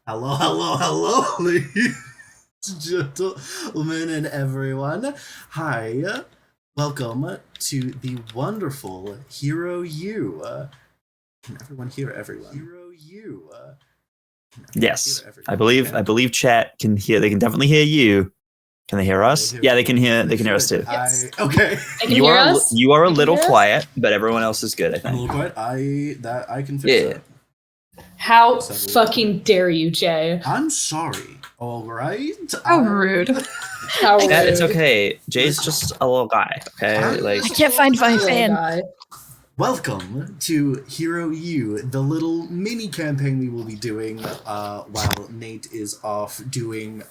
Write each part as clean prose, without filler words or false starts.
Hello, ladies, gentlemen, and everyone. Hi, welcome to the wonderful Hero U. Can everyone hear everyone? Hero U. Yes, I believe chat can hear. They can definitely hear you. Can they hear us? Yeah, they can hear. They can hear us too. Yes. Okay. They can hear us? You are a little quiet, but everyone else is good. I I'm a think. little quiet. I can fix that. How fucking dare you, Jay? I'm sorry. All right. How rude. How rude. It's okay. Jay's just a little guy. Okay, like I can't find my Little fan. guy. Welcome to Hero U, the little mini campaign we will be doing while Nate is off doing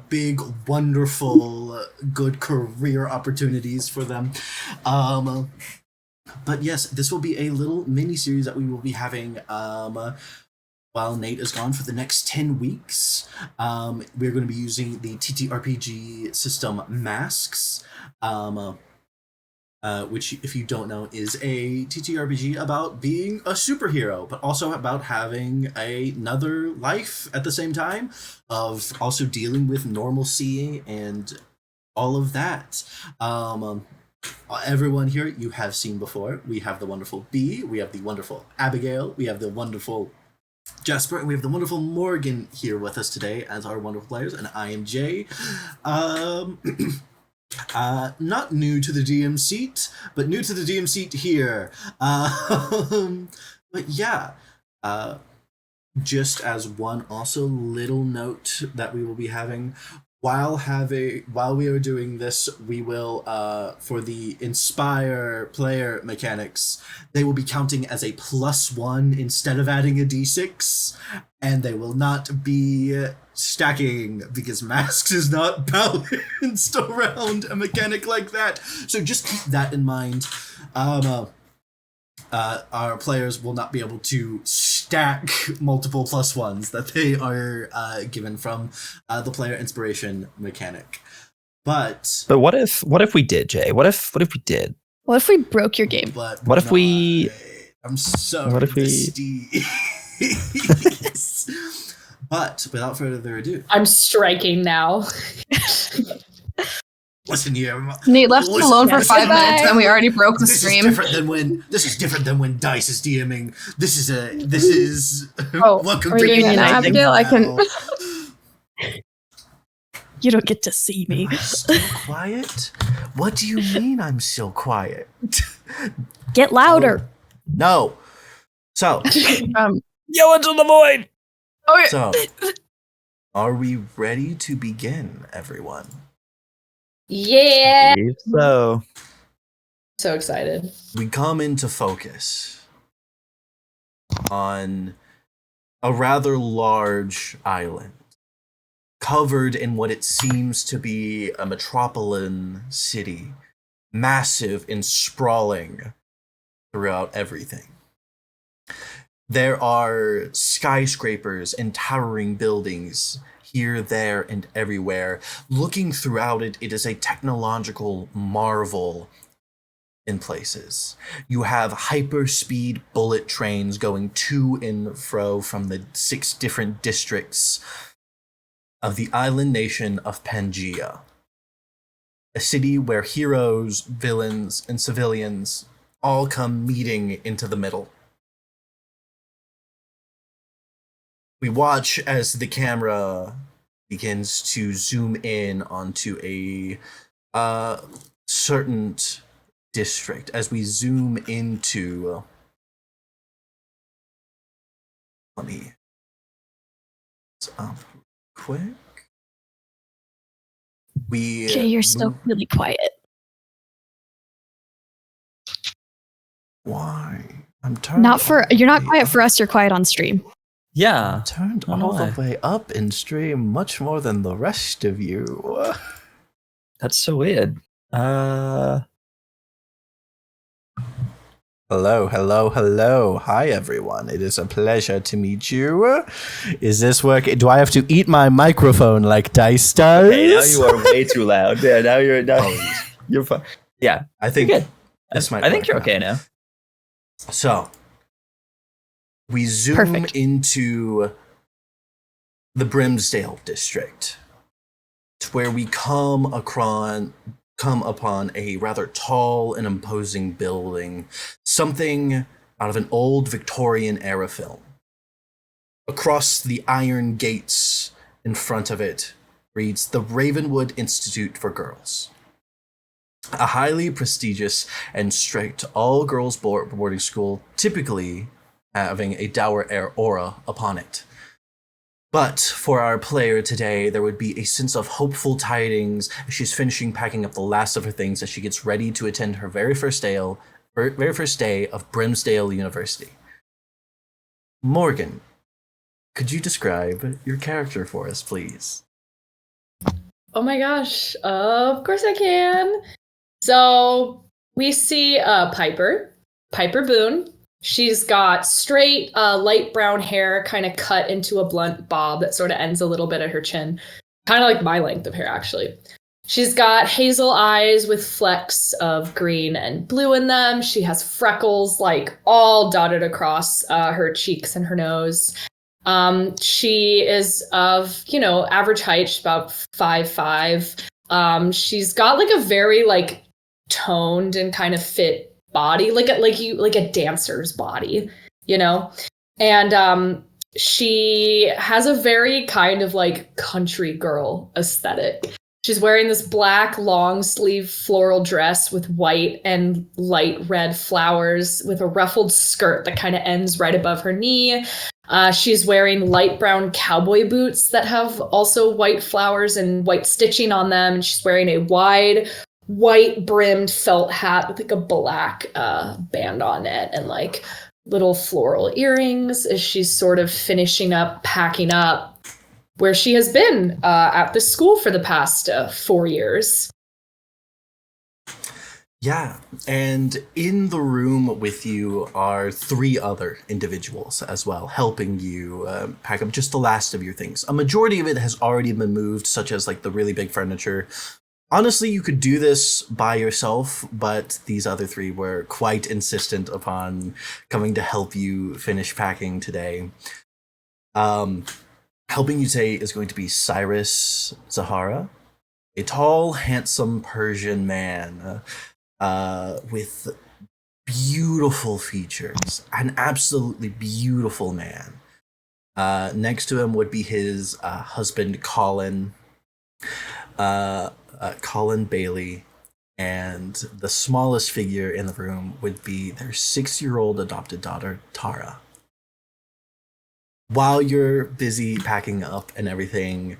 big, wonderful, good career opportunities for them. But yes, this will be a little mini series that we will be having while Nate is gone for the next 10 weeks. We're going to be using the TTRPG system Masks. Which, if you don't know, is a TTRPG about being a superhero, but also about having another life at the same time, of also dealing with normalcy and all of that. Everyone here you have seen before. We have the wonderful Bee, we have the wonderful Abigail, we have the wonderful Jasper, and we have the wonderful Morgan here with us today as our wonderful players, and I am Jay. Not new to the DM seat, but new to the DM seat here. But yeah, just as one also little note that we will be having while we are doing this, we will for the inspire player mechanics, they will be counting as a +1 instead of adding a d6, and they will not be stacking because Masks is not balanced around a mechanic like that. So just keep that in mind. Our players will not be able to stack multiple +1s that they are given from the player inspiration mechanic. But what if we did, Jay? What if we did? What if we broke your game? But What if we? I'm sorry. What if we? Steve. But without further ado, I'm striking now. listen here. Nate left us alone for Yes. 5 minutes Bye. and we already broke the This stream. is different than when Dice is DMing. This is Oh, welcome are to we doing the it now, night Abigail? I can. now. You don't get to see me. Am I still quiet? What do you mean I'm still quiet? Get louder. No. So, Yo, into the void. Okay. so, are we ready to begin, everyone? Yeah. So So excited. We come into focus on a rather large island, covered in what it seems to be a metropolitan city, massive and sprawling throughout everything. There are skyscrapers and towering buildings here, there, and everywhere. Looking throughout it, it is a technological marvel in places. You have hyper-speed bullet trains going to and fro from the 6 different districts of the island nation of Pangea. A city where heroes, villains, and civilians all come meeting into the middle. We watch as the camera begins to zoom in onto a certain district. As we zoom into, let me up quick. Jay, you're still really quiet. Why? I'm turned. You're not all the quiet way for us. You're quiet on stream. yeah, up. Turned I don't all know the way up in stream, much more than the rest of you. that's so weird. Hello. Hi, everyone. It is a pleasure to meet you. Is this working? Do I have to eat my microphone like Dice does? Okay, now you are way too loud. Yeah, now you're fine. Yeah, I think you're good. this might I think work you're now. okay now. So, we zoom Perfect. into the Brimsdale district, to where we come upon a rather tall and imposing building, something out of an old Victorian era film. Across the iron gates in front of it reads the Ravenwood Institute for Girls, a highly prestigious and strict all-girls boarding school, typically having a dour aura upon it. But for our player today, there would be a sense of hopeful tidings as she's finishing packing up the last of her things as she gets ready to attend her very first day of Brimsdale University. Morgan, could you describe your character for us, please? Oh my gosh, of course I can. So we see Piper Boone. She's got straight light brown hair kind of cut into a blunt bob that sort of ends a little bit at her chin. Kind of like my length of hair, actually. She's got hazel eyes with flecks of green and blue in them. She has freckles like all dotted across her cheeks and her nose. She is of, average height. She's about 5'5". She's got like a very like toned and kind of fit body, like a dancer's body, and she has a very kind of like country girl aesthetic. She's wearing this black long sleeve floral dress with white and light red flowers with a ruffled skirt that kind of ends right above her knee. She's wearing light brown cowboy boots that have also white flowers and white stitching on them. And she's wearing a wide white brimmed felt hat with like a black band on it and like little floral earrings as she's sort of finishing up packing up where she has been at the school for the past 4 years. Yeah, and in the room with you are 3 other individuals as well, helping you pack up just the last of your things. A majority of it has already been moved, such as like the really big furniture. Honestly, you could do this by yourself, but these other 3 were quite insistent upon coming to help you finish packing today. Helping you today is going to be Cyrus Zahara, a tall, handsome Persian man with beautiful features, an absolutely beautiful man. Next to him would be his husband, Colin Bailey, and the smallest figure in the room would be their 6-year-old adopted daughter, Tara. While you're busy packing up and everything,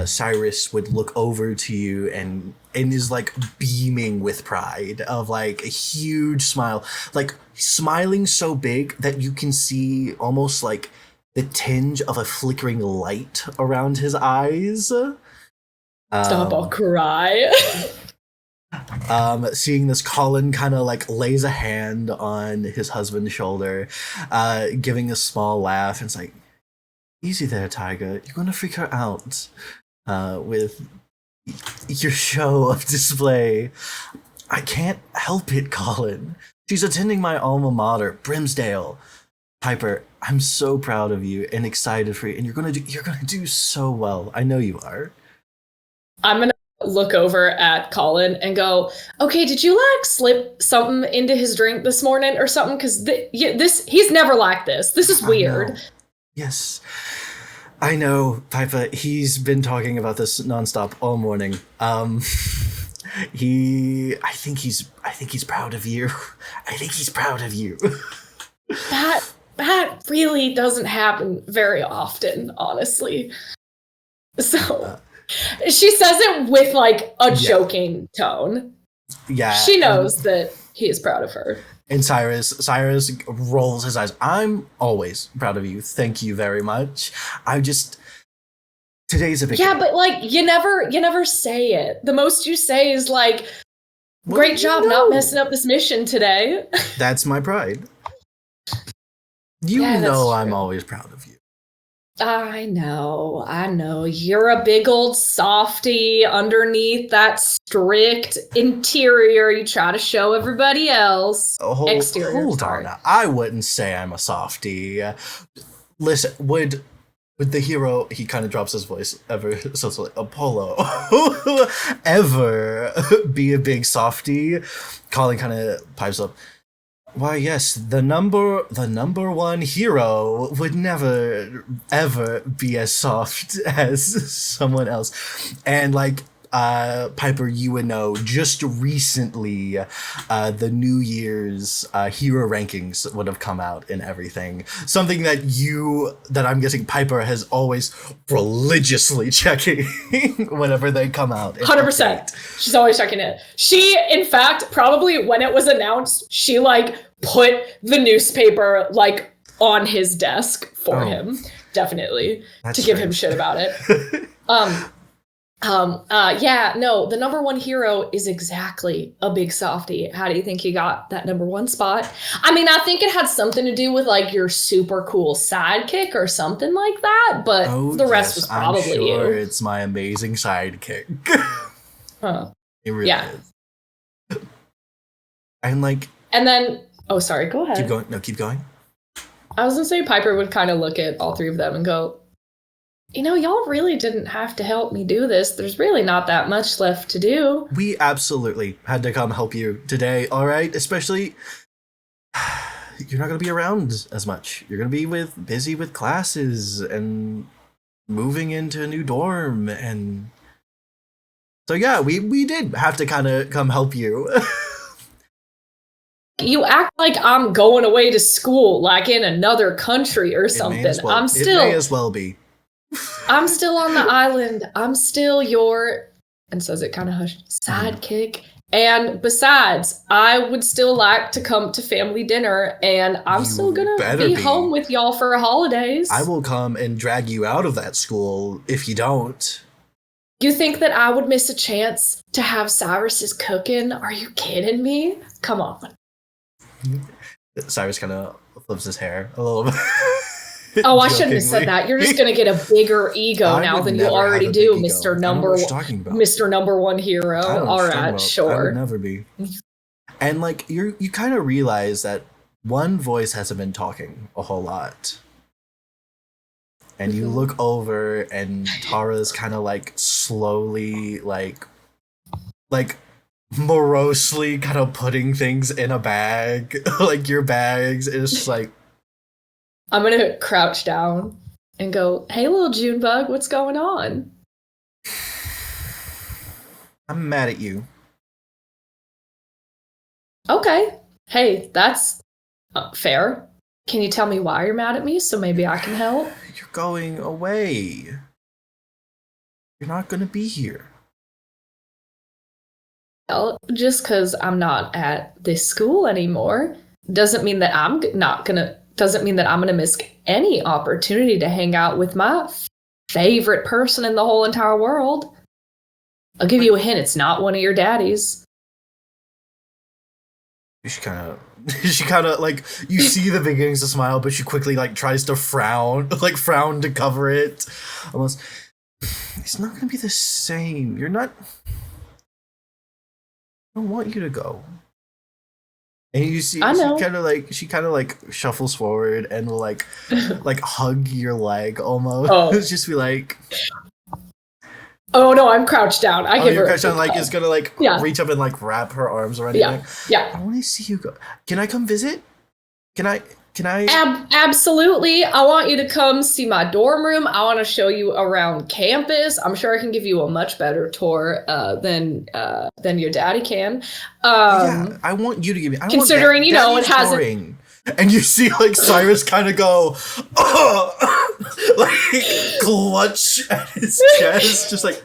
Cyrus would look over to you and is like beaming with pride of like a huge smile, like smiling so big that you can see almost like the tinge of a flickering light around his eyes. Stop, I'll cry. Seeing this, Colin kind of like lays a hand on his husband's shoulder, giving a small laugh, and it's like, easy there, Tiger. You're gonna freak her out with your show of display. I can't help it, Colin. She's attending my alma mater, Brimsdale. Piper, I'm so proud of you and excited for you, and you're gonna do so well. I know you are. I'm gonna look over at Colin and go, okay, did you like slip something into his drink this morning or something? Because he's never like this. This is weird. Yes, I know, Piper. He's been talking about this nonstop all morning. I think he's proud of you. I think he's proud of you. That really doesn't happen very often, honestly. So she says it with like a joking tone. Yeah, she knows that he is proud of her. And Cyrus rolls his eyes. I'm always proud of you. Thank you very much. Today's a big day. But like you never say it. The most you say is like, great job not messing up this mission today. That's my pride. You know I'm always proud of you. I know. You're a big old softy underneath that strict interior you try to show everybody else. Exterior. Hold on now. I wouldn't say I'm a softy. Listen, would Would the hero, he kind of drops his voice ever so like Apollo ever be a big softy? Colin kind of pipes up. Why, yes, the number one hero would never ever be as soft as someone else. And like Piper, you would know, just recently the New Year's hero rankings would have come out and everything. Something that I'm guessing Piper has always religiously checking whenever they come out. 100%. She's always checking it. She, in fact, probably when it was announced, she like put the newspaper like on his desk for him, definitely, to give him shit about it. Yeah, no, the number one hero is exactly a big softie. How do you think he got that number one spot? I mean, I think it had something to do with like your super cool sidekick or something like that, but the rest was probably I'm sure you. It's my amazing sidekick. It really is. And then, oh, sorry, go ahead. Keep going. No, keep going. I was gonna say Piper would kind of look at all three of them and go, you know, y'all really didn't have to help me do this. There's really not that much left to do. We absolutely had to come help you today, all right? Especially, you're not going to be around as much. You're going to be busy with classes and moving into a new dorm. And so, yeah, we did have to kind of come help you. You act like I'm going away to school, like in another country or something. It may as well be. I'm still on the island. I'm still your, and says it kind of hushed, sidekick. And besides, I would still like to come to family dinner, and I'm still gonna be home with y'all for holidays. I will come and drag you out of that school if you don't. You think that I would miss a chance to have Cyrus's cooking? Are you kidding me? Come on. Cyrus kind of flips his hair a little bit. Oh, I shouldn't have said that. You're just gonna get a bigger ego now than you already do, Mr. Number One Hero. All right, sure. I would never be. And like you kind of realize that one voice hasn't been talking a whole lot. And you look over and Tara's kind of like slowly like morosely kind of putting things in a bag, like your bags. It's just like, I'm gonna crouch down and go, hey, little Junebug, what's going on? I'm mad at you. Okay. Hey, that's fair. Can you tell me why you're mad at me so maybe I can help? You're going away. You're not gonna be here. Well, just because I'm not at this school anymore doesn't mean that I'm gonna miss any opportunity to hang out with my favorite person in the whole entire world. I'll give you a hint, it's not one of your daddies. She kind of like, you see the beginnings to smile, but she quickly like tries to frown to cover it. Almost, it's not gonna be the same. You're not. I don't want you to go. And you see, she kind of like shuffles forward and will like hug your leg almost. Oh. Just be like, oh no, I'm crouched down. You're crouched down, like is gonna like reach up and like wrap her arms around you. Yeah. I want to see you go. Can I come visit? Can I? Absolutely. I want you to come see my dorm room. I want to show you around campus. I'm sure I can give you a much better tour than your daddy can. Yeah, I want you to give me. Considering it hasn't. Boring. And you see like Cyrus kind of go, like clutch at his chest, just like,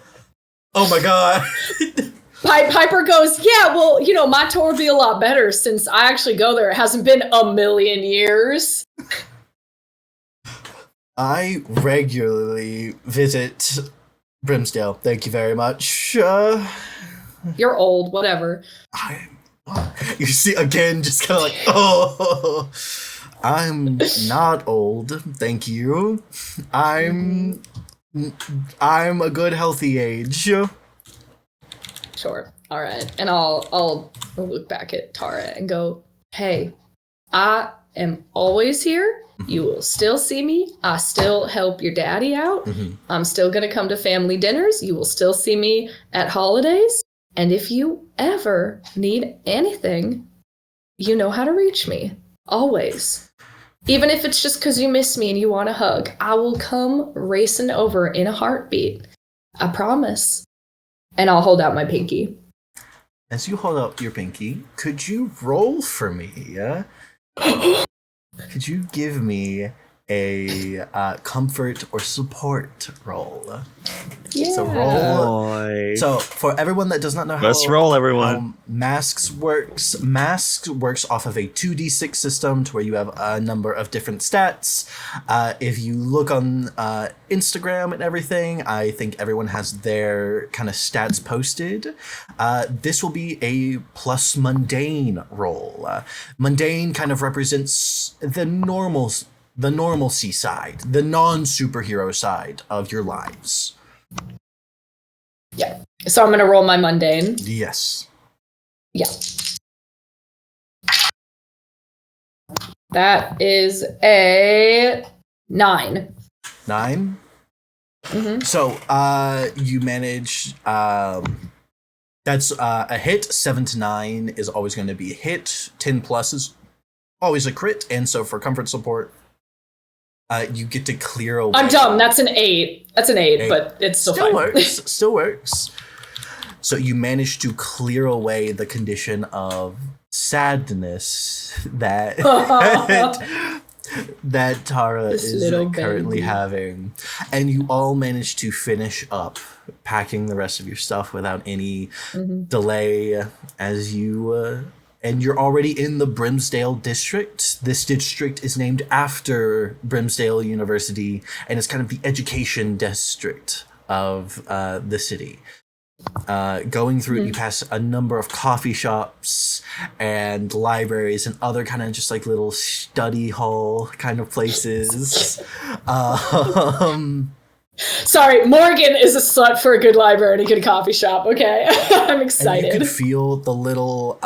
oh my god. Piper goes, yeah, well, my tour would be a lot better since I actually go there. It hasn't been a million years. I regularly visit Brimsdale. Thank you very much. You're old, whatever. You see, again, just kind of like, oh, I'm not old. Thank you. I'm a good, healthy age. Sure. All right. And I'll look back at Tara and go, hey, I am always here. You will still see me. I still help your daddy out. I'm still going to come to family dinners. You will still see me at holidays. And if you ever need anything, you know how to reach me. Always. Even if it's just because you miss me and you want a hug, I will come racing over in a heartbeat. I promise. And I'll hold out my pinky. As you hold out your pinky, could you roll for me? Yeah? Could you give me a comfort or support roll? Yeah. So roll. So for everyone that does not know how let's roll, everyone. Masks works off of a 2d6 system to where you have a number of different stats. If you look on Instagram and everything, I think everyone has their kind of stats posted. This will be a plus mundane roll. Mundane kind of represents the normalcy side, the non-superhero side of your lives. Yeah. So I'm going to roll my mundane. Yes. Yeah. That is a 9. 9? Mm-hmm. So you manage... that's a hit. 7 to 9 is always going to be a hit. 10 plus is always a crit. And so for comfort support, you get to clear away... I'm dumb. That's an 8. That's an 8, but it's still fine. Still works. So you manage to clear away the condition of sadness that that Tara is currently having. And you all manage to finish up packing the rest of your stuff without any delay as you... and you're already in the Brimsdale district. This district is named after Brimsdale University and is kind of the education district of the city. Going through it, you pass a number of coffee shops and libraries and other kind of just like little study hall kind of places. Sorry, Morgan is a slut for a good library and a good coffee shop. Okay, I'm excited. And you can feel the little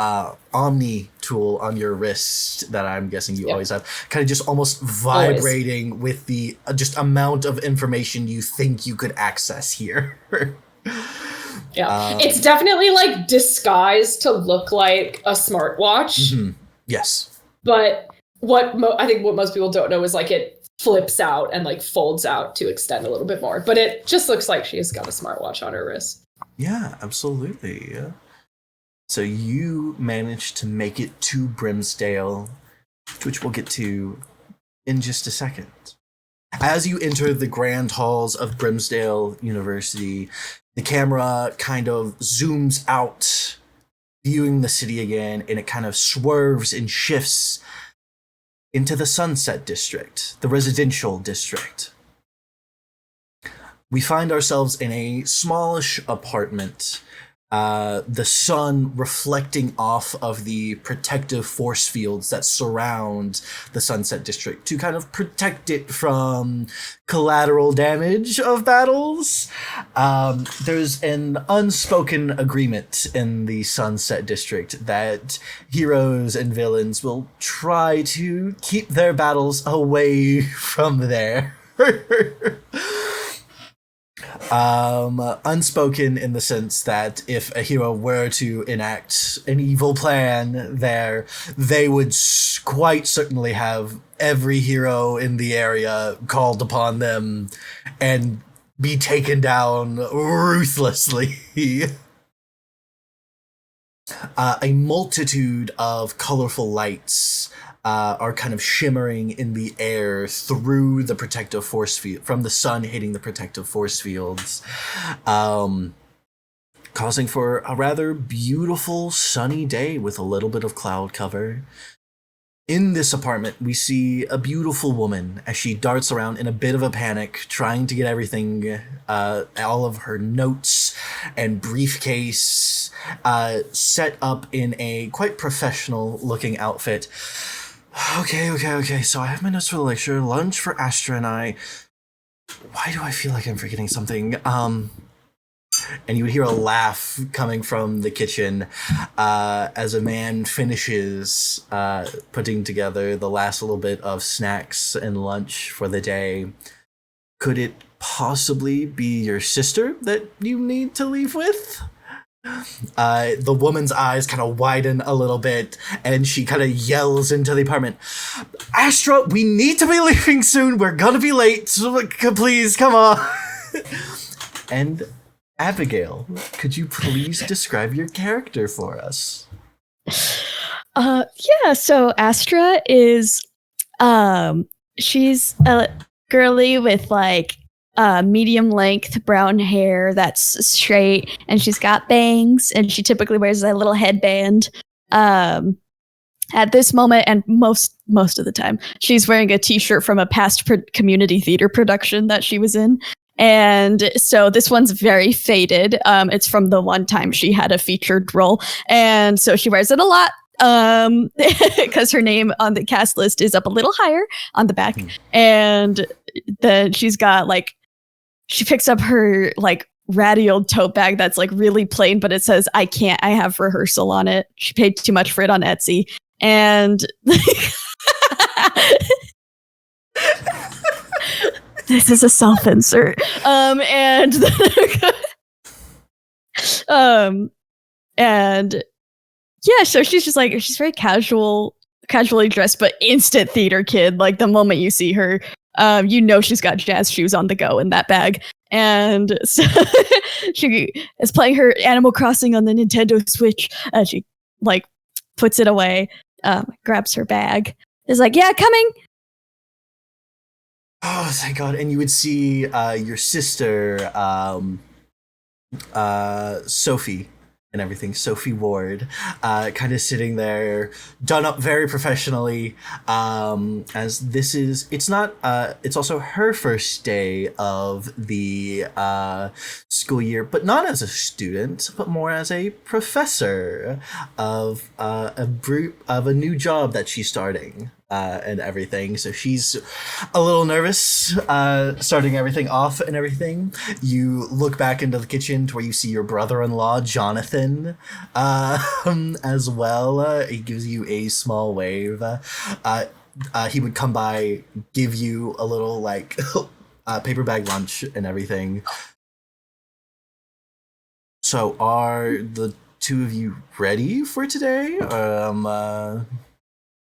Omni tool on your wrist that I'm guessing you always have, kind of just almost vibrating with the just amount of information you think you could access here. Yeah, it's definitely like disguised to look like a smartwatch. Yes. But I think what most people don't know is like it flips out and like folds out to extend a little bit more. But it just looks like she's got a smartwatch on her wrist. Yeah, absolutely. Yeah. So you managed to make it to Brimsdale, which we'll get to in just a second. As you enter the grand halls of Brimsdale University, the camera kind of zooms out, viewing the city again, and it kind of swerves and shifts into the Sunset District, the residential district. We find ourselves in a smallish apartment, the sun reflecting off of the protective force fields that surround the Sunset District to kind of protect it from collateral damage of battles. There's an unspoken agreement in the Sunset District that heroes and villains will try to keep their battles away from there. Unspoken in the sense that if a hero were to enact an evil plan there, they would quite certainly have every hero in the area called upon them and be taken down ruthlessly. A multitude of colorful lights are kind of shimmering in the air through the protective force field, from the sun hitting the protective force fields, causing for a rather beautiful sunny day with a little bit of cloud cover. In this apartment, we see a beautiful woman as she darts around in a bit of a panic, trying to get everything, all of her notes and briefcase, set up in a quite professional looking outfit. Okay. So I have my notes for the lecture, lunch for Astra and I. Why do I feel like I'm forgetting something? and you would hear a laugh coming from the kitchen as a man finishes putting together the last little bit of snacks and lunch for the day. Could it possibly be your sister that you need to leave with? The woman's eyes kind of widen a little bit, and she kind of yells into the apartment, Astra, we need to be leaving soon. We're gonna be late. So please, come on. And Abigail, could you please describe your character for us? Yeah, so Astra is she's a girly with like medium length brown hair that's straight, and she's got bangs, and she typically wears a little headband. At this moment, and most of the time, she's wearing a t-shirt from a past community theater production that she was in. And so this one's very faded. It's from the one time she had a featured role. And so she wears it a lot because her name on the cast list is up a little higher on the back. And then she's got like, she picks up her like ratty old tote bag that's like really plain, but it says, I have rehearsal on it. She paid too much for it on Etsy. And this is a self-insert. And yeah, so she's just like, she's very casually dressed, but instant theater kid. Like the moment you see her, you know she's got jazz shoes on the go in that bag. And so she is playing her Animal Crossing on the Nintendo Switch. She like puts it away, grabs her bag, is like, yeah, coming. Oh, thank God. And you would see your sister, Sophie, and everything, Sophie Ward, kind of sitting there, done up very professionally, as this is, it's also her first day of the school year, but not as a student, but more as a professor of a new job that she's starting. And everything. So she's a little nervous, starting everything off and everything. You look back into the kitchen to where you see your brother-in-law, Jonathan, as well. He gives you a small wave. He would come by, give you a little, like, paper bag lunch and everything. So are the two of you ready for today?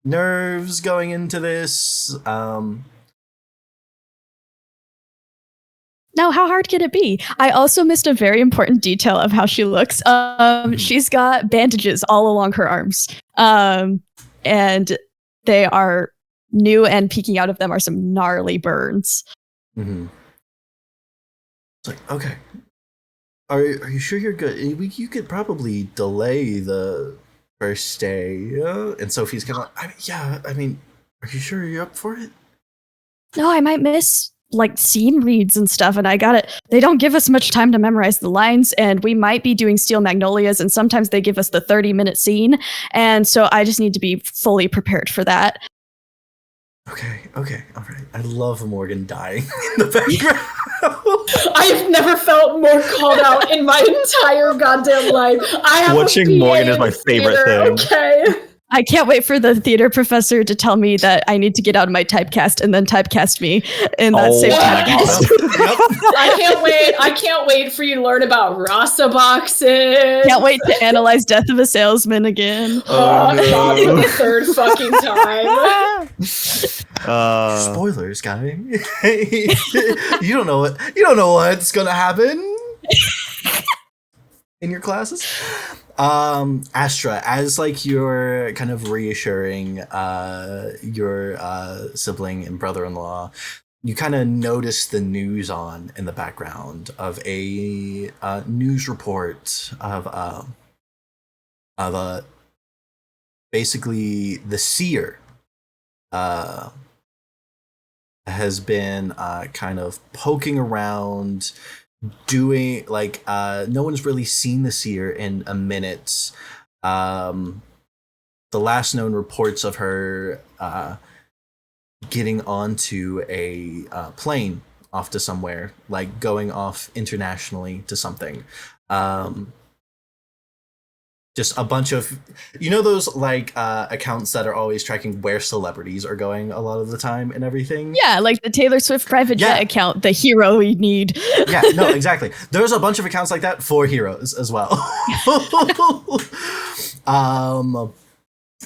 Nerves going into this. No, how hard could it be? I also missed a very important detail of how she looks. She's got bandages all along her arms. And they are new, and peeking out of them are some gnarly burns. Mm-hmm. It's like, okay. Are you sure you're good? You could probably delay the first day, and Sophie's kind of like, I mean, are you sure you're up for it? No, I might miss like scene reads and stuff, and I got it. They don't give us much time to memorize the lines, and we might be doing Steel Magnolias, and sometimes they give us the 30-minute scene, and so I just need to be fully prepared for that. Okay, all right. I love Morgan dying in the background. I've never felt more called out in my entire goddamn life. Watching Morgan is my favorite thing. Okay. I can't wait for the theater professor to tell me that I need to get out of my typecast and then typecast me in that same typecast. I can't wait for you to learn about Rasa boxes. Can't wait to analyze Death of a Salesman again. God, for the third fucking time. Spoilers, guy. You don't know what's gonna happen in your classes. Astra, as like you're kind of reassuring your sibling and brother-in-law, you kind of notice the news on in the background of a news report of basically the seer has been kind of poking around, doing like no one's really seen the seer in a minute. The last known reports of her getting onto a plane off to somewhere, like going off internationally to something. Just a bunch of, those like accounts that are always tracking where celebrities are going a lot of the time and everything. Yeah, like the Taylor Swift private jet account, the hero we need. Yeah, no, exactly. There's a bunch of accounts like that for heroes as well.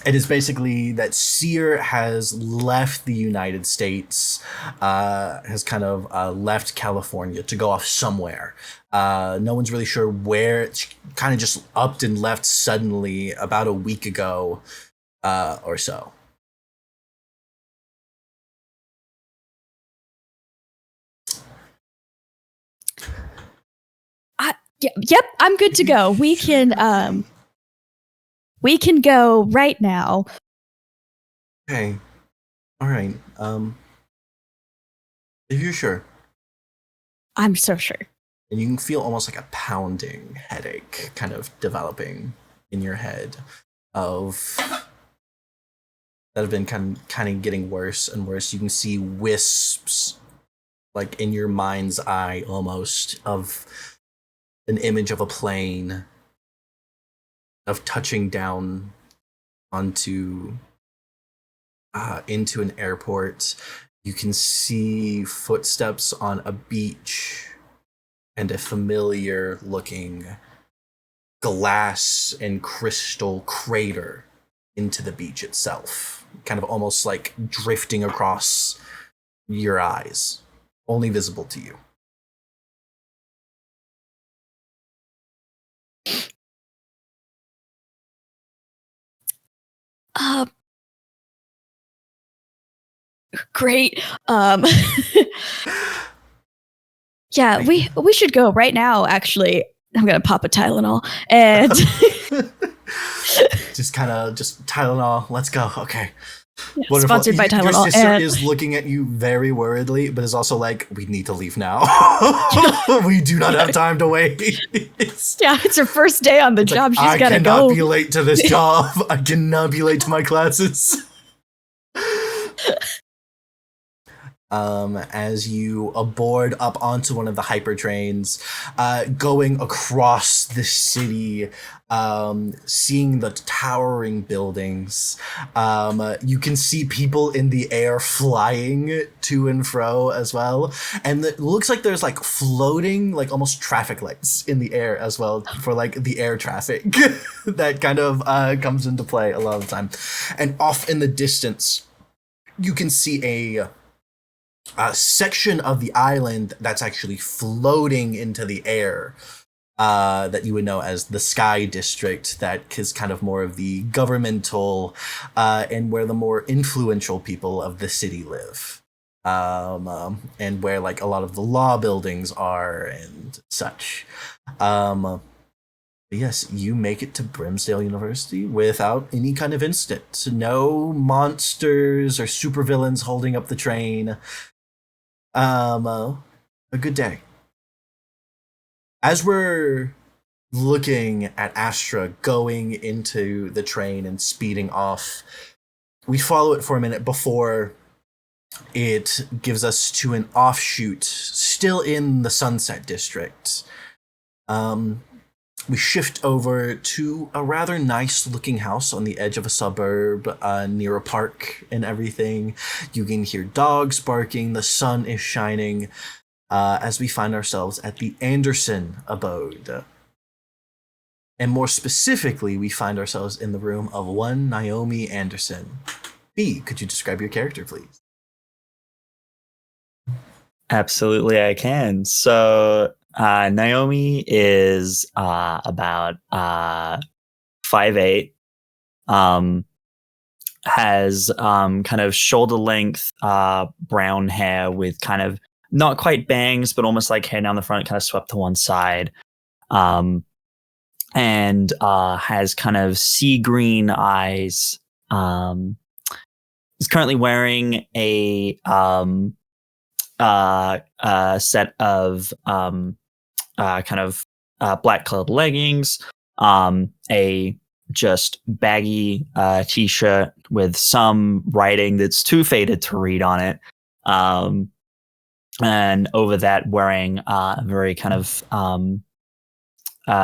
It is basically that Seer has left the United States, has kind of left California to go off somewhere. No one's really sure where. It's kind of just upped and left suddenly about a week ago or so. Yep, I'm good to go. We can go right now. Okay. All right. If you're sure. I'm so sure. And you can feel almost like a pounding headache kind of developing in your head that have been kind of getting worse and worse. You can see wisps, like in your mind's eye almost, of an image of a plane of touching down onto into an airport. You can see footsteps on a beach and a familiar looking glass and crystal crater into the beach itself, kind of almost like drifting across your eyes, only visible to you. Great. Yeah, we should go right now, actually. I'm gonna pop a Tylenol and just Tylenol. Let's go. Okay. Yeah, sponsored by Tylenol. Your sister is looking at you very worriedly, but is also like, we need to leave now. We do not have time to wait. Yeah, it's her first day on the job. She's gotta go. I cannot be late to this job. I cannot be late to my classes. As you aboard up onto one of the hyper trains, going across the city, seeing the towering buildings, you can see people in the air flying to and fro as well, and it looks like there's like floating, like almost traffic lights in the air as well for like the air traffic that kind of comes into play a lot of the time. And off in the distance, you can see a section of the island that's actually floating into the air, that you would know as the Sky District, that is kind of more of the governmental and where the more influential people of the city live, and where like a lot of the law buildings are and such. Yes, you make it to Brimsdale University without any kind of incident. No monsters or supervillains holding up the train. A good day. As we're looking at Astra going into the train and speeding off, we follow it for a minute before it gives us to an offshoot still in the Sunset District. We shift over to a rather nice looking house on the edge of a suburb, near a park and everything. You can hear dogs barking, the sun is shining, as we find ourselves at the Anderson abode. And more specifically, we find ourselves in the room of one Naomi Anderson. B, could you describe your character, please? Absolutely, I can. So Naomi is about 5'8", has kind of shoulder length brown hair with kind of not quite bangs, but almost like hair down the front, kind of swept to one side, and has kind of sea green eyes. Is currently wearing a set of kind of black colored leggings, a just baggy t-shirt with some writing that's too faded to read on it, and over that wearing a very kind of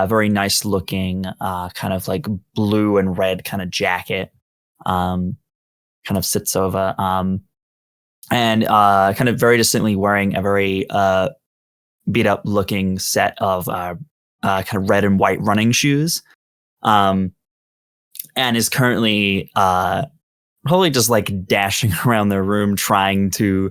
very nice looking kind of like blue and red kind of jacket. Kind of sits over and kind of very distinctly wearing a very beat up looking set of kind of red and white running shoes, and is currently probably just like dashing around the room trying to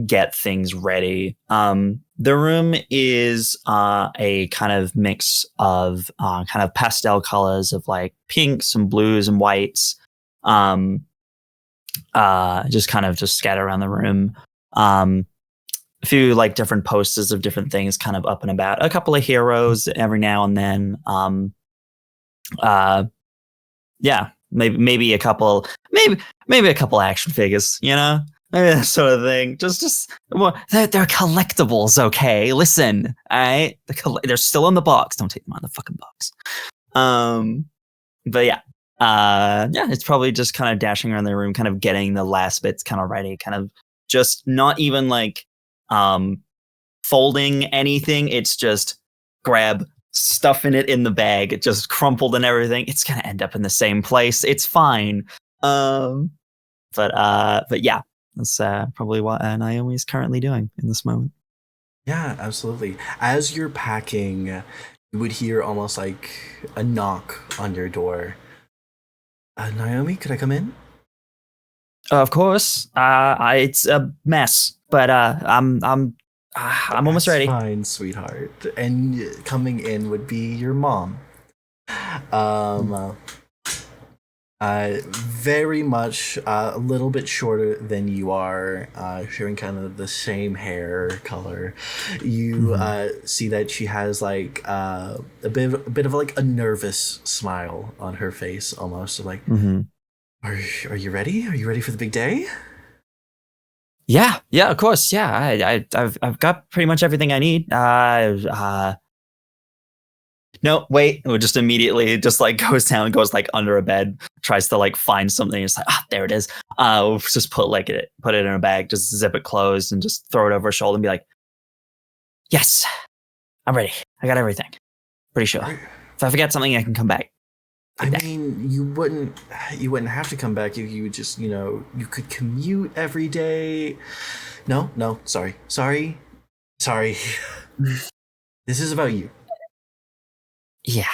get things ready. The room is a kind of mix of kind of pastel colors of like pinks and blues and whites, just kind of just scattered around the room. A few like different posters of different things kind of up and about. A couple of heroes every now and then. Yeah, maybe a couple action figures, you know? Maybe that sort of thing. Well, they're collectibles, okay? Listen, all right? They're still in the box. Don't take them out of the fucking box. But yeah. It's probably just kind of dashing around the room, kind of getting the last bits kind of ready, kind of just not even like folding anything. It's just grab, stuffing it in the bag, just crumpled and everything. It's gonna end up in the same place. It's fine. But yeah, that's probably what Naomi is currently doing in this moment. Yeah, absolutely. As you're packing, you would hear almost like a knock on your door. Naomi, could I come in? Of course. It's a mess, but I'm almost ready. Fine, sweetheart. And coming in would be your mom. Very much a little bit shorter than you are, sharing kind of the same hair color. You see that she has like a bit of like a nervous smile on her face, almost like, are you ready? Are you ready for the big day? Yeah, of course. Yeah, I've got pretty much everything I need. No, wait. It just immediately just like goes down, goes like under a bed, tries to like find something. It's like, there it is. We'll just put it in a bag, just zip it closed and just throw it over her shoulder and be like, yes, I'm ready. I got everything. Pretty sure. If I forget something, I can come back. I mean, you wouldn't have to come back if you would just, you could commute every day. No, sorry. This is about you. Yeah.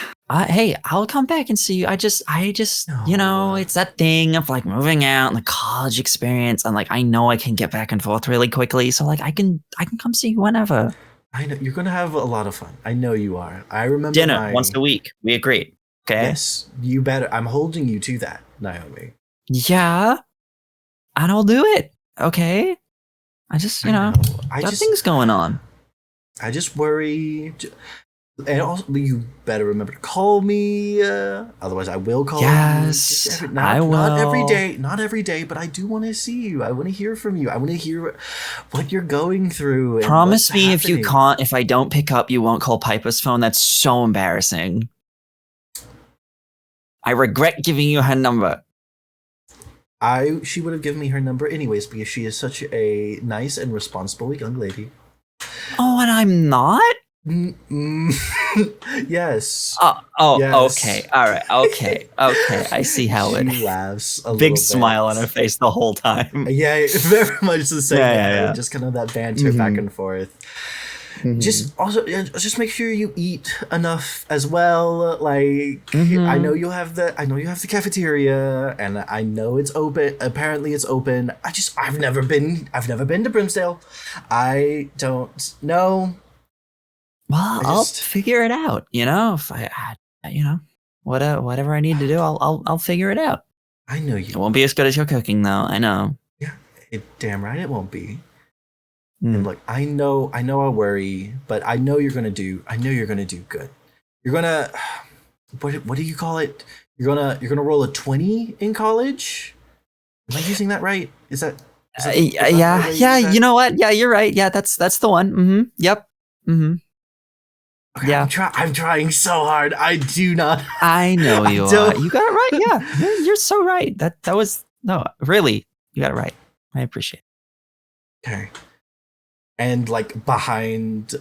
Hey, I'll come back and see you. I just, it's that thing of like moving out and the college experience. And like, I know I can get back and forth really quickly. So like, I can come see you whenever. I know you're going to have a lot of fun. I know you are. I remember dinner once a week. We agreed. Okay. Yes, you better. I'm holding you to that, Naomi. Yeah. And I'll do it. Okay. I just, got things going on. I just worry. And also, you better remember to call me. Otherwise, I will call you. Yes, I will. Not every day, but I do want to see you. I want to hear from you. I want to hear what you're going through. And promise me if I don't pick up, you won't call Piper's phone. That's so embarrassing. I regret giving you her number. She would have given me her number anyways because she is such a nice and responsible young lady. Oh, and I'm not? Yes. Yes. Okay. All right. Okay. I see how it. She laughs a big little smile bit. on her face the whole time. Yeah, very much the same. Yeah. Just kind of that banter back and forth. Just make sure you eat enough as well. Like I know you have the cafeteria, and I know it's open. Apparently, it's open. I've never been to Brimsdale. I don't know. Well, I'll figure it out. If whatever I need to do, I'll figure it out. I know you. It won't be as good as your cooking, though. I know. Yeah, damn right it won't be. And look, I know I worry, but I know you're gonna do good. You're gonna what do you call it? You're gonna roll a 20 in college? Am I using that right? Is that yeah, you know what? Yeah, you're right. Yeah, that's the one. Yep. Okay, yeah. I'm trying so hard. I do not. I know you are. You got it right. Yeah, you're so right. That was no, really, you got it right. I appreciate it. Okay. And like behind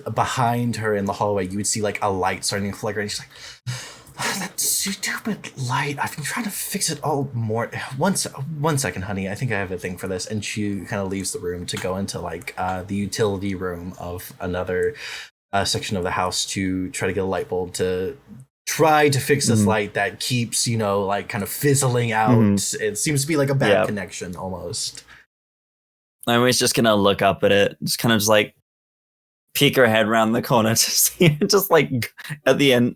her in the hallway, you would see like a light starting to flicker, and she's like, "That stupid light! I've been trying to fix it all more. One second, honey. I think I have a thing for this." And she kind of leaves the room to go into like the utility room of another section of the house to try to get a light bulb to try to fix this light that keeps, like kind of fizzling out. It seems to be like a bad connection almost. I'm always just gonna look up at it, just kind of just like peek her head around the corner to see it, just like at the end,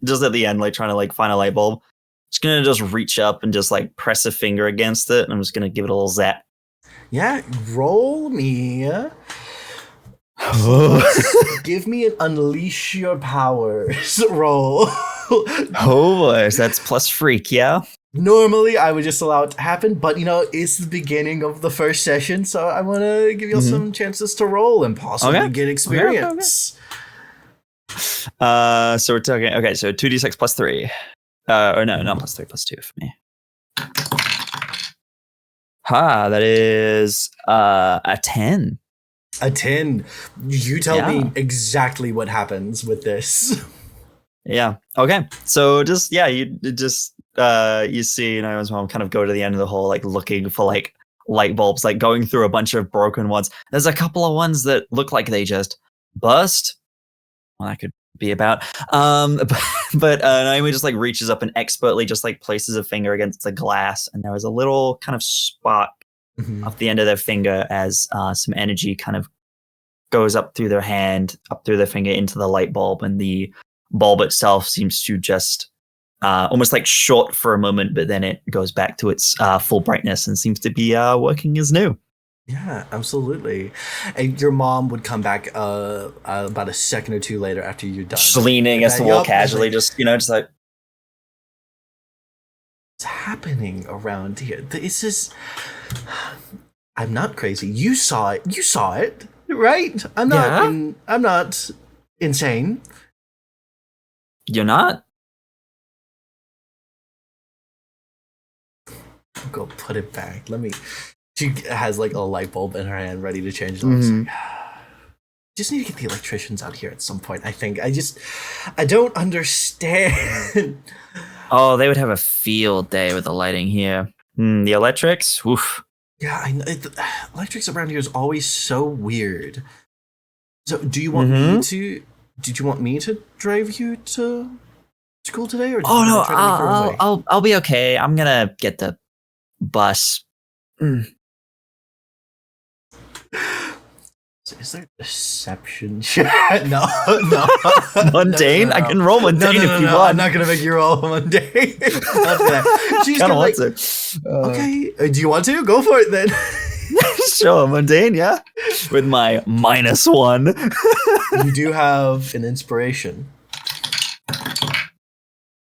like trying to like find a light bulb. Just gonna just reach up and just like press a finger against it, and I'm just gonna give it a little zap. Yeah, roll me. Give me an unleash your powers roll. Oh boy, so that's plus freak, yeah? Normally, I would just allow it to happen, but it's the beginning of the first session, so I want to give you some chances to roll and possibly get experience. Okay. So we're talking. Okay, so 2d6 plus 3. Or no, not plus 3, plus 2 for me. That is a 10. A 10. You tell me exactly what happens with this. Yeah. Okay. So you see, his mom kind of go to the end of the hall, like looking for like light bulbs, like going through a bunch of broken ones. There's a couple of ones that look like they just burst. Well, that could be about. But Naomi just like reaches up and expertly just like places a finger against the glass, and there was a little kind of spark off the end of their finger as some energy kind of goes up through their hand, up through their finger into the light bulb, and the bulb itself seems to just almost like short for a moment, but then it goes back to its full brightness and seems to be working as new. Yeah, absolutely. And your mom would come back about a second or two later after you're done. Just leaning against the wall casually, just like... What's happening around here? This is... I'm not crazy. You saw it, right? I'm not insane. You're not? Go put it back. She has like a light bulb in her hand ready to change it. Just need to get the electricians out here at some point, I think. I don't understand. Oh, they would have a field day with the lighting here. The electrics? Oof. Yeah, I know. Electrics around here is always so weird. So do you want me to... Did you want me to drive you to school today, or? I'll be okay. I'm gonna get the bus. Is there deception? No. Mundane? No. I can roll mundane if you want. I'm not gonna make you roll mundane. She's kind of want to. Okay. Do you want to? Go for it then. Sure, mundane, yeah. With my -1. You do have an inspiration.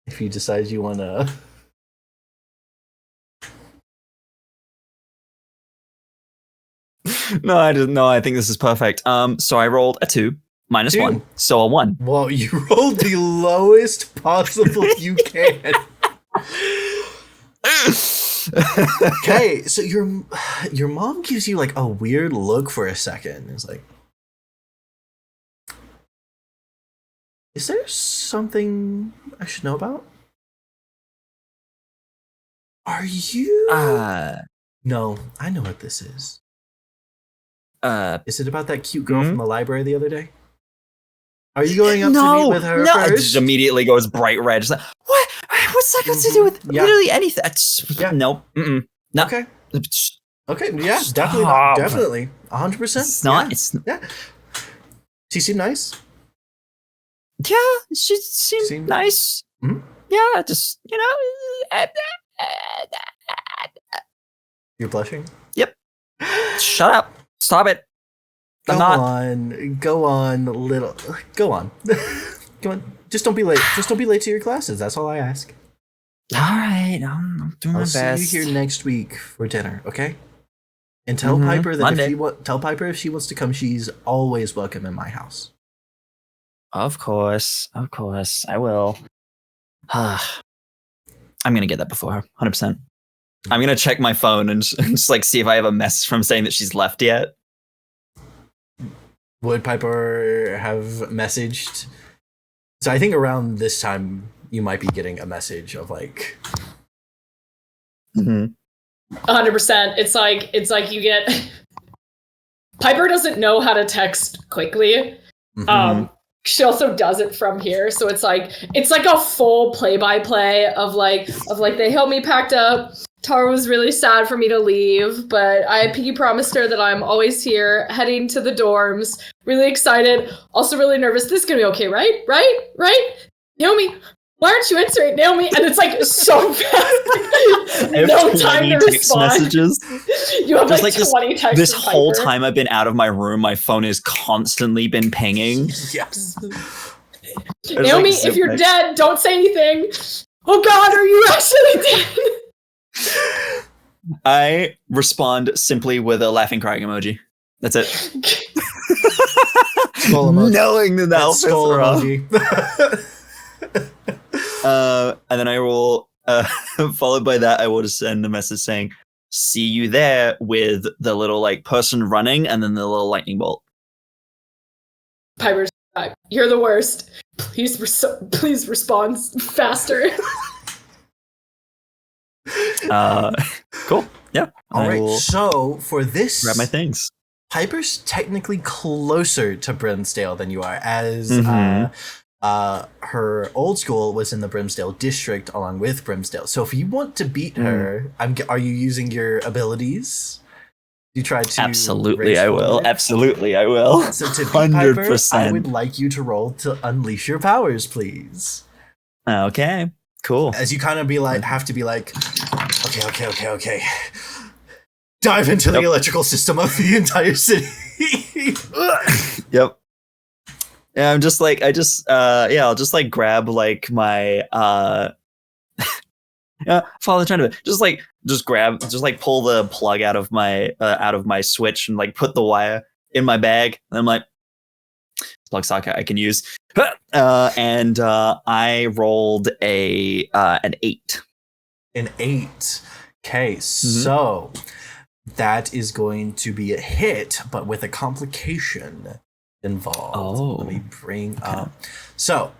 If you decide you want to... No, I didn't know. I think this is perfect. So I rolled a 2, -1, so a 1. Well, you rolled the lowest possible you can. Okay, so your mom gives you like a weird look for a second. It's like, is there something I should know about? Are you? No, I know what this is. Is it about that cute girl from the library the other day? Are you going up to meet with her first? first? It just immediately goes bright red. Just like, what? What's that got to do with literally anything? Nope. No. Okay. Yeah, definitely. 100%. It's not. Yeah. She seemed nice. Yeah, she seemed nice. Mm-hmm. Yeah, just, You're blushing? Yep. Shut up. Stop it. Go on, little. Go on. Go on. Just don't be late. Just don't be late to your classes. That's all I ask. All right. I'm doing my best. I'll see you here next week for dinner, okay? And tell Piper that if she wants to come, she's always welcome in my house. Of course, I will. I'm gonna get that before her, 100%. I'm gonna check my phone and just like see if I have a message from saying that she's left yet. would Piper have messaged? So I think around this time you might be getting a message of like. 100%. It's like you get. Piper doesn't know how to text quickly. She also does it from here, so it's like a full play-by-play of like they helped me packed up. Tara was really sad for me to leave, but I Pinky promised her that I'm always here, heading to the dorms. Really excited, also really nervous. This is gonna be okay, right? Right? Naomi, why aren't you answering, Naomi? And it's like so fast. No time to respond. Messages. You have like 20 texts. This whole time I've been out of my room, my phone has constantly been pinging. Yes. Naomi, like, if you're dead, don't say anything. Oh God, are you actually dead? I respond simply with a laughing crying emoji. That's it. Knowing that that'll piss her off. And then I will, followed by that, I will just send a message saying, "See you there," with the little like person running and then the little lightning bolt. Piper's back. You're the worst. Please respond faster. Cool. Yeah. All right. So for this, grab my things. Piper's technically closer to Brimsdale than you are, as her old school was in the Brimsdale district along with Brimsdale. So if you want to beat her, are you using your abilities? You try to Absolutely, I will. Absolutely, I will. So to beat 100%. Piper, I would like you to roll to unleash your powers, please. Okay, cool. As you kind of have to be like, okay. Dive into the electrical system of the entire city. Yep. Yeah, I'm just like, I'll just like grab like my, follow the trend of it. Just pull the plug out of my switch and like put the wire in my bag. And I'm like, plug socket I can use. And I rolled an 8. An 8. Okay, so that is going to be a hit, but with a complication involved. Oh, let me bring up. So,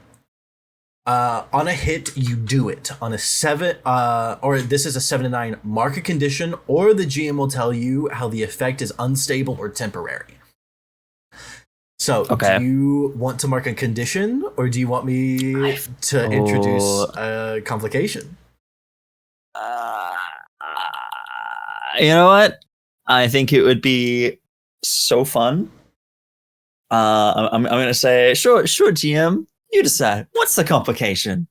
on a hit, you do it. On a 7, or this is a 7 to 9, mark a condition, or the GM will tell you how the effect is unstable or temporary. So, do you want to mark a condition, or do you want me to introduce a complication? You know what? I think it would be so fun. I'm going to say, sure, GM, you decide. What's the complication?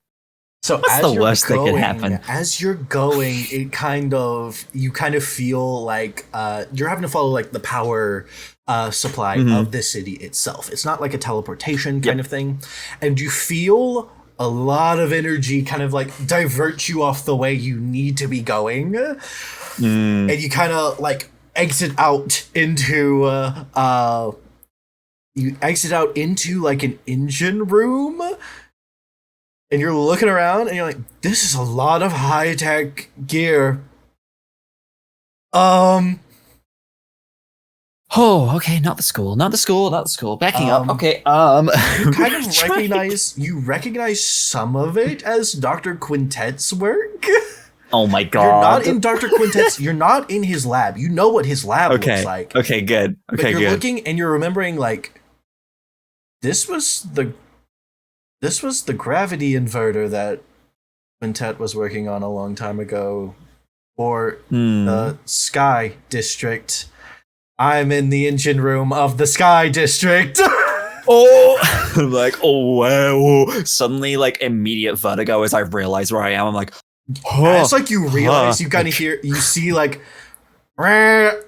So what's the worst that could happen? As you're going, you kind of feel like you're having to follow like the power supply of the city itself. It's not like a teleportation kind of thing. And you feel a lot of energy kind of like divert you off the way you need to be going. And you kind of like exit out into like an engine room, and you're looking around and you're like, this is a lot of high-tech gear. Oh, okay, not the school. Backing up. Okay, you recognize some of it as Dr. Quintet's work. Oh my God. You're not in Dr. Quintet's, you're not in his lab. You know what his lab looks like. Okay, good. But you're looking and you're remembering like, this was the gravity inverter that Quintet was working on a long time ago for the Sky District. I'm in the engine room of the Sky District. I'm like, oh wow. Suddenly like immediate vertigo as I realize where I am. I'm like, it's like you realize you kind of you see like sensors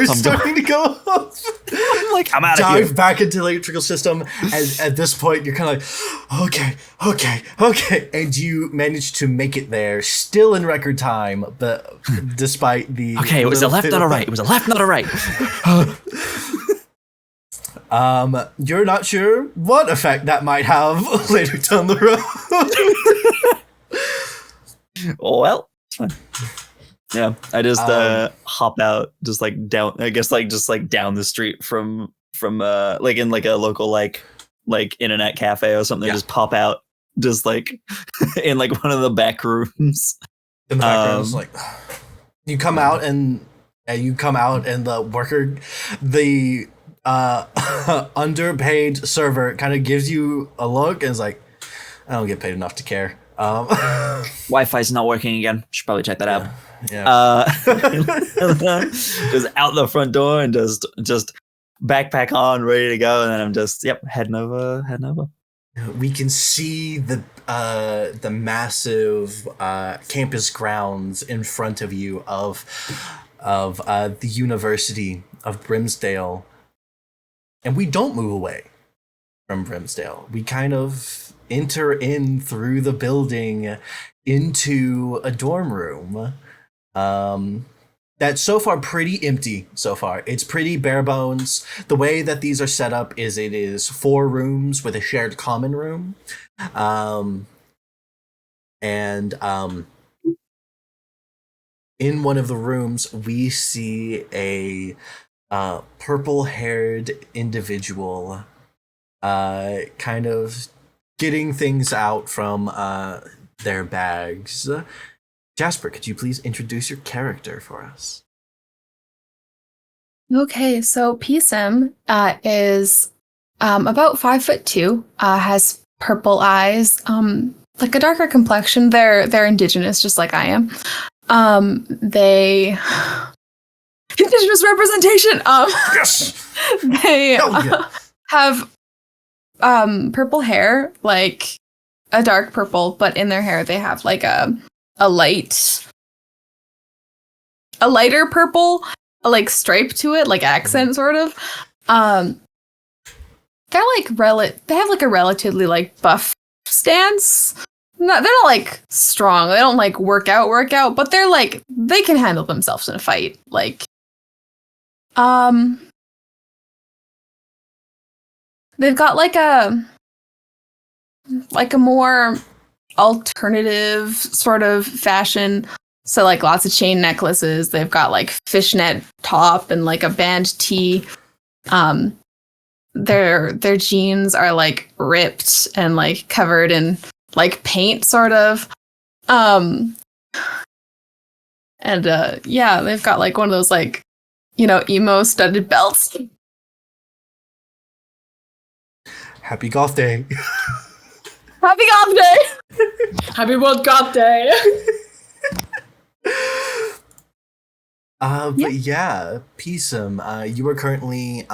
starting to go off. I'm like, I'm out of here. Dive back into the electrical system, and at this point you're kind of like, okay, and you manage to make it there, still in record time, but despite the it was a left, not a right. It was a left, not a right. You're not sure what effect that might have later down the road. Well, Yeah, I just hop out, just like down. I guess like just like down the street from like in like a local like internet cafe or something. Yeah. Just pop out, just like in like one of the back rooms. In the background, it's like you come out and the worker, the underpaid server, kind of gives you a look and is like, I don't get paid enough to care. Wi-Fi's not working again. Should probably check that out. Yeah. Just out the front door and just backpack on, ready to go, and then I'm just heading over. We can see the massive campus grounds in front of you of the University of Brimsdale, and we don't move away from Brimsdale. We kind of enter in through the building into a dorm room that's so far pretty empty. So far it's pretty bare bones. The way that these are set up is it is 4 rooms with a shared common room, and in one of the rooms we see a purple-haired individual kind of getting things out from their bags. Jasper, could you please introduce your character for us? Okay, so PSM is about 5'2", has purple eyes, like a darker complexion. They're indigenous, just like I am. They indigenous representation. Yes. They Yeah. have purple hair, like a dark purple, but in their hair they have like a lighter purple, like stripe to it, like accent sort of. They're like they have like a relatively like buff stance. They're not like strong. They don't like work out, but they're like they can handle themselves in a fight. Like they've got like a more alternative sort of fashion. So like lots of chain necklaces. They've got like fishnet top and like a band tee. Their jeans are like ripped and like covered in like paint sort of. And they've got like one of those like, emo studded belts. Happy Golf Day. Happy Golf Day! Happy World Golf Day! But yeah, PSM, you are currently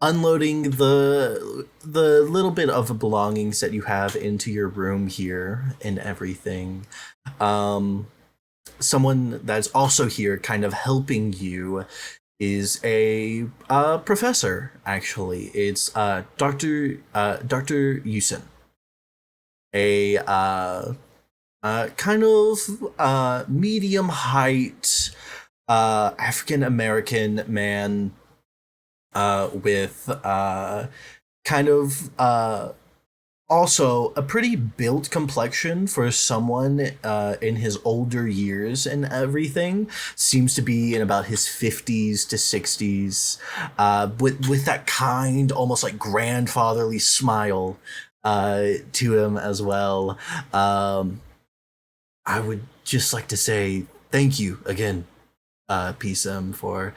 unloading the little bit of belongings that you have into your room here and everything. Someone that's also here kind of helping you is a professor, actually. It's Dr. Yusen. A kind of medium height African American man with kind of also a pretty built complexion for someone in his older years and everything. Seems to be in about his 50s to 60s, with that kind, almost like grandfatherly smile to him as well. I would just like to say thank you again, PSM, for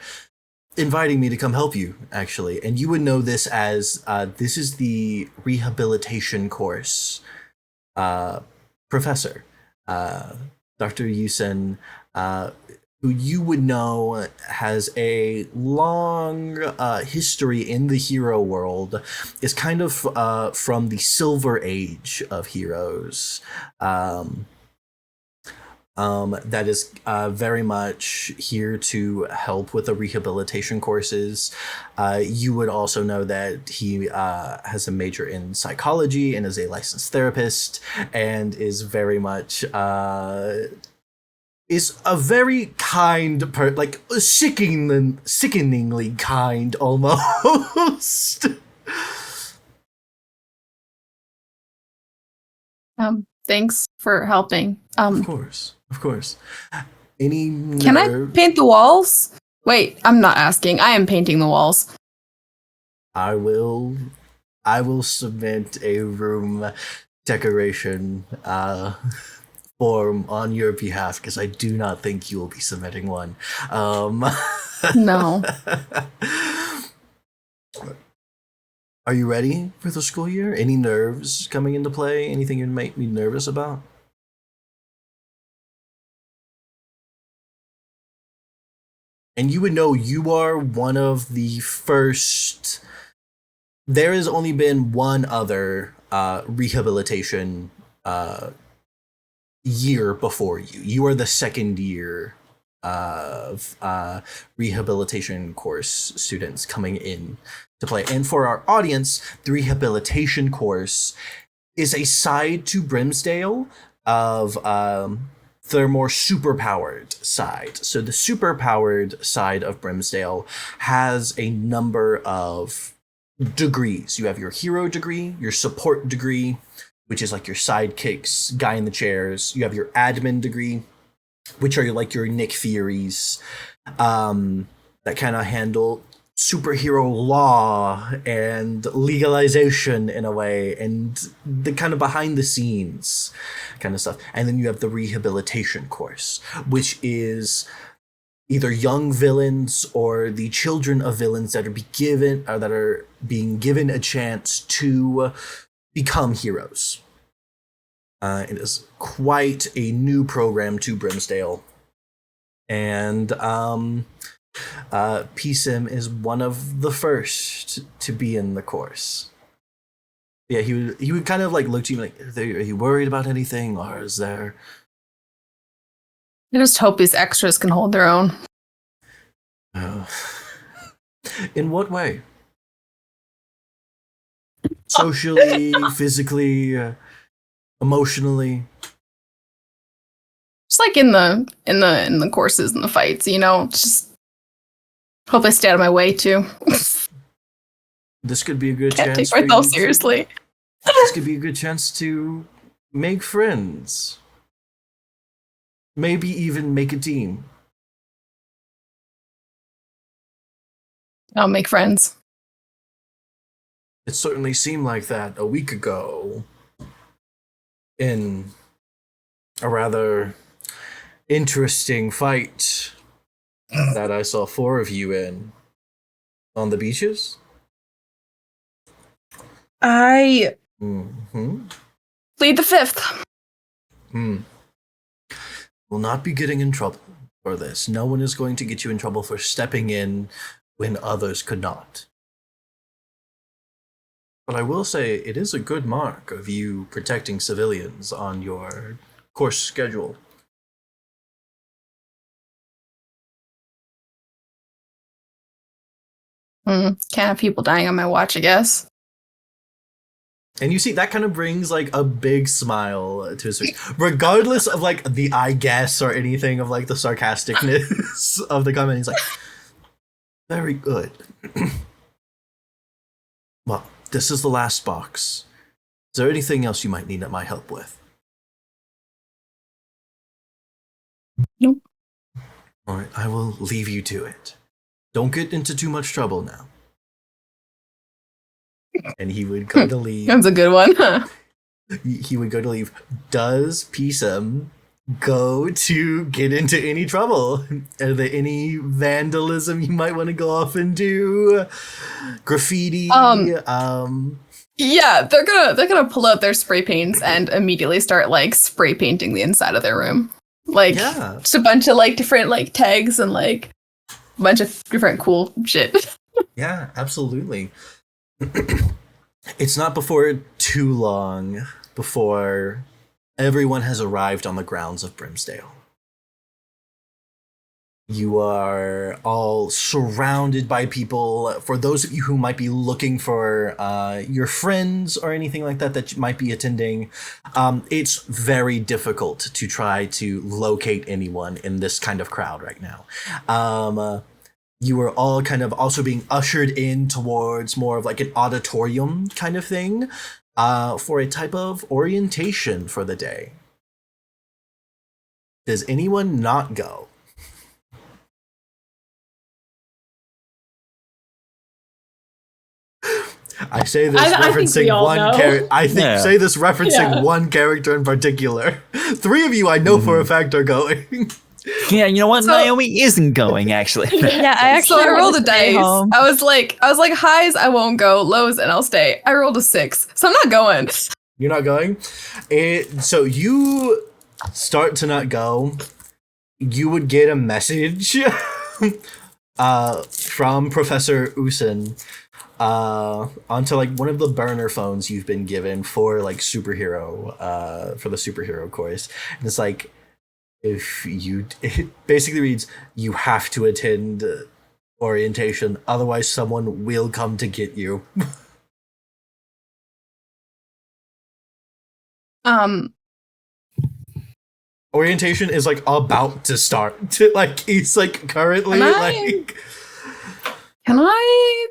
inviting me to come help you, actually. And you would know this as this is the rehabilitation course professor, Dr. Yusen, who you would know has a long history in the hero world, is kind of from the Silver Age of heroes. That is very much here to help with the rehabilitation courses. You would also know that he has a major in psychology and is a licensed therapist, and is very much is a very kind like sickeningly kind almost. Thanks for helping. Of course. Any Can I nerve? paint the walls? Wait, I'm not asking. I am painting the walls. I will submit a room decoration form on your behalf because I do not think you will be submitting one. No. Are you ready for the school year? Any nerves coming into play? Anything you might be nervous about? And you would know you are one of the first. There has only been one other rehabilitation year before you. You are the second year of rehabilitation course students coming in to play. And for our audience, the rehabilitation course is a side to Brimsdale of their more superpowered side. So the superpowered side of Brimsdale has a number of degrees. You have your hero degree, your support degree, which is like your sidekicks, guy in the chairs. You have your admin degree, which are like your Nick Furies, that kind of handle superhero law and legalization in a way, and the kind of behind the scenes kind of stuff. And then you have the rehabilitation course, which is either young villains or the children of villains that are being given a chance to become heroes. It is quite a new program to Brimsdale, and PSIM is one of the first to be in the course. Yeah, he would kind of like look to you like, are you worried about anything, or is there? I just hope these extras can hold their own. In what way? Socially, physically, emotionally. Just like in the courses and the fights, you know. Just hope they stay out of my way too. This could be a good Can't chance. take myself seriously. This could be a good chance to make friends. Maybe even make a team. I'll make friends. It certainly seemed like that a week ago in a rather interesting fight that I saw 4 of you in on the beaches. I Mm-hmm. plead the 5th. Will not be getting in trouble for this. No one is going to get you in trouble for stepping in when others could not. But I will say it is a good mark of you protecting civilians on your course schedule. Can't have people dying on my watch, I guess. And you see, that kind of brings like a big smile to his face, regardless of like the I guess or anything of like the sarcasticness of the comment. He's like, very good. Well, this is the last box. Is there anything else you might need my help with? Nope. All right, I will leave you to it. Don't get into too much trouble now. And he would go to leave. That's a good one. He would go to leave. Does PSM go to get into any trouble? Are there any vandalism you might want to go off and do? Graffiti? Yeah, they're gonna pull out their spray paints and immediately start like spray painting the inside of their room. Like just a bunch of like different like tags and like a bunch of different cool shit. Yeah, absolutely. It's not before too long before everyone has arrived on the grounds of Brimsdale. You are all surrounded by people. For those of you who might be looking for your friends or anything like that that might be attending, it's very difficult to try to locate anyone in this kind of crowd right now. You are all kind of also being ushered in towards more of like an auditorium kind of thing for a type of orientation for the day. Does anyone not go? I say this referencing one character. I think say this referencing one character in particular. 3 of you I know for a fact are going. Yeah, you know what? Naomi isn't going, actually. I rolled a dice. Home. I was like, highs, I won't go. Lows, and I'll stay. I rolled a 6, so I'm not going. You're not going? So you start to not go. You would get a message from Professor Usen onto like one of the burner phones you've been given for like superhero for the superhero course, and it's like, it basically reads, you have to attend orientation, otherwise someone will come to get you. Orientation is like about to start. Like he's like currently Can I?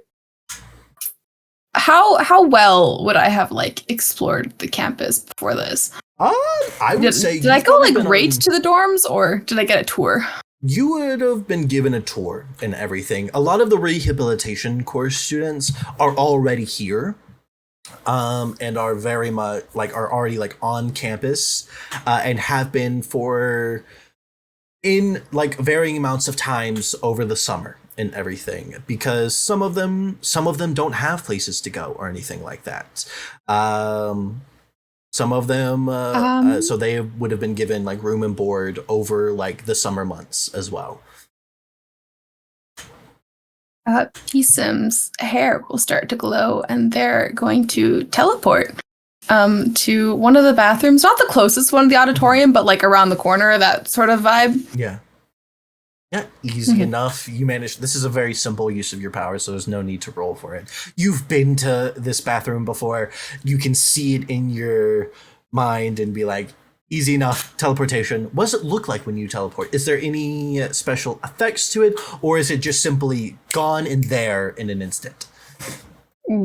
How well would I have like explored the campus before this? I would say. Did I go like right to the dorms, or did I get a tour? You would have been given a tour and everything. A lot of the rehabilitation course students are already here, and are very much are already on campus, and have been for in varying amounts of times over the summer and everything, because some of them don't have places to go or anything like that. Some of them, so they would have been given room and board over the summer months as well. P-Sim's hair will start to glow, and they're going to teleport to one of the bathrooms, not the closest one to the auditorium, but around the corner, that sort of vibe. Yeah, easy enough. You managed. This is a very simple use of your power, so there's no need to roll for it. You've been to this bathroom before. You can see it in your mind and be like, easy enough. Teleportation. What does it look like when you teleport? Is there any special effects to it, or is it just simply gone in there in an instant?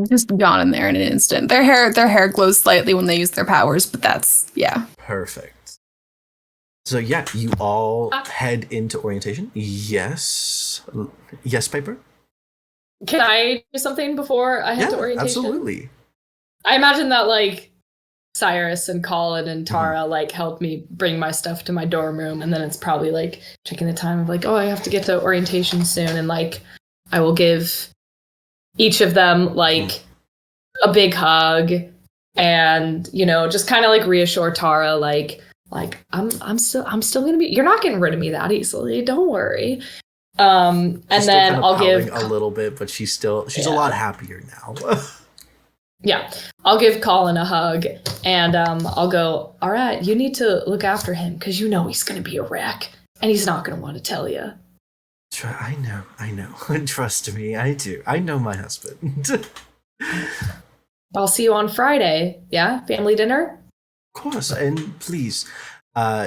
Just gone in there in an instant. Their hair glows slightly when they use their powers, but that's perfect. So yeah, you all head into orientation. Yes, Piper? Can I do something before I head to orientation? Absolutely. I imagine that Cyrus and Colin and Tara help me bring my stuff to my dorm room, and then it's probably checking the time of I have to get to orientation soon, and I will give each of them a big hug, and just kind of reassure Tara I'm still gonna be. You're not getting rid of me that easily. Don't worry. And then I'll give a little bit, but she's a lot happier now. Yeah, I'll give Colin a hug, and I'll go, all right, you need to look after him because he's gonna be a wreck, and he's not gonna want to tell you. I know. Trust me, I do. I know my husband. I'll see you on Friday. Yeah, family dinner. Of course, and please,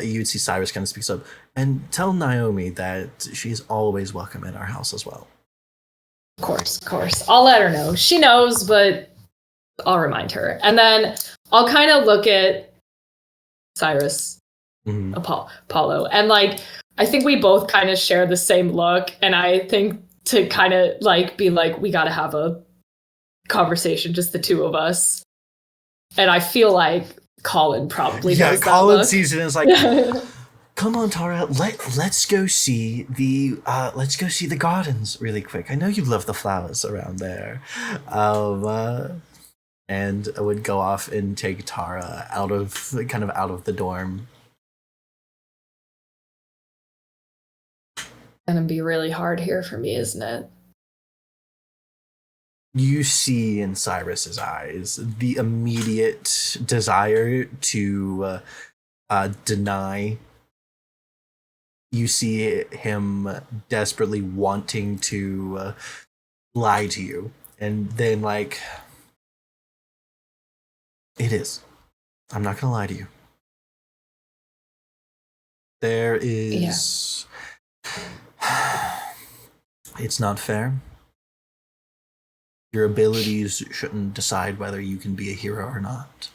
you'd see Cyrus kind of speaks up, and tell Naomi that she's always welcome at our house as well. Of course. I'll let her know. She knows, but I'll remind her. And then I'll kind of look at Cyrus, Apollo, and I think we both kind of share the same look, and I think to kind of be we gotta have a conversation, just the two of us. And I feel like Colin probably knows that Colin look. sees it and is like, come on, Tara, let's go see the gardens really quick. I know you love the flowers around there. And I would go off and take Tara out of the dorm. It's gonna be really hard here for me, isn't it? You see in Cyrus's eyes the immediate desire to deny. You see him desperately wanting to lie to you, and then it is. I'm not gonna lie to you. There is. It's not fair. Your abilities shouldn't decide whether you can be a hero or not.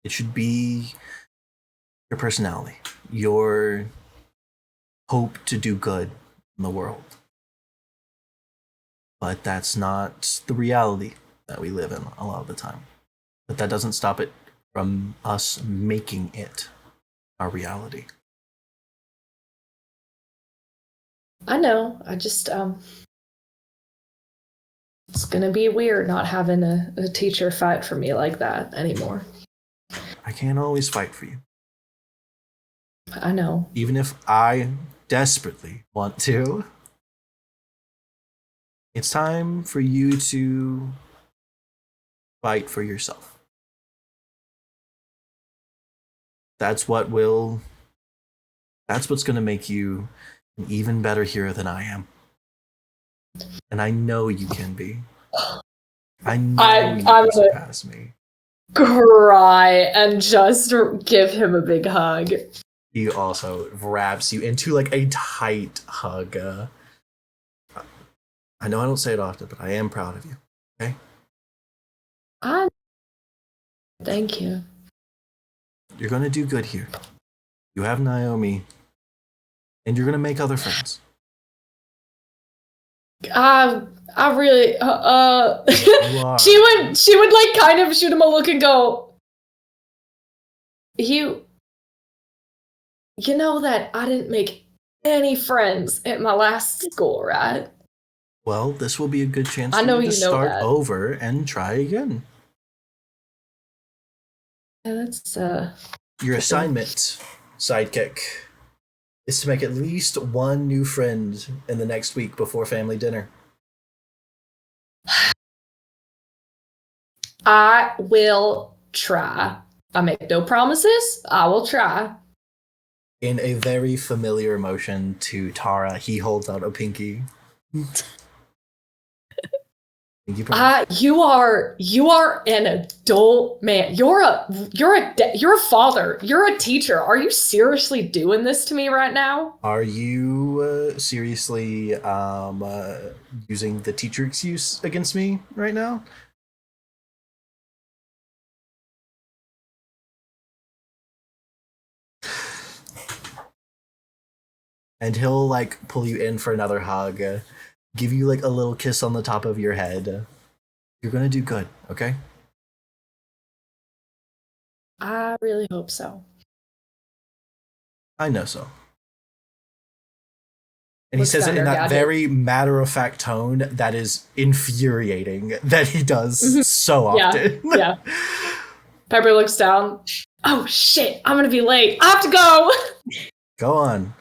It should be your personality, your hope to do good in the world. But that's not the reality that we live in a lot of the time. But that doesn't stop it from us making it our reality. I know. I just it's gonna be weird not having a teacher fight for me like that anymore. I can't always fight for you. I know. Even if I desperately want to. It's time for you to fight for yourself. That's what's going to make you an even better hero than I am. And I know you can be. I know you can surpass me. Cry and just give him a big hug. He also wraps you into like a tight hug. I know I don't say it often, but I am proud of you. Okay? Thank you. You're going to do good here. You have Naomi, and you're going to make other friends. I really she would like kind of shoot him a look and go, you know that I didn't make any friends at my last school, right? Well, this will be a good chance I know for you you to know start that. over and try again. Yeah, that's your assignment, sidekick, is to make at least one new friend in the next week before family dinner. I will try. I make no promises. I will try. In a very familiar motion to Tara, he holds out a pinky. You are an adult man. You're a father. You're a teacher. Are you seriously doing this to me right now? Are you seriously using the teacher excuse against me right now? And he'll like pull you in for another hug, give you like a little kiss on the top of your head. You're gonna do good, okay? I really hope so. I know so. And he says it in that very matter-of-fact tone that is infuriating that he does so often. Yeah. Pepper looks down. Oh shit, I'm gonna be late. I have to go. Go on.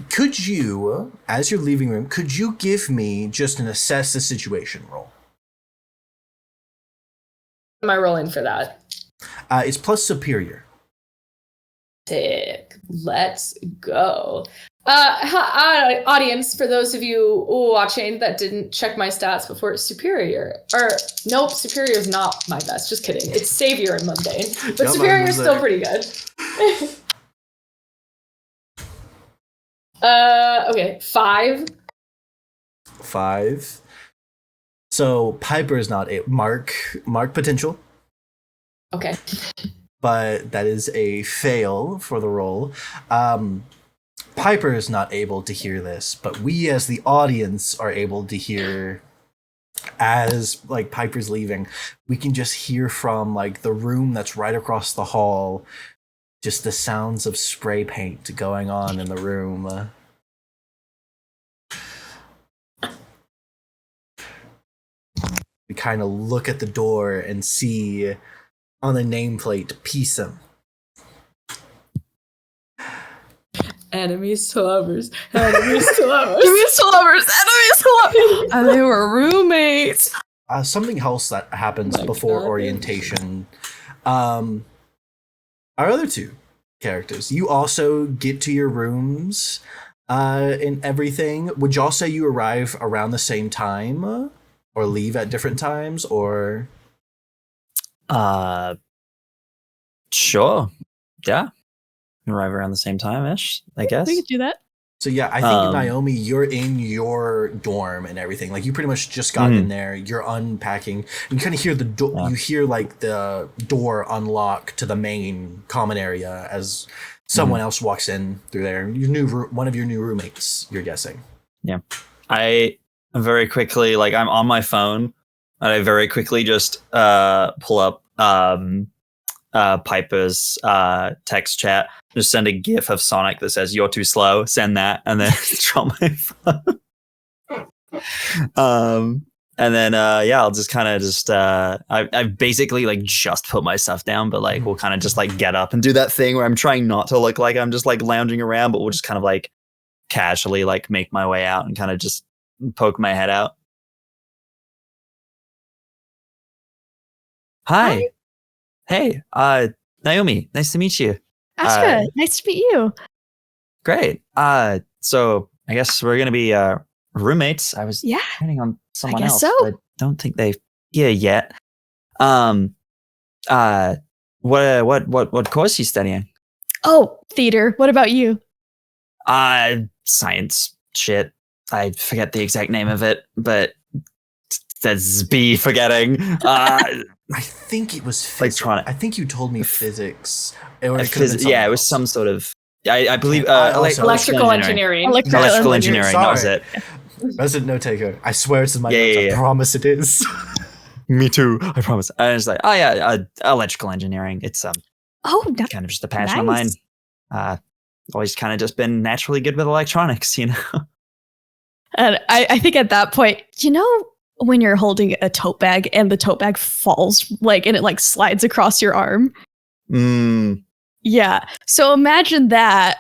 Could you, as you're leaving room, could you give me just an assess the situation roll? Am I rolling for that? It's plus superior. Sick. Let's go. Audience, for those of you watching that didn't check my stats before, superior. Or, nope, superior is not my best. Just kidding. It's savior and mundane. But superior is still pretty good. Okay, 5. 5. So Piper is not a mark potential. Okay. But that is a fail for the roll. Piper is not able to hear this, but we as the audience are able to hear as like Piper's leaving. We can just hear from like the room that's right across the hall, just the sounds of spray paint going on in the room. We kind of look at the door and see on the nameplate, "Peace'em." Enemies to lovers. Enemies to lovers. Enemies to lovers. Enemies to lovers. And they were roommates. Something else that happens before orientation. Our other two characters, you also get to your rooms and everything. Would y'all say you arrive around the same time or leave at different times or? Sure. Yeah. Arrive around the same time-ish, I guess. We could do that. So yeah, I think Naomi, you're in your dorm and everything. Like you pretty much just got in there. You're unpacking. And you kind of hear the door. You hear like the door unlock to the main common area as someone else walks in through there. One of your new roommates, you're guessing. Yeah. I very quickly, like, I'm on my phone, and I very quickly just pull up Piper's text chat, just send a gif of Sonic that says "You're too slow." Send that, and then drop my phone. And then I'll just kind of just I've basically like just put my stuff down, but like we'll kind of just like get up and do that thing where I'm trying not to look like I'm just like lounging around, but we'll just kind of like casually like make my way out and kind of just poke my head out. Hi. Hey, Naomi, nice to meet you. Ashka, nice to meet you. Great. So I guess we're gonna be roommates. I was planning on someone else. So. But I don't think they've here yet. What course are you studying? Oh, theater. What about you? Science shit. I forget the exact name of it, but that's be forgetting. I think it was electronic. I think you told me physics. It was some sort of. I believe electrical engineering. Electrical engineering. That was it. Resident note taker. I swear it's in my notes. I promise it is. Me too. I promise. I was like, electrical engineering. It's kind of just a passion of mine. Always kind of just been naturally good with electronics, you know. And I think at that point, you know, when you're holding a tote bag and the tote bag falls, like, and it like slides across your arm. Yeah. So imagine that.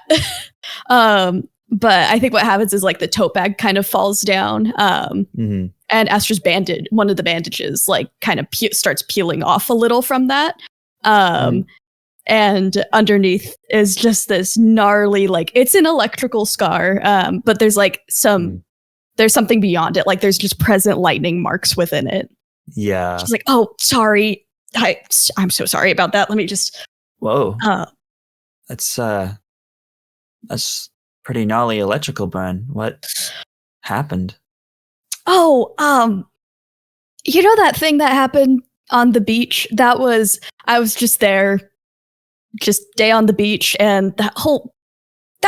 But I think what happens is like the tote bag kind of falls down. And Astra's one of the bandages, like kind of starts peeling off a little from that. And underneath is just this gnarly, like, it's an electrical scar. But there's like there's something beyond it. Like there's just present lightning marks within it. Yeah. She's like, oh, sorry. I'm so sorry about that. Let me just. Whoa. That's pretty gnarly electrical burn. What happened? Oh, you know that thing that happened on the beach? I was just there, just day on the beach, and that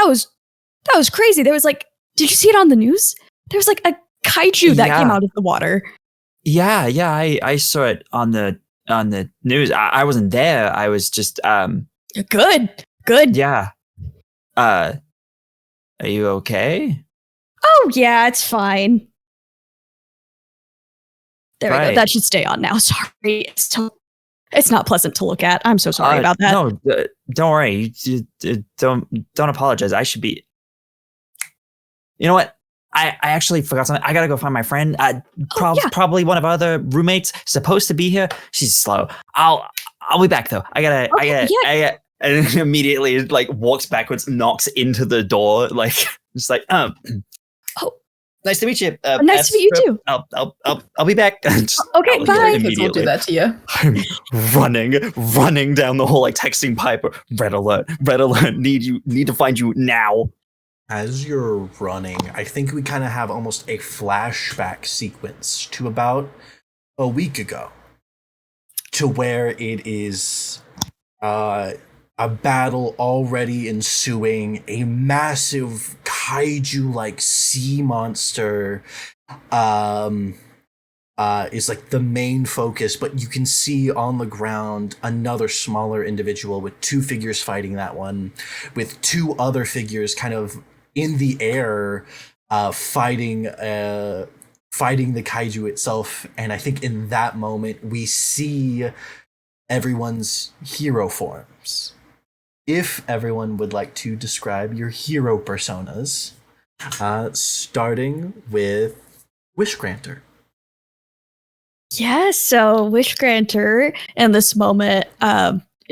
was crazy. There was like, did you see it on the news? There was like a kaiju that came out of the water. Yeah, I saw it on the news. I wasn't there. I was just Good. Yeah. Are you okay? Oh yeah, it's fine. There we go. That should stay on now. Sorry, it's not pleasant to look at. I'm so sorry about that. No, don't worry. Don't apologize. I should be. You know what? I actually forgot something. I gotta go find my friend. Probably one of our other roommates supposed to be here. She's slow. I'll be back though. I gotta. And then immediately like walks backwards, knocks into the door, like just like nice to meet you. Nice to meet you too. I'll be back. Okay, bye. Kids will do that to you. I'm running down the hall, like texting Piper. Red alert! Need to find you now. As you're running, I think we kind of have almost a flashback sequence to about a week ago, to where it is a battle already ensuing. A massive kaiju-like sea monster is like the main focus, but you can see on the ground another smaller individual with two figures fighting that one, with two other figures kind of in the air fighting the kaiju itself. And I think in that moment we see everyone's hero forms. If everyone would like to describe your hero personas, starting with Wishgranter. Yeah, so Wishgranter in this moment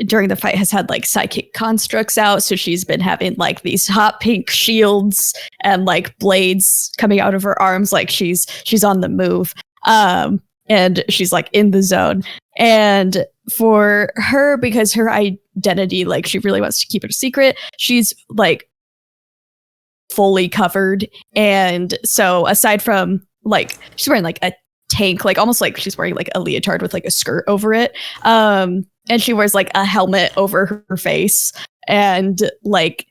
during the fight has had like psychic constructs out, so she's been having like these hot pink shields and like blades coming out of her arms, like she's on the move, and she's like in the zone. And for her, because her identity, like she really wants to keep it a secret, she's like fully covered. And so aside from like, she's wearing like a tank, like almost like she's wearing like a leotard with like a skirt over it. And she wears like a helmet over her face. and like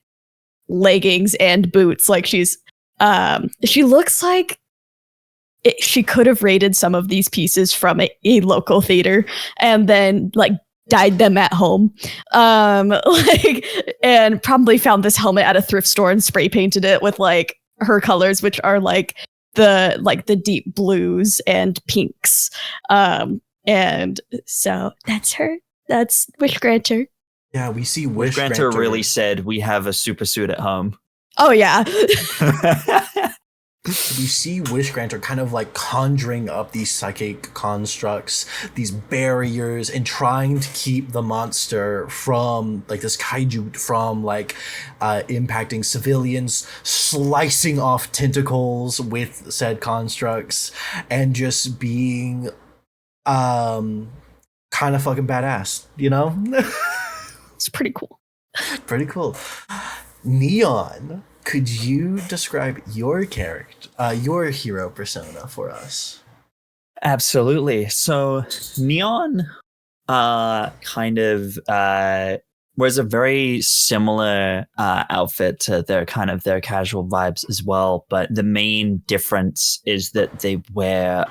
leggings and boots. Like she looks like she could have raided some of these pieces from a local theater and then like dyed them at home, and probably found this helmet at a thrift store and spray painted it with like her colors, which are like the deep blues and pinks. And so that's her. That's Wish Granter. Yeah, we see Wish Granter really said we have a super suit at home. Oh yeah. We see Wish Granter kind of like conjuring up these psychic constructs, these barriers, and trying to keep the monster from, like this kaiju, from like impacting civilians, slicing off tentacles with said constructs, and just being kind of fucking badass, you know? It's pretty cool. Pretty cool. Neon, could you describe your character, your hero persona for us? Absolutely. So Neon kind of wears a very similar outfit to their casual vibes as well, but the main difference is that they wear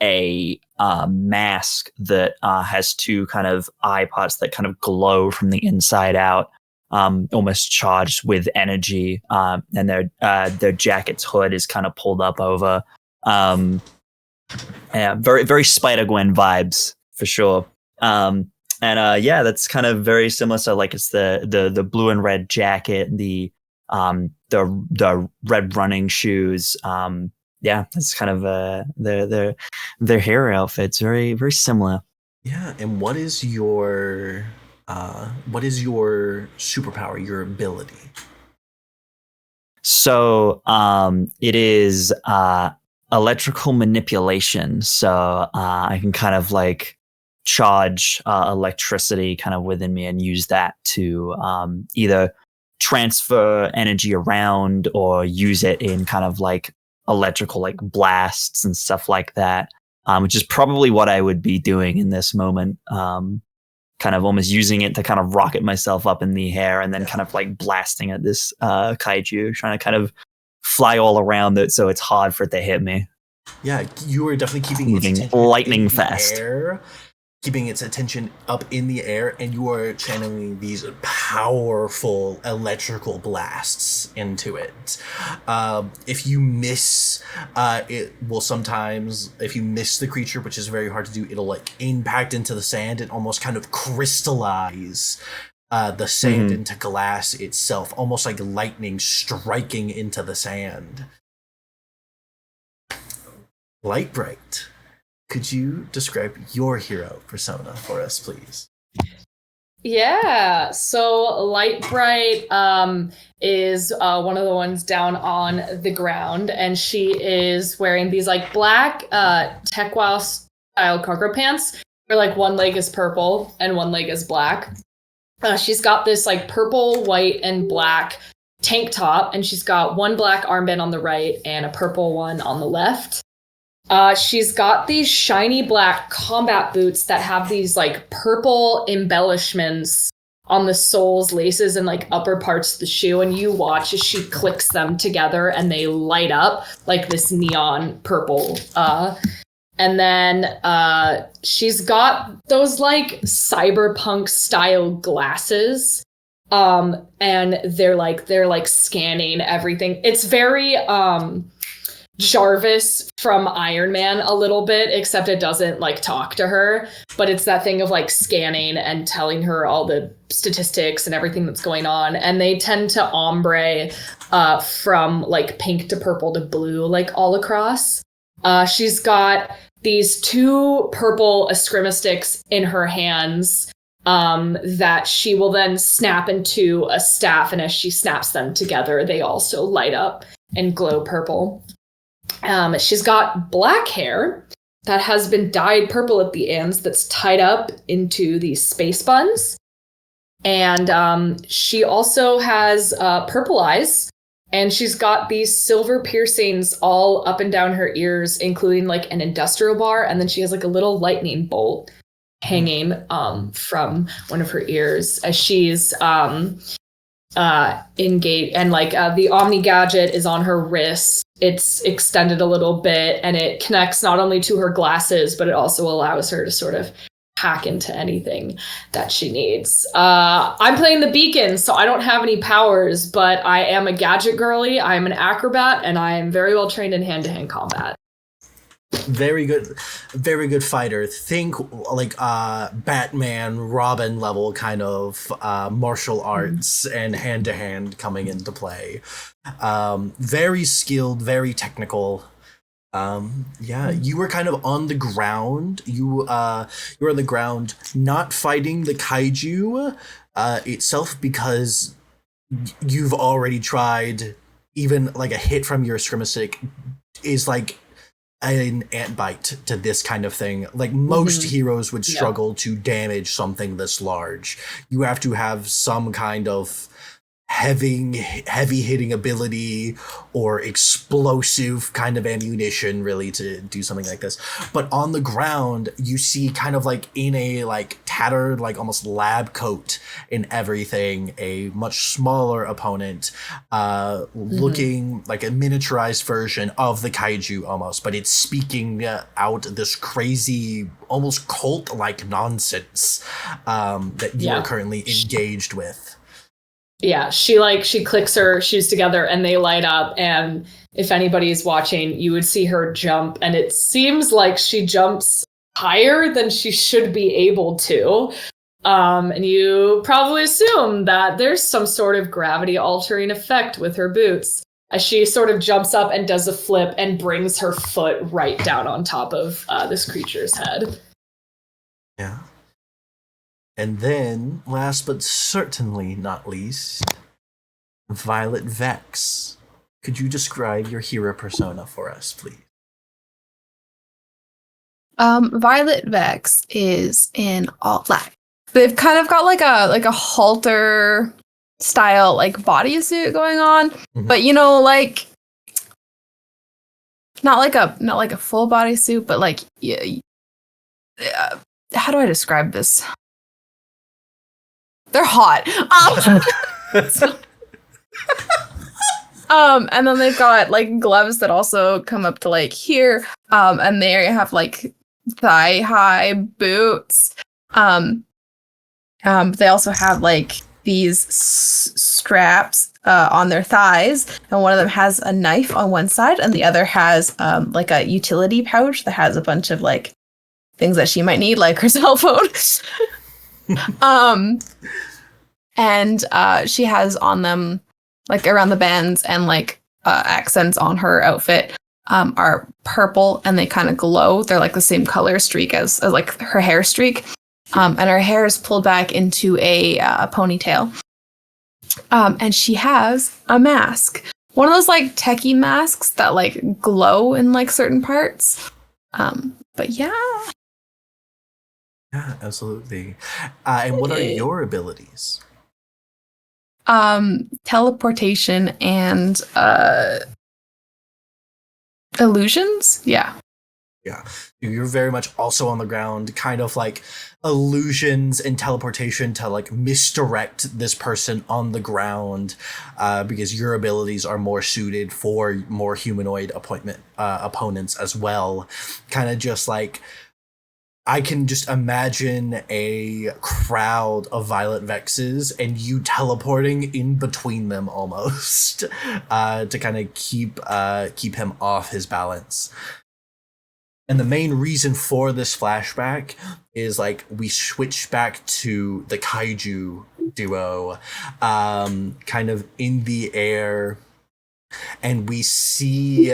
a mask that has two kind of eye parts that kind of glow from the inside out, almost charged with energy, and their jacket's hood is kind of pulled up over. Yeah, very very Spider-Gwen vibes for sure. And yeah, that's kind of very similar. So like it's the blue and red jacket, the red running shoes. Yeah, it's kind of their hair outfits. Very very similar. Yeah, and what is your superpower, your ability? So it is electrical manipulation. So I can kind of like charge electricity kind of within me and use that to either transfer energy around or use it in kind of like electrical like blasts and stuff like that, which is probably what I would be doing in this moment. Kind of almost using it to kind of rocket myself up in the air and then kind of like blasting at this kaiju, trying to kind of fly all around it so it's hard for it to hit me. Yeah, you are definitely keeping moving lightning fast. Keeping its attention up in the air, and you are channeling these powerful electrical blasts into it. If you miss, it will sometimes, if you miss the creature, which is very hard to do, it'll like impact into the sand and almost kind of crystallize the sand into glass itself, almost like lightning striking into the sand. Lightbright, could you describe your hero persona for us, please? Yeah, so Lightbright is one of the ones down on the ground, and she is wearing these like black Tequila style cargo pants, where like one leg is purple and one leg is black. She's got this like purple, white, and black tank top, and she's got one black armband on the right and a purple one on the left. She's got these shiny black combat boots that have these like purple embellishments on the soles, laces, and like upper parts of the shoe. And you watch as she clicks them together and they light up like this neon purple. And then she's got those like cyberpunk style glasses. And they're like scanning everything. It's very Jarvis from Iron Man a little bit, except it doesn't like talk to her, but it's that thing of like scanning and telling her all the statistics and everything that's going on. And they tend to ombre from like pink to purple to blue, like all across. She's got these two purple eskrima sticks in her hands that she will then snap into a staff. And as she snaps them together, they also light up and glow purple. She's got black hair that has been dyed purple at the ends that's tied up into these space buns. And she also has purple eyes, and she's got these silver piercings all up and down her ears, including like an industrial bar. And then she has like a little lightning bolt hanging from one of her ears as she's engaged, and like the Omni gadget is on her wrist. It's extended a little bit, and it connects not only to her glasses, but it also allows her to sort of hack into anything that she needs. I'm playing the Beacon, so I don't have any powers, but I am a gadget girly. I'm an acrobat, and I am very well trained in hand-to-hand combat. Very good fighter. Think like Batman, Robin level kind of martial arts and hand-to-hand coming into play. Very skilled, very technical. You were kind of on the ground. You were on the ground, not fighting the kaiju itself, because you've already tried. Even like a hit from your scrimmastick is like an ant bite to this kind of thing. Like most heroes would struggle to damage something this large. You have to have some kind of heavy hitting ability or explosive kind of ammunition really to do something like this. But on the ground, you see kind of like in a like tattered, like almost lab coat and everything, a much smaller opponent, looking like a miniaturized version of the kaiju almost, but it's speaking out this crazy, almost cult-like nonsense that you are currently engaged with. Yeah, she clicks her shoes together and they light up, and if anybody's watching, you would see her jump, and it seems like she jumps higher than she should be able to. And you probably assume that there's some sort of gravity altering effect with her boots, as she sort of jumps up and does a flip and brings her foot right down on top of this creature's head. Yeah. And then, last but certainly not least, Violet Vex. Could you describe your hero persona for us, please? Violet Vex is in all black. They've kind of got like a halter style like bodysuit going on, but you know, like not like a full bodysuit, but like how do I describe this? They're hot. And then they've got like gloves that also come up to like here. And they have like thigh high boots. They also have like these straps on their thighs, and one of them has a knife on one side, and the other has like a utility pouch that has a bunch of like things that she might need, like her cell phone. And she has on them, like around the bands and like accents on her outfit are purple, and they kind of glow. They're like the same color streak as like her hair streak. And her hair is pulled back into a ponytail. And she has a mask. One of those like techie masks that like glow in like certain parts. But yeah. Yeah, absolutely. And what are your abilities? Teleportation and illusions. Yeah. You're very much also on the ground, kind of like illusions and teleportation to like misdirect this person on the ground, because your abilities are more suited for more humanoid opponents as well. Kind of just like, I can just imagine a crowd of Violet Vexes and you teleporting in between them almost to kind of keep him off his balance. And the main reason for this flashback is like we switch back to the kaiju duo, kind of in the air, and we see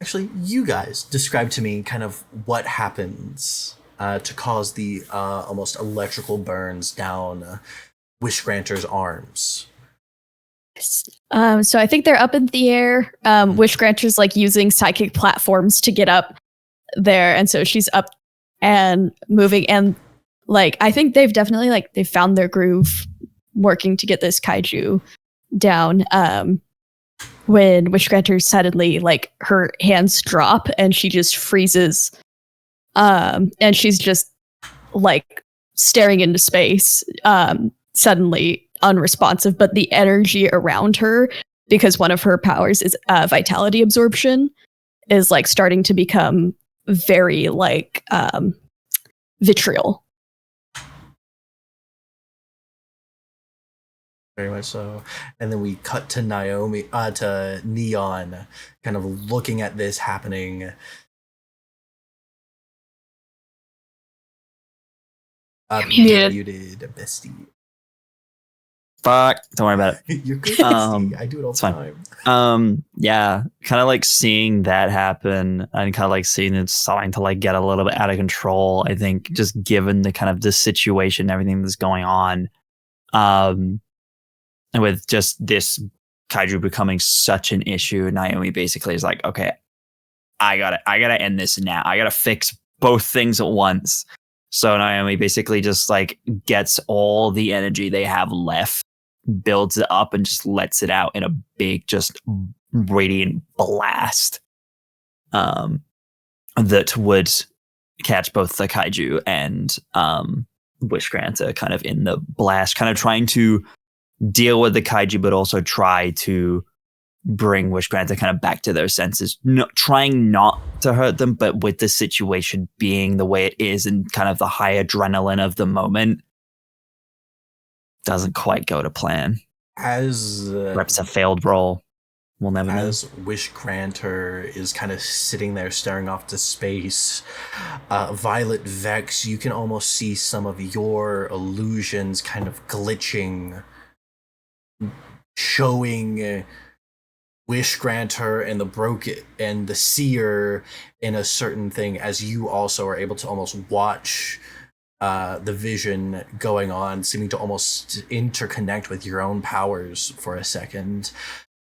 actually, you guys describe to me kind of what happens to cause the almost electrical burns down Wishgranter's arms. So I think they're up in the air. Wishgranter's like using psychic platforms to get up there, and so she's up and moving, and like I think they've definitely like they found their groove working to get this kaiju down. When Wishgranter suddenly like her hands drop and she just freezes And she's just like staring into space, suddenly unresponsive, but the energy around her, because one of her powers is vitality absorption, is like starting to become very like vitriol. Very much so. And then we cut to to Neon, kind of looking at this happening. Muted, bestie. Fuck, don't worry about it. You're good, bestie. I do it all the time. Yeah, kind of like seeing that happen and kind of like seeing it starting to like get a little bit out of control. I think just given the kind of the situation, everything that's going on, and with just this kaiju becoming such an issue, Naomi basically is like, okay, I gotta end this now. I gotta fix both things at once. So Naomi basically just like gets all the energy they have left, builds it up, and just lets it out in a big, just radiant blast that would catch both the kaiju and Wishgranter kind of in the blast, kind of trying to deal with the kaiju, but also try to bring Wishgranter kind of back to their senses, trying not to hurt them, but with the situation being the way it is and kind of the high adrenaline of the moment, doesn't quite go to plan. As perhaps a failed roll. We'll never know. As Wishgranter is kind of sitting there staring off to space, Violet Vex, you can almost see some of your illusions kind of glitching, showing Wishgranter and the broken and the seer in a certain thing, as you also are able to almost watch the vision going on, seeming to almost interconnect with your own powers for a second.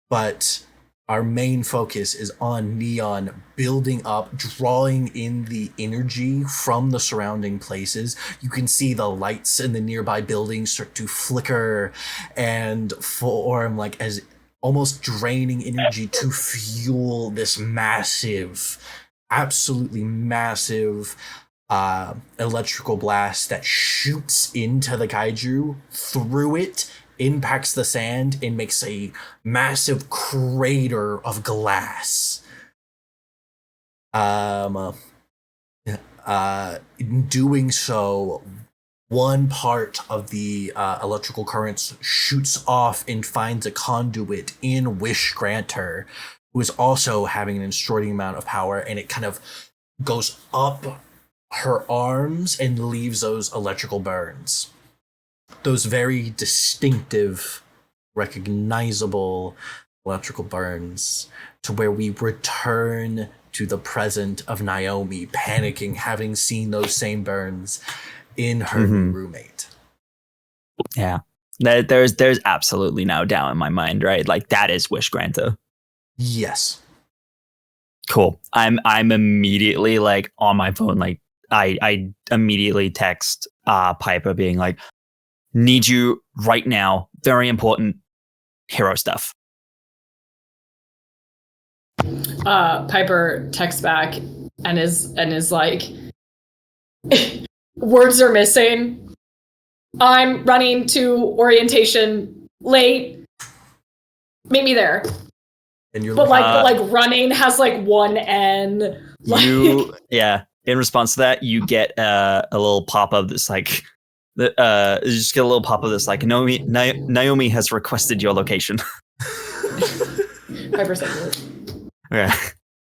But our main focus is on Neon building up, drawing in the energy from the surrounding places. You can see the lights in the nearby buildings start to flicker and form like as almost draining energy to fuel this massive, absolutely massive electrical blast that shoots into the kaiju, through it, impacts the sand, and makes a massive crater of glass. In doing so, one part of the electrical currents shoots off and finds a conduit in Wishgranter, who is also having an extraordinary amount of power, and it kind of goes up her arms and leaves those electrical burns. Those very distinctive, recognizable electrical burns, to where we return to the present of Naomi panicking, having seen those same burns in her roommate. Yeah. There's absolutely no doubt in my mind, right? Like, that is Wishgranter. Yes. Cool. I'm immediately like on my phone, like I immediately text Piper being like, need you right now, very important hero stuff. Piper texts back and is like, words are missing. I'm running to orientation late. Meet me there. And you're but running has like one N. In response to that, you get a little pop up that's like, you just get a little pop of this like, Naomi has requested your location. Piper said Okay.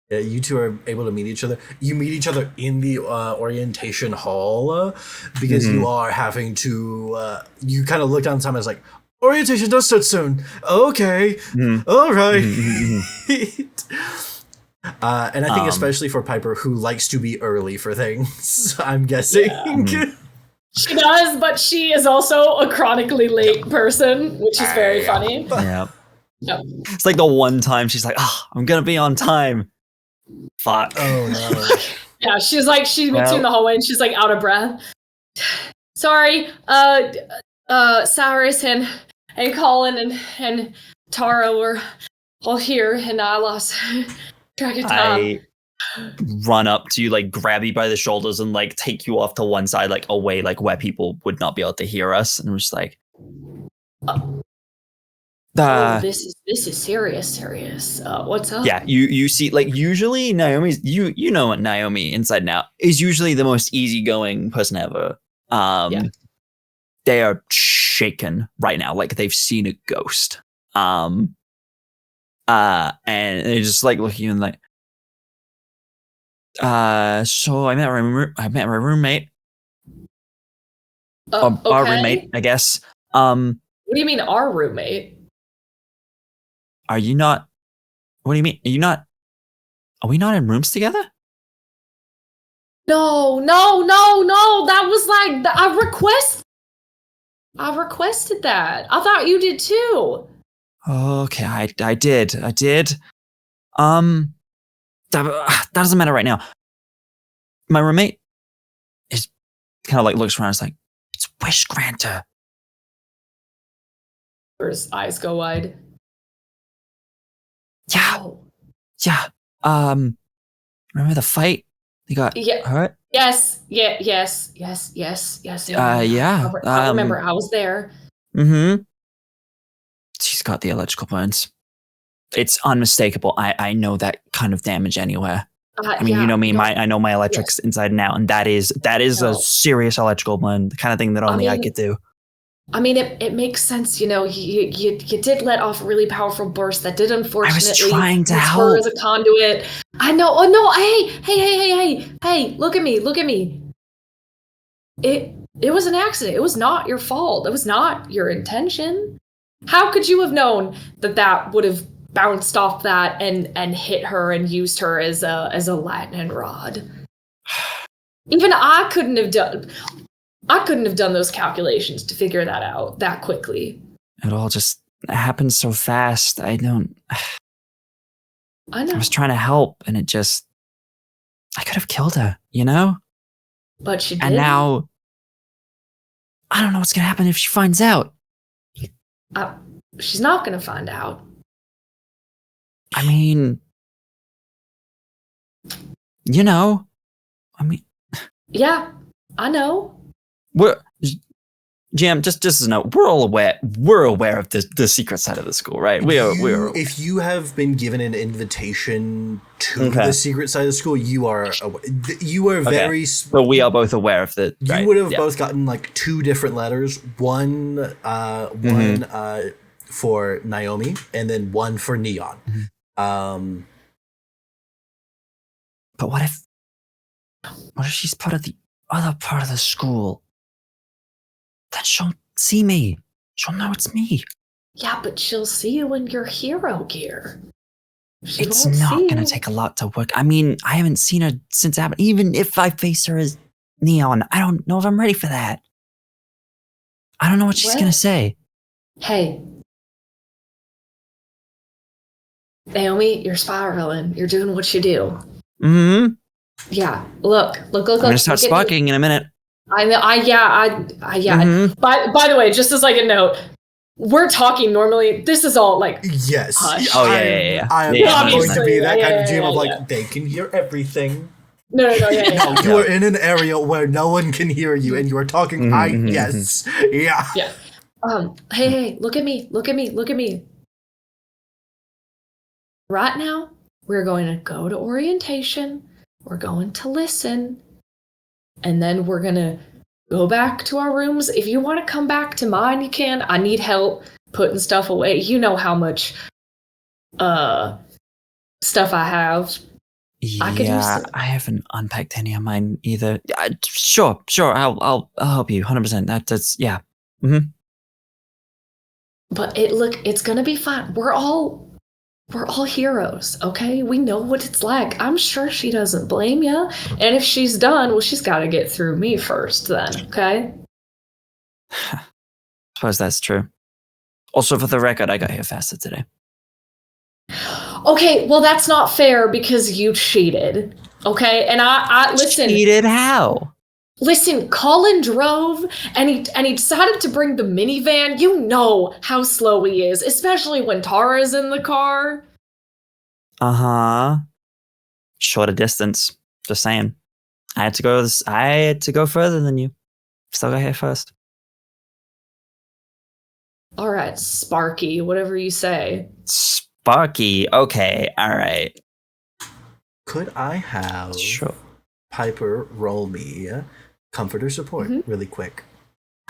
Yeah, you two are able to meet each other. You meet each other in the orientation hall because you are having to. You kind of look down the time and it's like, orientation does start soon. Okay, all right. And I think especially for Piper, who likes to be early for things, I'm guessing. Yeah. She does, but she is also a chronically late person, which is very funny. Yeah. Yep. It's like the one time she's like, I'm going to be on time. Fuck. Oh, no. Yeah, she's like, she meets you in the hallway and she's like out of breath. Sorry, Cyrus and Colin and Tara were all here and I lost track of time. run up to you, like grab you by the shoulders and like take you off to one side, like away, like where people would not be able to hear us. And we're just like, this is serious. What's up? Yeah, you see, like usually Naomi's you know what Naomi inside and out is usually the most easygoing person ever. They are shaken right now, like they've seen a ghost. And they just like look at you and like, so I met my roommate. Our roommate, I guess. What do you mean our roommate? Are you not? What do you mean? Are we not in rooms together? No. That was like I requested that. I thought you did too. Okay, I did. That doesn't matter right now. My roommate is kind of like looks around. It's like, it's Wish Granter. His eyes go wide. Yeah. Oh. Yeah. Remember the fight? You got hurt? Yes. Yes. Yeah. I remember. I was there. Mm-hmm. She's got the electrical burns. It's unmistakable. I know that kind of damage anywhere. I mean, you know me. I know my electrics inside and out, and that is a serious electrical burn, the kind of thing that only I could do. I mean, it makes sense, you know. You did let off a really powerful burst that did unfortunately. I was trying to help. Her as a conduit. I know. Oh no! Hey! Look at me! It was an accident. It was not your fault. It was not your intention. How could you have known that would have bounced off that and hit her and used her as a lightning rod? Even I couldn't have done those calculations to figure that out that quickly. It all just happened so fast. I know. I was trying to help, and I could have killed her, you know? But she did. And now, I don't know what's going to happen if she finds out. She's not going to find out. I mean, you know, Yeah, I know. Jam, just as a note, we're aware of the secret side of the school, right? We are. If you have been given an invitation to the secret side of the school, you are very. But we are both aware of the. You would have both gotten like 2 different letters. One for Naomi, and then one for Neon. Mm-hmm. But what if she's part of the other part of the school? Then she'll see me. She'll know it's me. Yeah, but she'll see you in your hero gear. It's not going to take a lot to work. I mean, I haven't seen her since it happened. Even if I face her as Neon, I don't know if I'm ready for that. I don't know what she's going to say. Hey. Naomi, you're spiraling. You're doing what you do. Mm-hmm. Yeah. Look. I'm going to start sparking in a minute. I know. Mm-hmm. By the way, just as like a note, we're talking normally. This is all like yes. Hush. Oh yeah. I'm going to be that kind of GM of like they can hear everything. No. No, you are in an area where no one can hear you, and you are talking. Yes. Yeah. Yeah. Hey, look at me. Right now, we're going to go to orientation. We're going to listen. And then we're going to go back to our rooms. If you want to come back to mine, you can. I need help putting stuff away. You know how much stuff I have. I haven't unpacked any of mine either. Sure. I'll help you 100%. That's yeah. Mm-hmm. But it's going to be fine. We're all heroes, okay? We know what it's like. I'm sure she doesn't blame you. And if she's done, well, she's got to get through me first then, okay? I suppose that's true. Also, for the record, I got here faster today. Okay, well, that's not fair because you cheated, okay? And I listen. Cheated how? Listen, Colin drove and he decided to bring the minivan. You know how slow he is, especially when Tara's in the car. Uh-huh. shorter distance. Just saying. I had to go further than you. Still got here first. All right, Sparky, whatever you say. Sparky. Okay. All right. Could I have Piper roll me comfort or support really quick?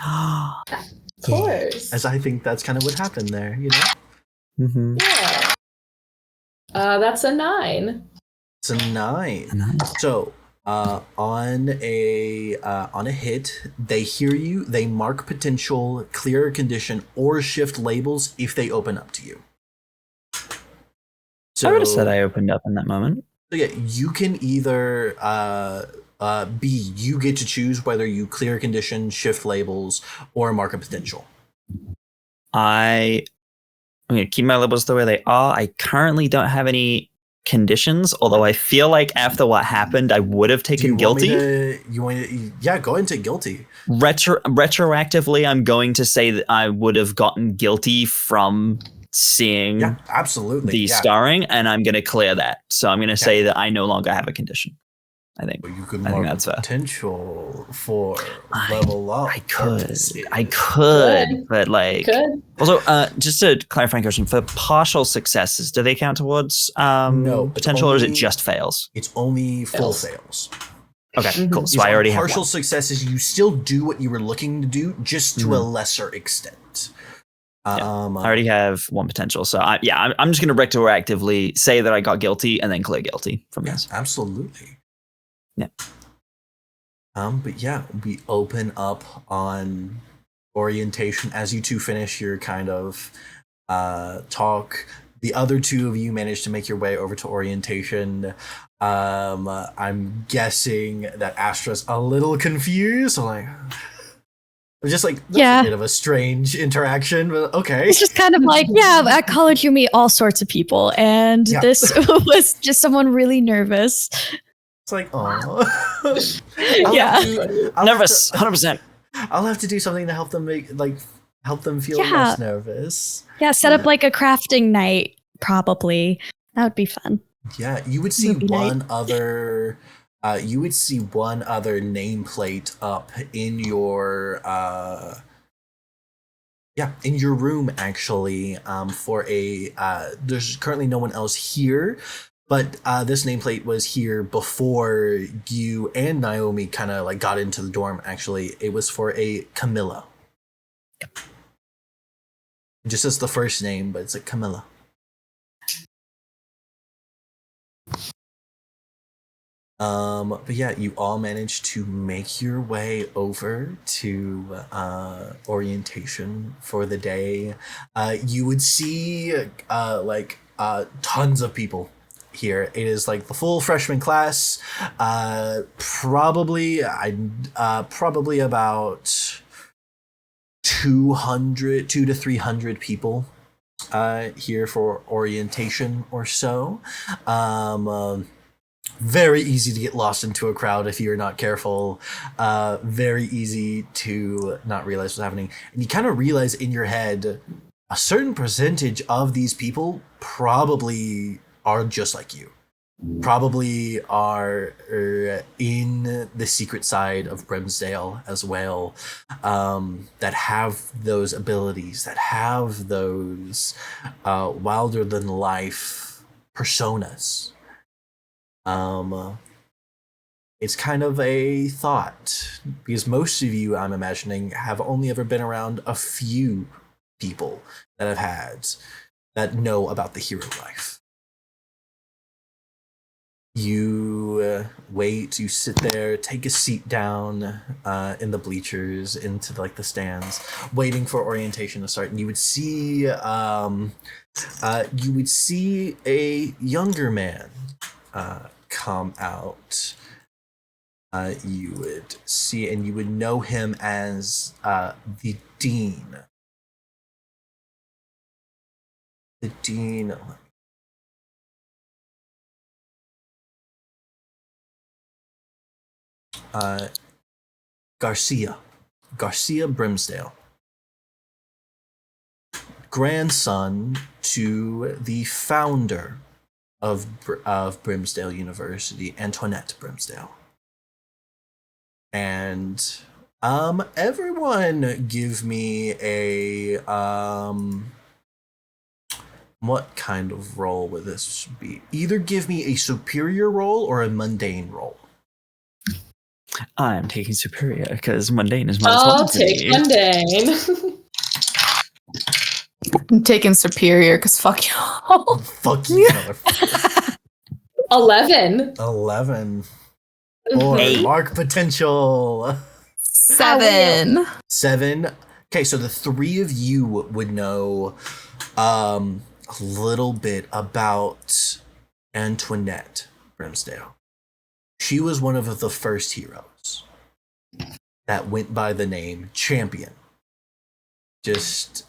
Of course. As I think that's kind of what happened there, you know? Mm-hmm. Yeah. That's a 9. It's a 9. So on a hit, they hear you, they mark potential, clear a condition, or shift labels if they open up to you. So, I would have said I opened up in that moment. So yeah, you can either you get to choose whether you clear a condition, shift labels, or mark a potential. I'm going to keep my labels the way they are. I currently don't have any conditions, although I feel like after what happened, I would have taken guilty. Yeah, go into guilty. Retroactively, I'm going to say that I would have gotten guilty from seeing absolutely the starring, and I'm going to clear that. So I'm going to say that I no longer have a condition. I think. But you could mark that's potential for level up. I could, but like. Also, just to clarify a question, for partial successes, do they count towards no, potential, or is it just fails? It's only full fails. Okay, cool. So I already have partial successes. You still do what you were looking to do, just to a lesser extent. I already have one potential, so I'm just going to retroactively say that I got guilty and then clear guilty from this. Absolutely. Yeah. But yeah, we open up on orientation as you two finish your kind of talk. The other two of you manage to make your way over to orientation. I'm guessing that Astra's a little confused. So like. Just like, that's a bit of a strange interaction, but okay. It's just kind of like, at college you meet all sorts of people, and this was just someone really nervous. It's like, oh. Nervous, 100%. I'll have to do something to help them help them feel less nervous. Yeah, set up like a crafting night, probably. That would be fun. Yeah, you would see one other nameplate up in your in your room actually, for there's currently no one else here, but this nameplate was here before you and Naomi kind of like got into the dorm. Actually, it was for a Camilla. Yep. Just as the first name, but it's a Camilla. But yeah, you all managed to make your way over to orientation for the day. You would see tons of people here. It is like the full freshman class. Probably about 200 to 300 people here for orientation or so. Very easy to get lost into a crowd if you're not careful. Very easy to not realize what's happening. And you kind of realize in your head, a certain percentage of these people probably are just like you. Probably are in the secret side of Brimsdale as well, that have those abilities, that have those wilder than life personas. It's kind of a thought, because most of you, I'm imagining, have only ever been around a few people that know about the hero life. You wait, you sit there, take a seat down in the bleachers, into like the stands, waiting for orientation to start, and you would see a younger man come out. You would see, and you would know him as the dean. The dean. Garcia Brimsdale, grandson to the founder of Brimsdale University, Antoinette Brimsdale. And everyone give me a what kind of roll would this be? Either give me a superior roll or a mundane roll. I'm taking superior because mundane is my I'll responsibility. take mundane. I'm taking superior because fuck y'all. Fuck you, motherfucker. 11. 11. Or Eight. mark potential. 7. 7. Okay, so the three of you would know a little bit about Antoinette Brimsdale. She was one of the first heroes that went by the name Champion. Just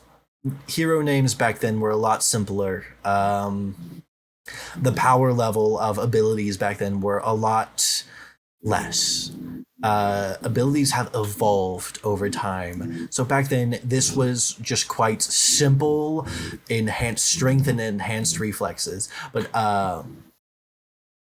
hero names back then were a lot simpler. The power level of abilities back then were a lot less. Abilities have evolved over time. So back then, this was just quite simple, enhanced strength and enhanced reflexes. But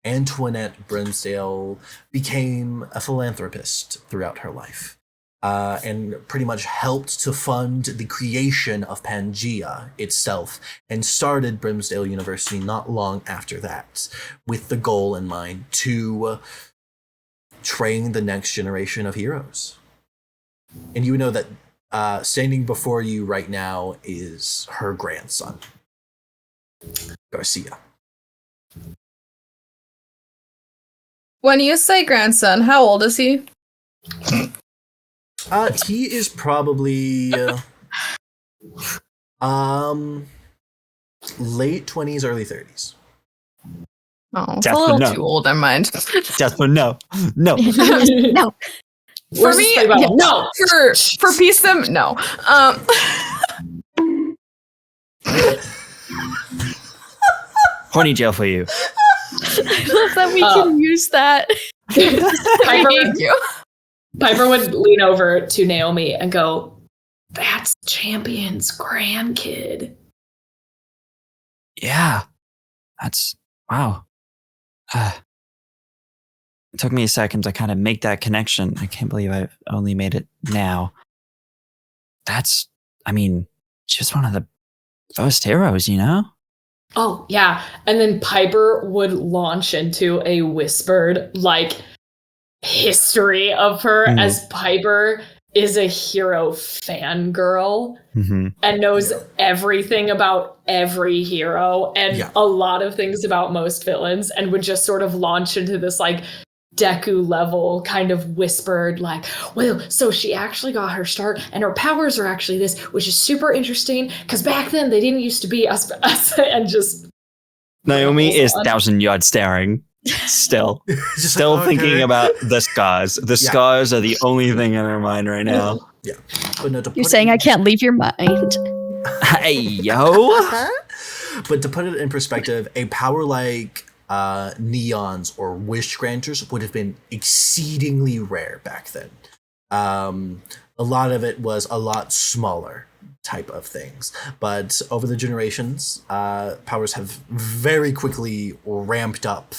Antoinette Brimsdale became a philanthropist throughout her life. And pretty much helped to fund the creation of Pangea itself, and started Brimsdale University not long after that, with the goal in mind to train the next generation of heroes. And you know that standing before you right now is her grandson, Garcia. When you say grandson, how old is he? He is probably late 20s, early 30s. Oh, it's a Jasper, little no. too old, never mind. Jasper, no. No. For me, no. for peace them, no. Horny jail for you. I love that we can use that. Thank you. Piper would lean over to Naomi and go, "That's Champion's grandkid." Yeah. That's wow. It took me a second to kind of make that connection. I can't believe I've only made it now. That's, I mean, just one of the first heroes, you know? Oh, yeah. And then Piper would launch into a whispered, history of her, as Piper is a hero fangirl and knows everything about every hero and a lot of things about most villains, and would just sort of launch into this Deku level kind of whispered well, so she actually got her start and her powers are actually this, which is super interesting because back then they didn't used to be us and just Naomi is 1,000-yard staring still. Still thinking about the scars. The scars are the only thing in her mind right now. Yeah. But no, You're saying I can't leave your mind. Hey, yo. But to put it in perspective, a power like neons or wish granters would have been exceedingly rare back then. A lot of it was a lot smaller type of things, but over the generations, powers have very quickly ramped up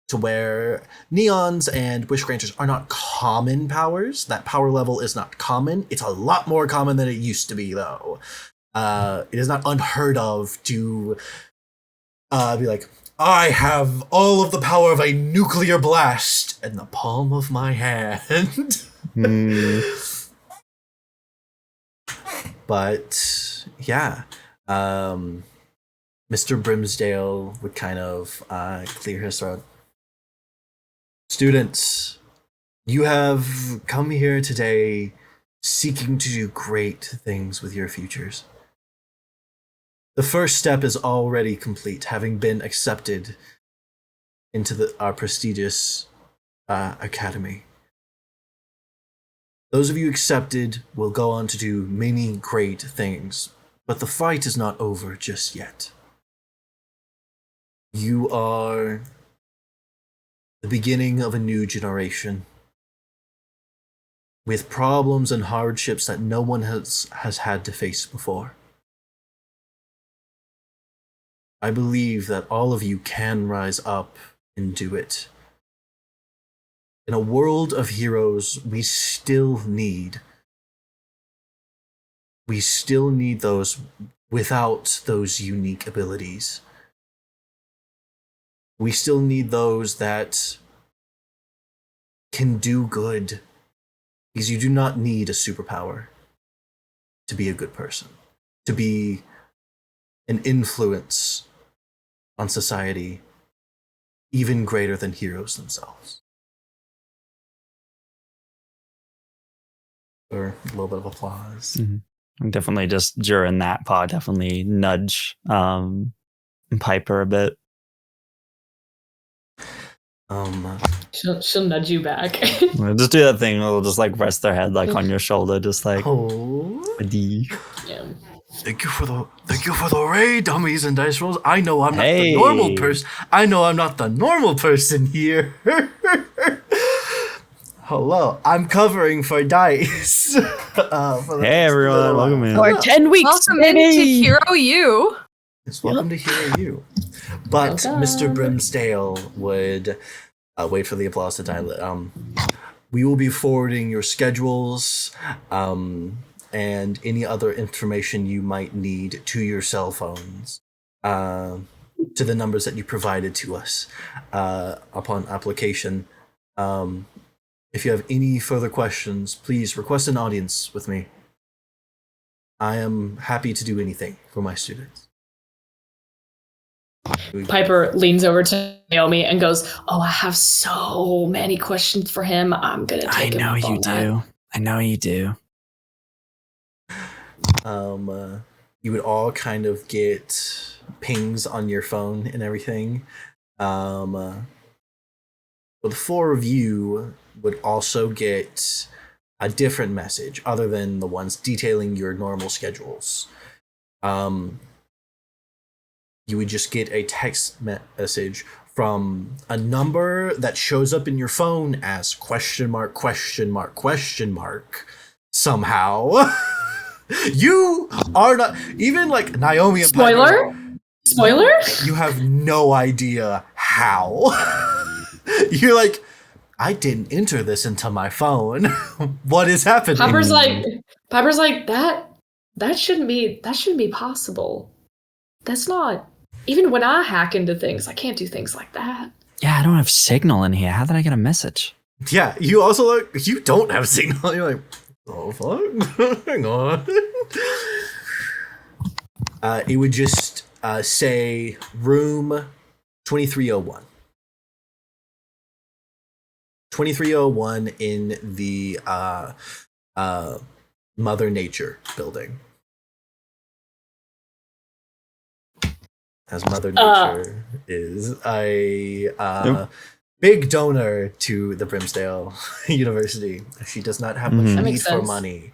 to where neons and wish granters are not common powers. That power level is not common. It's a lot more common than it used to be, though. It is not unheard of to be like, I have all of the power of a nuclear blast in the palm of my hand. But yeah, Mr. Brimsdale would kind of clear his throat. Students, you have come here today seeking to do great things with your futures. The first step is already complete, having been accepted into our prestigious academy. Those of you accepted will go on to do many great things, but the fight is not over just yet. You are the beginning of a new generation, with problems and hardships that no one has had to face before. I believe that all of you can rise up and do it. In a world of heroes, we still need those without those unique abilities. We still need those that can do good. Because you do not need a superpower to be a good person, to be an influence on society even greater than heroes themselves. Or a little bit of applause. Mm-hmm. Definitely just during that part, definitely nudge Piper a bit. She'll nudge you back. Just do that thing. They'll just like rest their head like on your shoulder, just like. Oh. Yeah. Thank you for the raid, dummies and dice rolls. I know I'm not the normal person. I know I'm not the normal person here. Hello, I'm covering for Dice. Hey everyone, welcome in. For 10 weeks, Welcome into Hero U. It's welcome to Hero U. But Mr. Brimsdale would wait for the applause to die. We will be forwarding your schedules and any other information you might need to your cell phones to the numbers that you provided to us upon application. If you have any further questions, please request an audience with me. I am happy to do anything for my students. Piper leans over to Naomi and goes, "Oh, I have so many questions for him. I'm gonna take him up on that." I know you do. You would all kind of get pings on your phone and everything. But the four of you would also get a different message other than the ones detailing your normal schedules. You would just get a text message from a number that shows up in your phone as question mark, question mark, question mark. Somehow. You are not, even like Naomi and Spoiler? Piper, Spoiler? you have no idea how. You're like, I didn't enter this into my phone. What is happening? Piper's like, that shouldn't be possible. That's not, even when I hack into things, I can't do things like that. Yeah, I don't have signal in here. How did I get a message? Yeah, you also like, you don't have signal. You're like, oh fuck, hang on. It would just say room 2301. 2301 in the Mother Nature building. As Mother Nature is a big donor to the Brimsdale University. She does not have much need for money.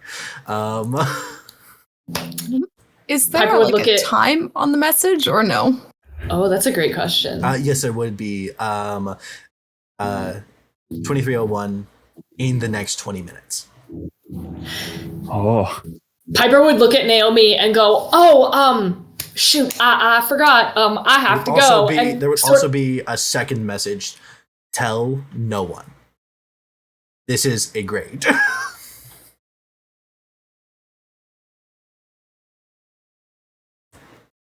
Is there Piper would like a time on the message or no? Oh, that's a great question. Yes, there would be 2301 in the next 20 minutes. Oh. Piper would look at Naomi and go, "Oh, shoot, I forgot. I have to go." And there would also be a second message. Tell no one. This is a grade.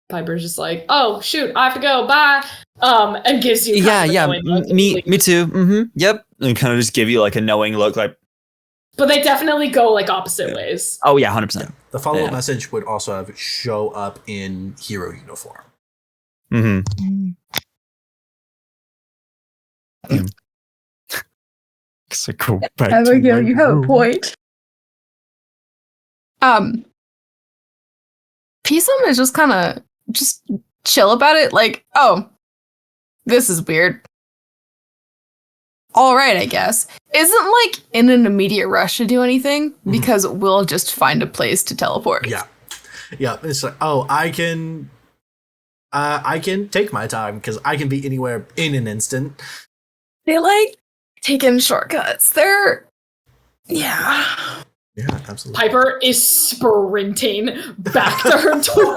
Piper's just like, "Oh shoot, I have to go. Bye." And gives you me too. Yep, and kind of just give you like a knowing look, like. But they definitely go like opposite ways. Oh yeah, 100%. The follow-up message would also have show up in hero uniform. So go back Abigail, you have a point. Peasum is just kind of just chill about it, like, oh, this is weird. All right, I guess. Isn't like in an immediate rush to do anything because we'll just find a place to teleport. Yeah. It's like, oh, I can take my time because I can be anywhere in an instant. They like taking shortcuts. They're Yeah, absolutely. Piper is sprinting back to her door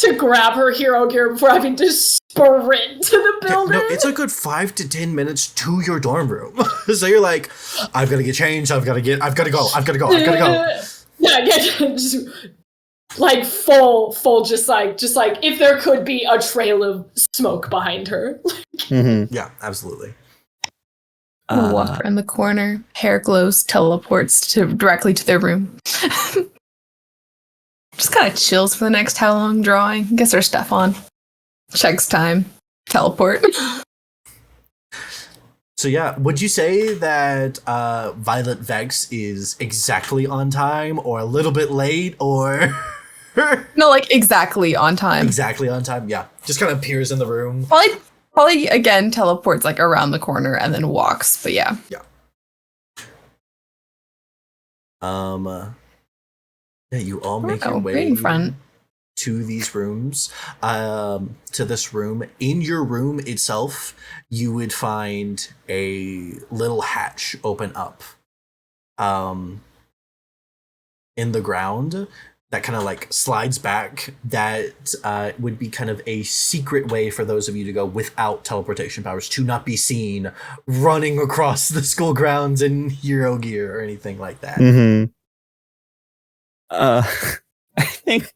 to grab her hero gear before having to sprint to the building. No, it's a good 5 to 10 minutes to your dorm room. So you're like, I've got to get changed. I've got to go. Yeah, just like full, just like if there could be a trail of smoke behind her. Yeah, absolutely. Walk around the corner, hair glows, teleports directly to their room. Just kind of chills for the next how long drawing. Gets her stuff on. Checks time. Teleport. So yeah, would you say that Violet Vex is exactly on time or a little bit late or... No, like exactly on time. Exactly on time, yeah. Just kind of appears in the room. Probably again teleports like around the corner and then walks, but yeah. Yeah. Yeah, you all make your way in front to these rooms. To this room. In your room itself, you would find a little hatch open up. In the ground that kind of like slides back. That would be kind of a secret way for those of you to go without teleportation powers, to not be seen running across the school grounds in hero gear or anything like that. I think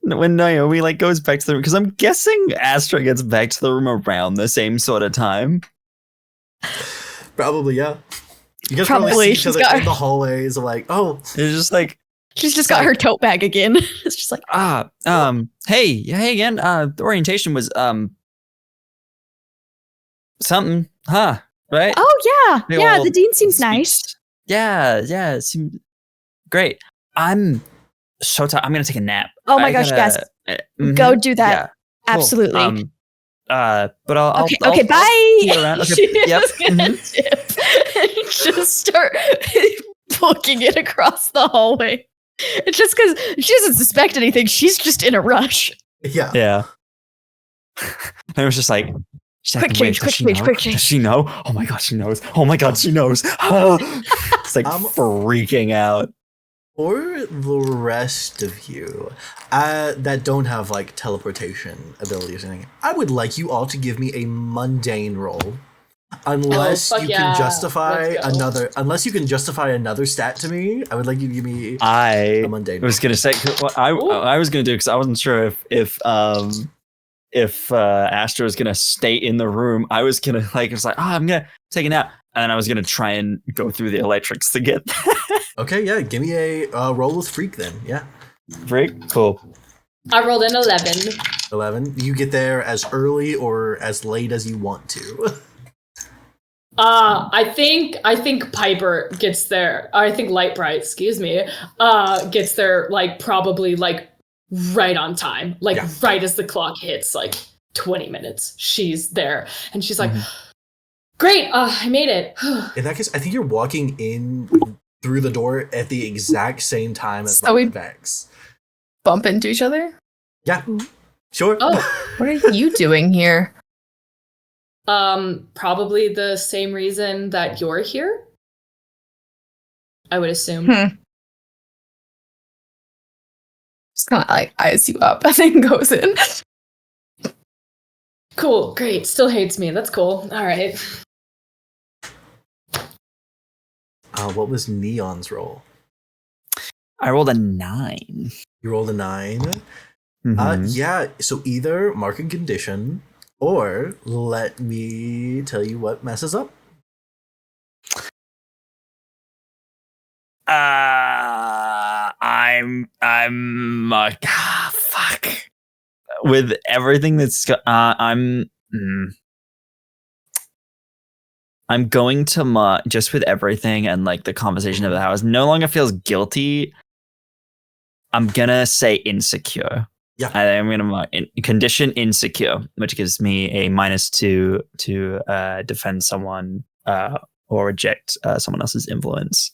when Naomi like goes back to the room, because I'm guessing Astra gets back to the room around the same sort of time. Probably, yeah. You guys probably see each other in the hallways, like, oh, it's just like she's just got her tote bag again. It's just like hey again. The orientation was something, huh? Right? Oh yeah, the dean seems nice. Yeah, it seemed great. I'm so tired. I'm gonna take a nap. Oh my gosh, yes. Go do that. Yeah, cool. Absolutely. But I'll okay, bye. See you around. Okay, yep. Just start booking it across the hallway. It's just because she doesn't suspect anything. She's just in a rush. Yeah. And it was just like, quick change. Does she know? Oh my god, she knows. Oh my god, she knows. It's like freaking out. For the rest of you that don't have like teleportation abilities or anything, I would like you all to give me a mundane roll. Unless you can justify another stat to me, I would like you to give me a mundane. I was gonna say I was gonna do because I wasn't sure if Astra was gonna stay in the room. I was gonna I'm gonna take a nap, and then I was gonna try and go through the electrics to get that. Okay, yeah, give me a roll with freak then. Yeah, freak, cool. I rolled an 11. 11. You get there as early or as late as you want to. I think Piper gets there. I think Lightbright, gets there like probably like right on time, like right as the clock hits like 20 minutes. She's there, and she's like, "Great, I made it." In that case, I think you're walking in through the door at the exact same time as Vex. Bump into each other? Yeah, sure. Oh, what are you doing here? Probably the same reason that you're here. I would assume. Just kind of like eyes you up and then goes in. Cool, great. Still hates me. That's cool. All right. What was Neon's roll? I rolled a 9. You rolled a 9? Yeah, so either mark and condition, or let me tell you what messes up. Fuck. With everything that's I'm going to just with everything and like the conversation of the house no longer feels guilty. I'm gonna say insecure. Yeah, I'm gonna condition insecure, which gives me a -2 to defend someone or reject someone else's influence.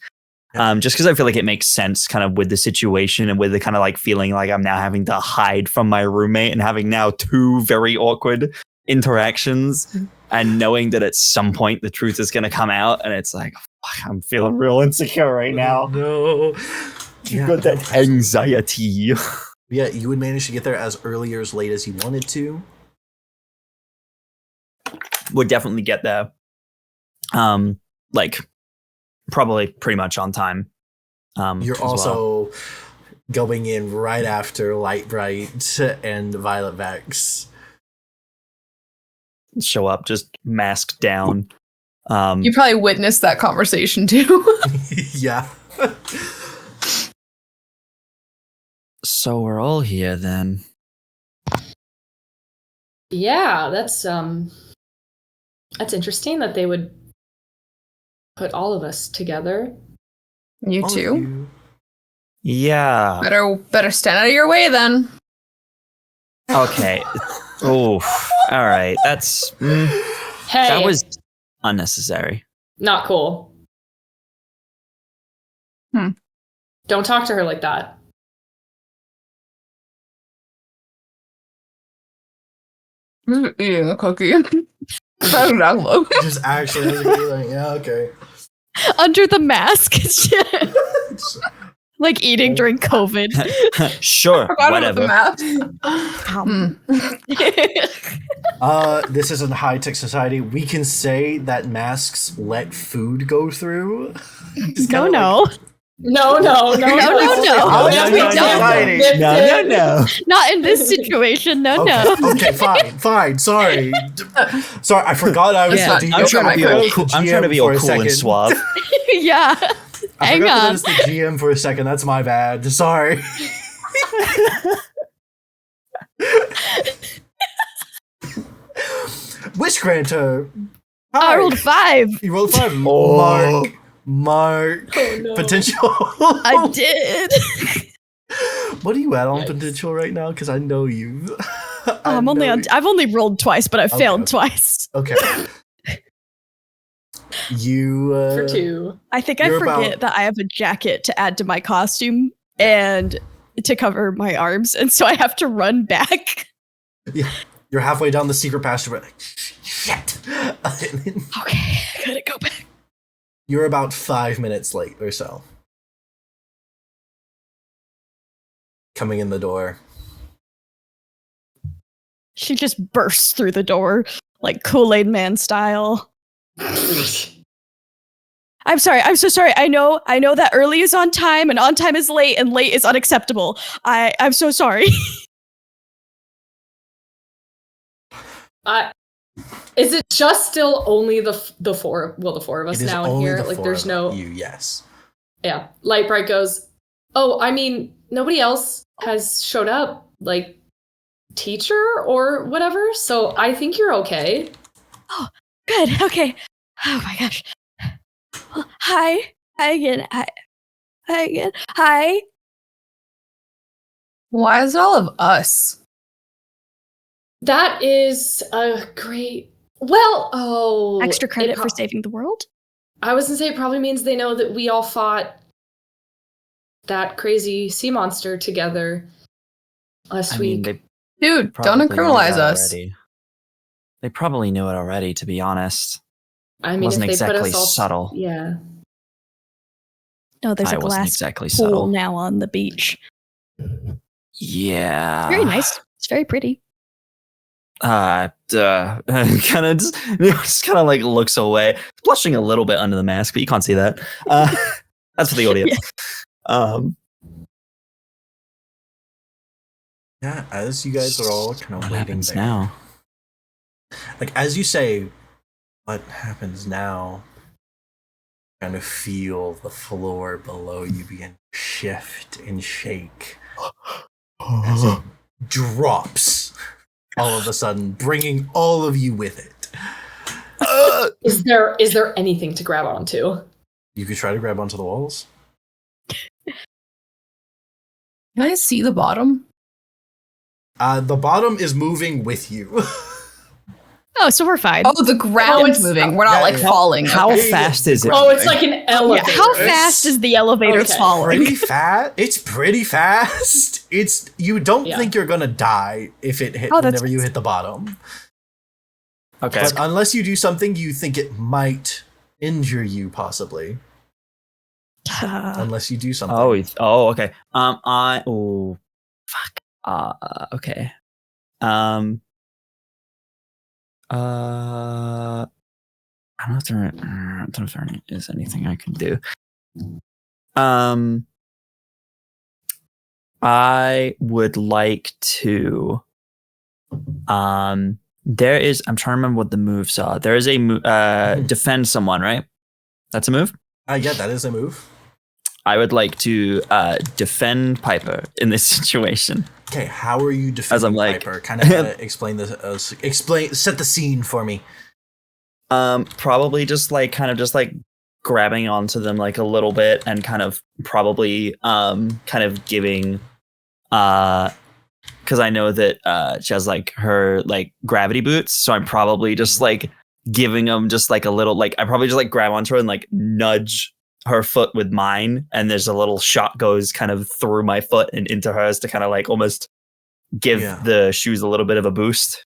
Just because I feel like it makes sense kind of with the situation and with the kind of like feeling like I'm now having to hide from my roommate and having now 2 very awkward interactions and knowing that at some point the truth is going to come out and it's like, fuck, I'm feeling real insecure right now. No. You got that anxiety. Yeah, you would manage to get there as early or as late as you wanted to. Would definitely get there. Like probably pretty much on time. You're also going in right after Lightbright and Violet Vex. Show up just masked down. You probably witnessed that conversation too. Yeah. So we're all here then. Yeah, that's interesting that they would put all of us together. You All of too. you. Yeah. Better stand out of your way then. Okay. Oh, all right. That's Hey, that was unnecessary. not cool. Hmm. Don't talk to her like that. Just eating a cookie. How did that look? Just actually, I was like, yeah, okay. Under the mask. Like eating during COVID. Sure, Forgot about whatever. the math. This is a high-tech society. We can say that masks let food go through. It's No, kinda no. No. No. No. Not in this situation. No, no. Okay, fine. Sorry, I forgot I was Yeah, the DM. I'm trying to be all cool. I'm trying to be all for a cool and second. suave. Yeah. I Hang forgot that I on. was the GM for a second. That's my bad. Sorry. Wish Granter. Hi. I rolled 5. You rolled 5. Oh. Mark. Oh, no. Potential. I did. What are you at on Yikes. potential right now? Because I know you. I've only rolled twice, but I failed twice. Okay. You For 2. I think I You're forget that I have a jacket to add to my costume and to cover my arms, and so I have to run back. Yeah, you're halfway down the secret passage. Like, shit. Okay, I gotta go back. You're about 5 minutes late or so. Coming in the door. She just bursts through the door like Kool-Aid Man style. I'm sorry. I'm so sorry. I know that early is on time and on time is late and late is unacceptable. I'm so sorry. Is it just still only the four? Well, the 4 of us It is now in only here. the Like, four there's of no. you. Yes. Yeah, Lightbright goes. Oh, I mean, nobody else has showed up. Like, teacher or whatever. So I think you're okay. Oh, good. Okay. Oh my gosh. Well, hi. Hi again. Hi again. Hi. Why is it all of us? That is a great. Well, Extra credit it for saving the world. I was gonna say it probably means they know that we all fought that crazy sea monster together last I week. mean, they Dude, don't probably knew criminalize that us. already. They probably knew it already, to be honest. I mean, wasn't if they put exactly us all subtle. Yeah. No, there's I a wasn't glass exactly pool subtle. now on the beach. Yeah. Very nice. It's very pretty. Kind of just kind of like looks away, blushing a little bit under the mask, but you can't see that. That's for the audience. Yeah, as you guys are all kind of What waiting happens there. now? Like, as you say, what happens now? Kind of feel the floor below you begin to shift and shake as it drops all of a sudden, bringing all of you with it. Is there anything to grab onto? You could try to grab onto the walls. Can I see the bottom? The bottom is moving with you. Oh, so we're fine. Oh, the ground's it's- moving. We're not yeah, like yeah. falling. How Okay. fast is it? Oh, it's like an Yeah, elevator. how fast is the elevator Okay. falling? Pretty fast. It's pretty fast. It's you don't Yeah. think you're gonna die if it hit Oh, that's- whenever you hit the bottom. Okay. But unless you do something you think it might injure you, possibly. Unless you do something. Oh, okay. Fuck. Okay. I don't know if there is anything I can do. I would like to. There is. I'm trying to remember what the moves are. There is a defend someone, right? That's a move. Yeah, that is a move. I would like to defend Piper in this situation. Okay, how are you defending Piper? Kind of explain this. Set the scene for me. Probably just grabbing onto them like a little bit and kind of probably kind of giving because I know that she has like her like gravity boots, so I'm probably just like giving them just like a little like I probably just like grab onto her and like nudge her foot with mine, and there's a little shot goes kind of through my foot and into hers to kind of like almost give the shoes a little bit of a boost.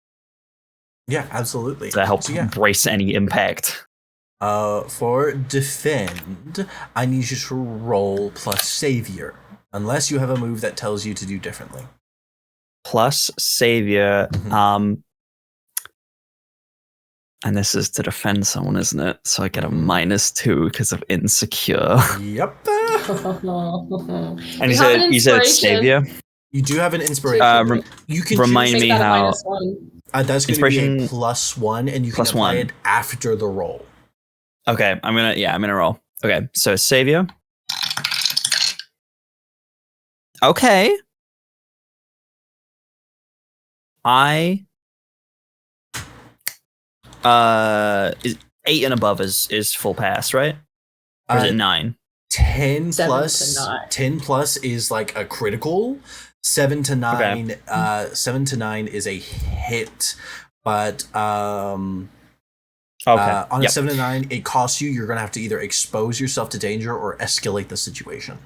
Yeah, absolutely. To help brace any impact. For defend, I need you to roll plus savior, unless you have a move that tells you to do differently. Plus savior, and this is to defend someone, isn't it? So I get a -2 because of insecure. Yep. And you said savior. You do have an inspiration. You can remind me how. That's going to be a +1, and you can apply it after the roll. Okay, I'm gonna roll. Okay, so savior. Okay. 8 and above is full pass, right? Or is it 9? 10 plus is like a critical. 7 to 9 7 to 9 is a hit, but on a 7 to 9 it costs you're gonna have to either expose yourself to danger or escalate the situation.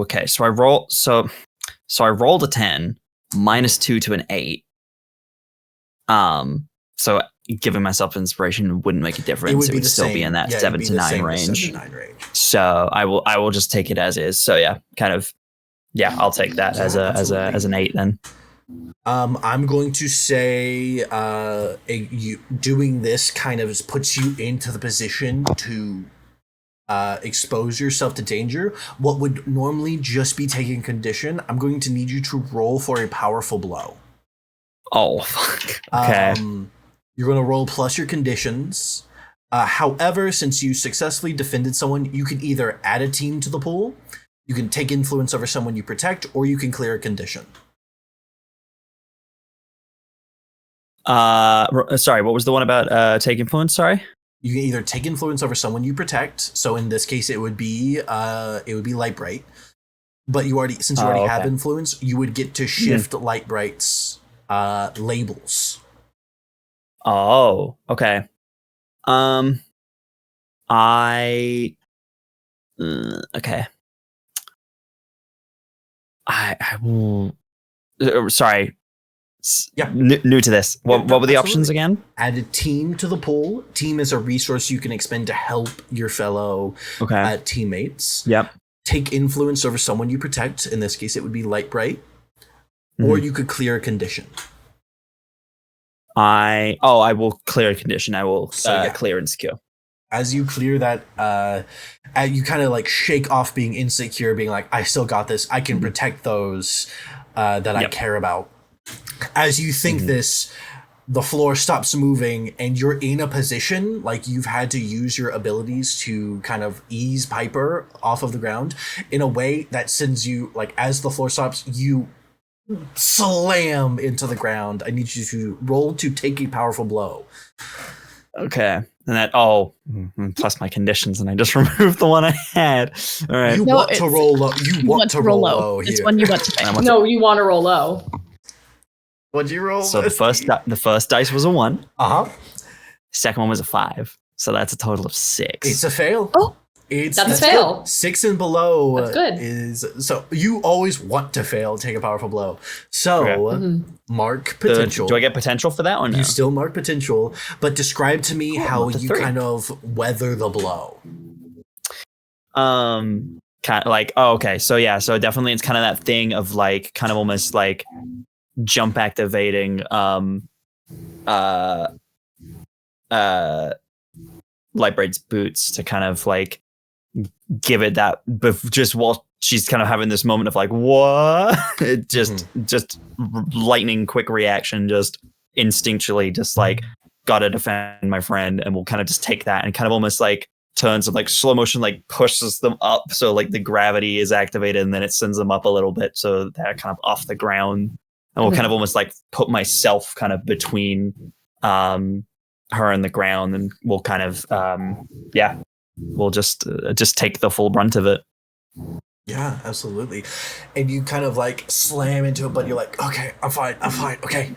Okay, so I rolled a 10 -2 to an 8. So giving myself inspiration wouldn't make a difference. It would still be in that 7 to 9 range. So I will just take it as is. So I'll take that as an 8 then. I'm going to say doing this kind of puts you into the position to expose yourself to danger. What would normally just be taking condition, I'm going to need you to roll for a powerful blow. Oh, fuck. Okay. You're going to roll plus your conditions. However, since you successfully defended someone, you can either add a team to the pool, you can take influence over someone you protect, or you can clear a condition. Sorry, what was the one about take influence? Sorry? You can either take influence over someone you protect. So in this case, it would be Lightbright. But you already have influence, you would get to shift Lightbright's labels. Oh, okay. Okay. I will. Sorry. Yeah. New to this. What were the options again? Add a team to the pool. Team is a resource you can expend to help your fellow teammates. Yep. Take influence over someone you protect. In this case, it would be Lightbright. Or you could clear a condition. I will clear a condition. I will clear insecure. As you clear that, you kind of like shake off being insecure, being like, I still got this. I can protect those that I care about. As you think this, the floor stops moving and you're in a position like you've had to use your abilities to kind of ease Piper off of the ground in a way that sends you, like, as the floor stops, you slam into the ground. I need you to roll to take a powerful blow. Okay. And that plus my conditions, and I just removed the one I had. All right. You want to roll low. You want to roll low here. It's one you want to fail. No, you want to roll low. What'd you roll? So the first dice was a 1. Second one was a 5. So that's a total of 6. It's a fail. Oh, that's a fail. Good. 6 and below that's good. Is so you always want to fail, take a powerful blow. So mark potential. Do I get potential for that one? No? You still mark potential, but describe to me how you kind of weather the blow. kind of like, oh, okay, so yeah, so definitely it's kind of that thing of like kind of almost like jump activating Lightbright's boots to kind of like give it that, just while she's kind of having this moment of like, what? It just lightning quick reaction, just instinctually just like gotta defend my friend, and we'll kind of just take that and kind of almost like turns and like slow motion like pushes them up, so like the gravity is activated and then it sends them up a little bit so they're kind of off the ground, and we'll kind of almost like put myself kind of between her and the ground, and we'll kind of we'll just take the full brunt of it. Yeah, absolutely. And you kind of like slam into it, but you're like, okay, I'm fine, okay.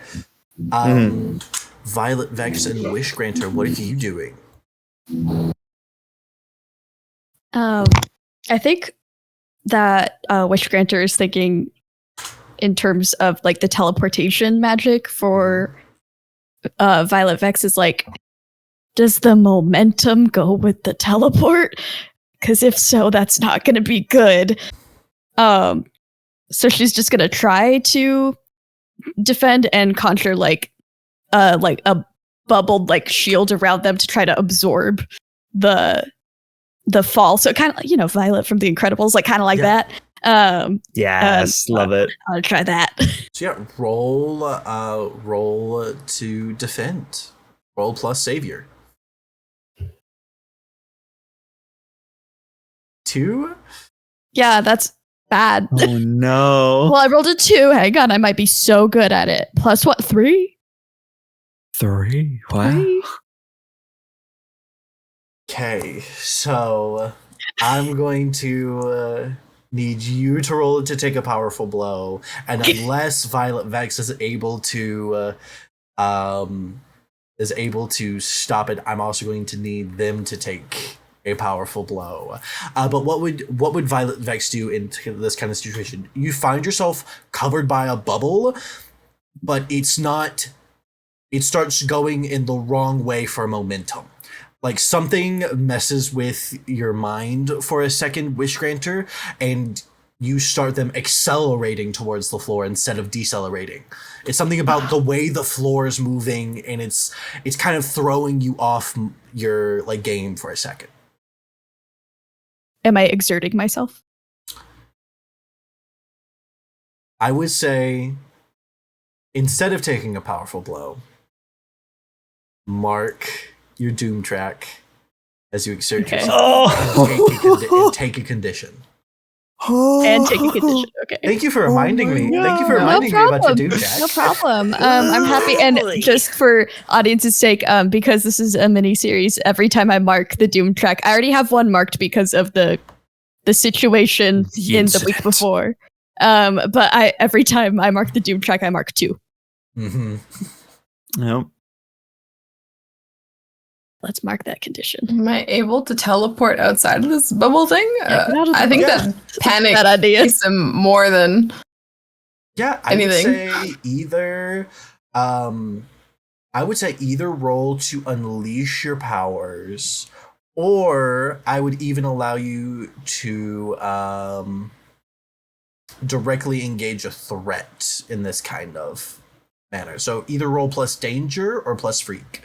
Violet, Vex, and Wish Granter, what are you doing? I think that Wish Granter is thinking in terms of like the teleportation magic for Violet. Vex is like, does the momentum go with the teleport? Because if so, that's not going to be good. So she's just going to try to defend and conjure like a bubbled like shield around them to try to absorb the fall. So kind of, you know, Violet from The Incredibles, like kind of like that. Yes, love it. I'll try that. So yeah, roll to defend. Roll plus savior. 2? Yeah, that's bad. Oh no. Well, I rolled a 2. Hang on, I might be so good at it. Plus what? 3? 3? Wow. 3? Okay, so I'm going to need you to roll to take a powerful blow, and unless Violet Vex is able to stop it, I'm also going to need them to take a powerful blow. But what would Violet Vex do in this kind of situation? You find yourself covered by a bubble, but it starts going in the wrong way for momentum. Like something messes with your mind for a second, Wish Granter, and you start them accelerating towards the floor instead of decelerating. It's something about the way the floor is moving, and it's kind of throwing you off your like game for a second. Am I exerting myself? I would say, instead of taking a powerful blow, mark your doom track as you exert yourself and take a condition. And take a condition. Okay. Thank you for reminding me. Thank you for reminding me about your doom track. No problem. I'm happy. And just for audience's sake, because this is a mini series, every time I mark the doom track, I already have one marked because of the situation in the week before. But every time I mark the doom track, I mark 2. Mm-hmm. Yep. Let's mark that condition. Am I able to teleport outside of this bubble thing? I think that panic that idea makes him more than anything. I would say either roll to unleash your powers, or I would even allow you to directly engage a threat in this kind of manner. So either roll plus danger or plus freak.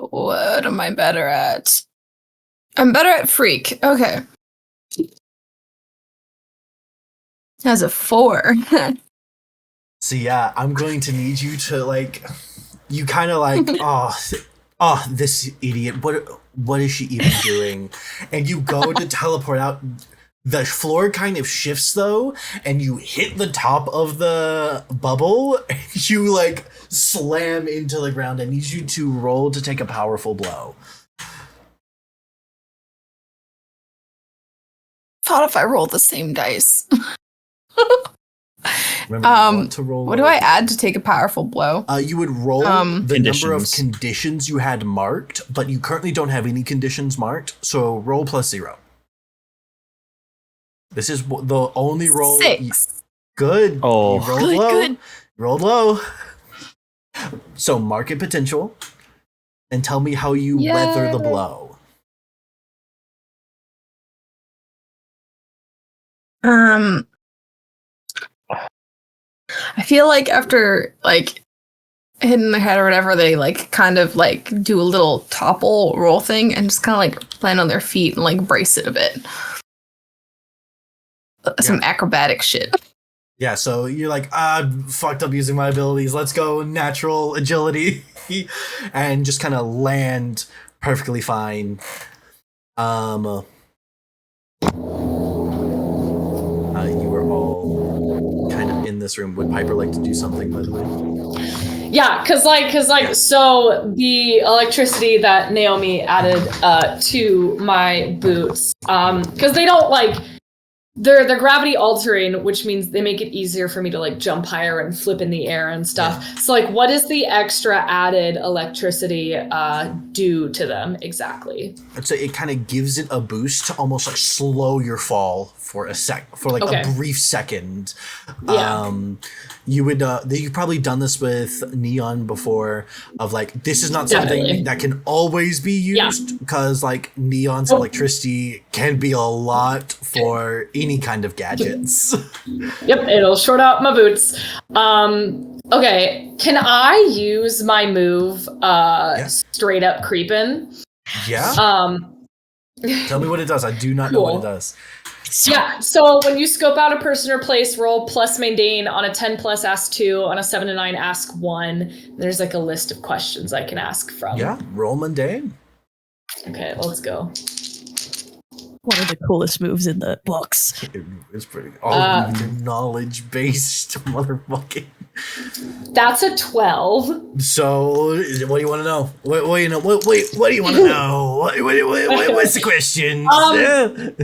What am I better at? I'm better at freak. Okay. That's a 4. So yeah, I'm going to need you to like, you kind of like, oh, this idiot. What is she even doing? And you go to teleport out. The floor kind of shifts though, and you hit the top of the bubble, and you like slam into the ground. I need you to roll to take a powerful blow. Thought if I rolled the same dice. Remember to roll. What do I add to take a powerful blow? You would roll the conditions. number of conditions you had marked, but you currently don't have any conditions marked, so roll plus 0. This is the only roll. 6. Good. Oh, you rolled low. Rolled low. So market potential. and tell me how you weather the blow. I feel like after like hitting the head or whatever, they like kind of like do a little topple roll thing and just kind of like land on their feet and like brace it a bit. Some acrobatic shit. Yeah, so you're like, fucked up using my abilities. Let's go natural agility. And just kind of land perfectly fine. You were all kind of in this room. Would Piper like to do something, by the way? Yeah, cause so the electricity that Naomi added to my boots, cause they don't like, they're gravity altering, which means they make it easier for me to like jump higher and flip in the air and stuff. Yeah. So like, what does the extra added electricity do to them exactly? I'd say it kind of gives it a boost to almost like slow your fall for a brief second. Yeah. You've probably done this with Neon before, of like, this is not something that can always be used, because like Neon's electricity can be a lot for any kind of gadgets. Yep, it'll short out my boots. Okay, can I use my move straight up creepin'? Yeah. Tell me what it does. I do not know what it does. So when you scope out a person or place, roll plus mundane. On a 10 plus, ask 2. On a 7 to 9, ask 1. There's like a list of questions I can ask from. Yeah, roll mundane. Okay, let's go. One of the coolest moves in the books. It's pretty knowledge-based motherfucking. That's a 12. So, what do you want to know? What do you want to know? What's the question? One of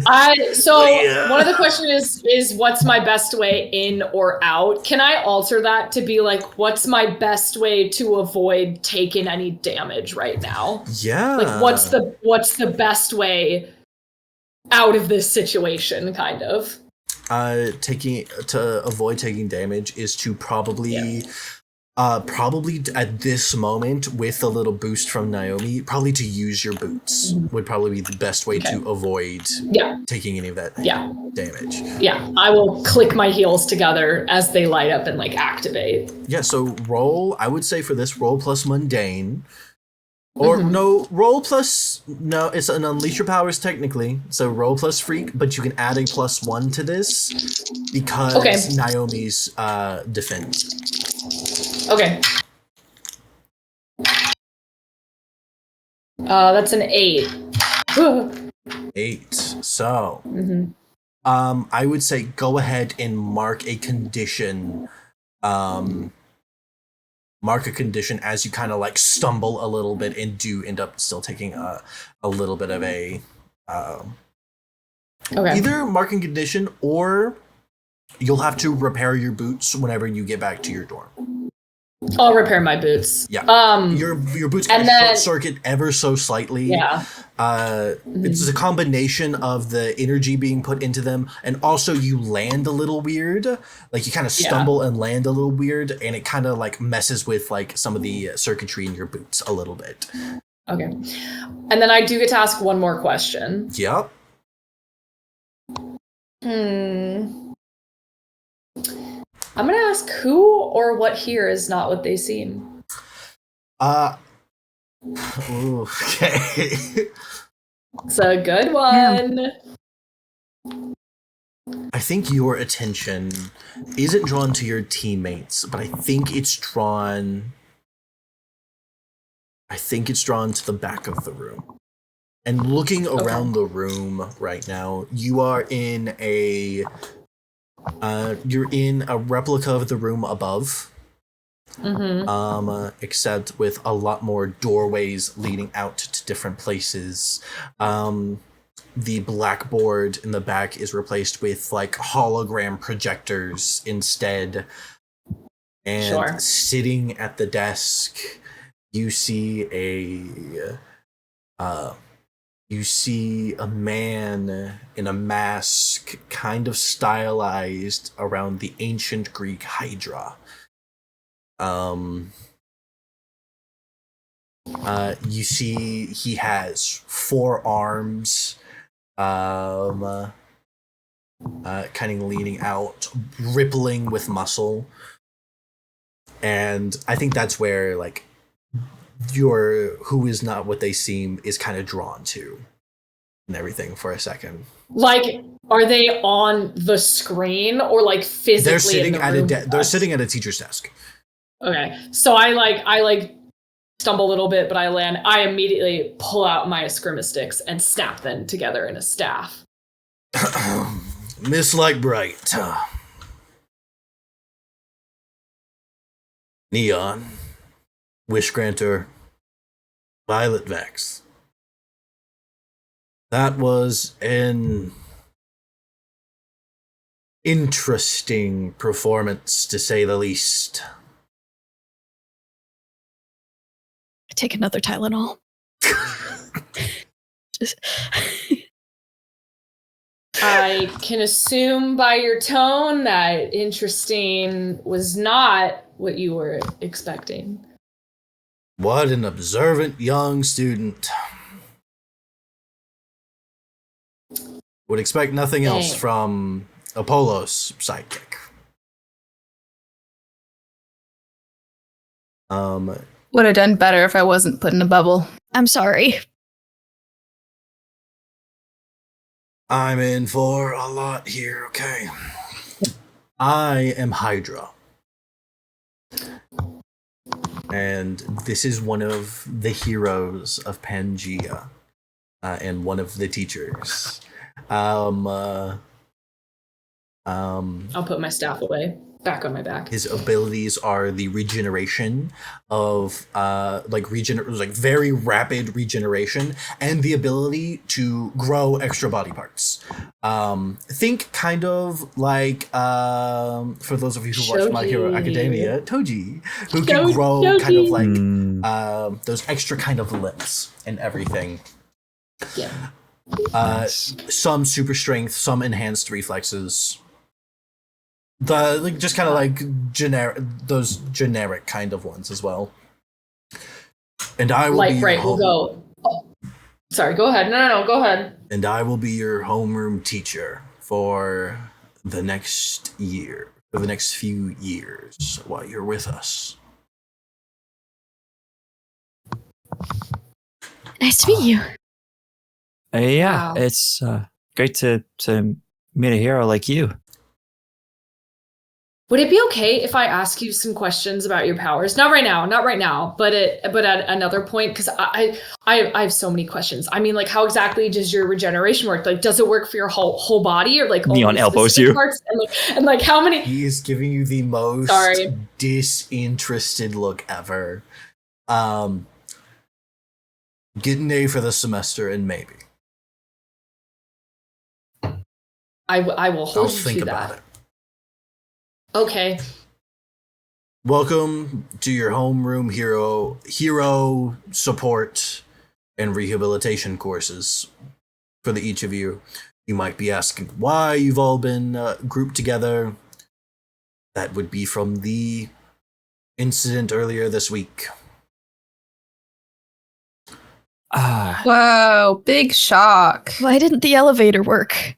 the questions is what's my best way in or out? Can I alter that to be like, what's my best way to avoid taking any damage right now? Yeah. Like, what's the best way out of this situation, kind of? To avoid taking damage is to probably at this moment, with a little boost from Naomi, probably to use your boots would probably be the best way to avoid taking any of that damage. Yeah, I will click my heels together as they light up and like activate. Yeah, so roll, I would say for this, roll plus mundane. Or it's an unleash your powers technically, so roll plus freak, but you can add a +1 to this because Naomi's defense. Okay. That's an 8. 8. So, I would say go ahead and mark a condition. Mark a condition as you kind of like stumble a little bit and do end up still taking a little bit of a either marking condition, or you'll have to repair your boots whenever you get back to your dorm. I'll repair my boots. Yeah. Your boots can short circuit ever so slightly. Yeah. It's a combination of the energy being put into them, and also you land a little weird. Like you kind of stumble and land a little weird, and it kind of like messes with like some of the circuitry in your boots a little bit. Okay. And then I do get to ask one more question. Yep. I'm gonna ask who or what here is not what they seem. Okay. It's a good one. I think your attention isn't drawn to your teammates, but I think it's drawn to the back of the room. And looking around the room right now, you are in a replica of the room above. Except with a lot more doorways leading out to different places. The blackboard in the back is replaced with like hologram projectors instead. And sitting at the desk, you see a man in a mask, kind of stylized around the ancient Greek Hydra. You see he has 4 arms, kind of leaning out, rippling with muscle. And I think that's where, like, your who is not what they seem is kind of drawn to and everything for a second. Like, are they on the screen or like physically they're sitting in the at room they're sitting at a teacher's desk. Okay. So I stumble a little bit, but I immediately pull out my eskrima sticks and snap them together in a staff. Miss Lightbright. Neon. Wish Granter. Violet Vex. That was an interesting performance, to say the least. Take another Tylenol. I can assume by your tone that interesting was not what you were expecting. What an observant young student. Would expect nothing else from Apollo's sidekick. Would have done better if I wasn't put in a bubble. I'm sorry. I'm in for a lot here, okay? I am Hydra. And this is one of the heroes of Pangea. And one of the teachers. I'll put my staff away, back on my back. His abilities are the regeneration of very rapid regeneration, and the ability to grow extra body parts. Think kind of like for those of you who watch My Hero Academia, Toji, who can grow kind of like those extra kind of limbs and everything. Yeah. Some super strength, some enhanced reflexes. Just kind of like those generic kind of ones as well. And I will Lightbright will go. Oh, sorry, go ahead. No, go ahead. And I will be your homeroom teacher for the next year, for the next few years while you're with us. Nice to meet you. Yeah, Wow. it's great to meet a hero like you. Would it be okay if I ask you some questions about your powers? Not right now, but at another point, because I have so many questions. I mean, like, how exactly does your regeneration work? Like, does it work for your whole body, or like Neon only elbows specific you parts? And like how many? He is giving you the most disinterested look ever. Get an A for the semester, and maybe I will hold I'll you think to about that. it. Okay. Welcome to your homeroom hero support and rehabilitation courses. For each of you, you might be asking why you've all been grouped together. That would be from the incident earlier this week. Whoa, big shock. Why didn't the elevator work?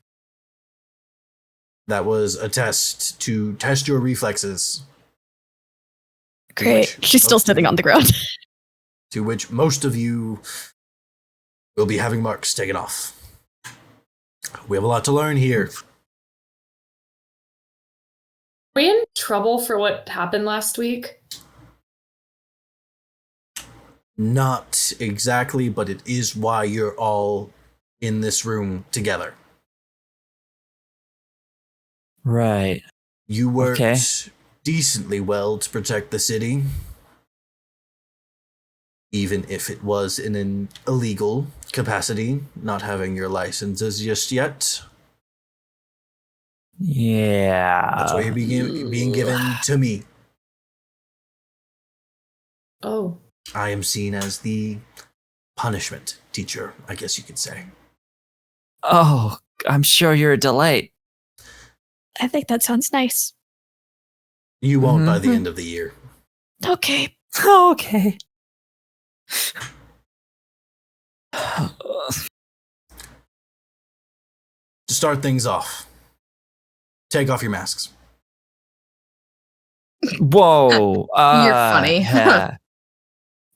That was a test to test your reflexes. Great. She's still sitting on the ground. To which most of you will be having marks taken off. We have a lot to learn here. Are we in trouble for what happened last week? Not exactly, but it is why you're all in this room together. Right. You worked decently well to protect the city, even if it was in an illegal capacity, not having your licenses just yet. Yeah. That's why you're being given to me. Oh. I am seen as the punishment teacher, I guess you could say. Oh, I'm sure you're a delight. I think that sounds nice. You won't by the end of the year. Okay. Oh, okay. To start things off, take off your masks. Whoa. You're funny.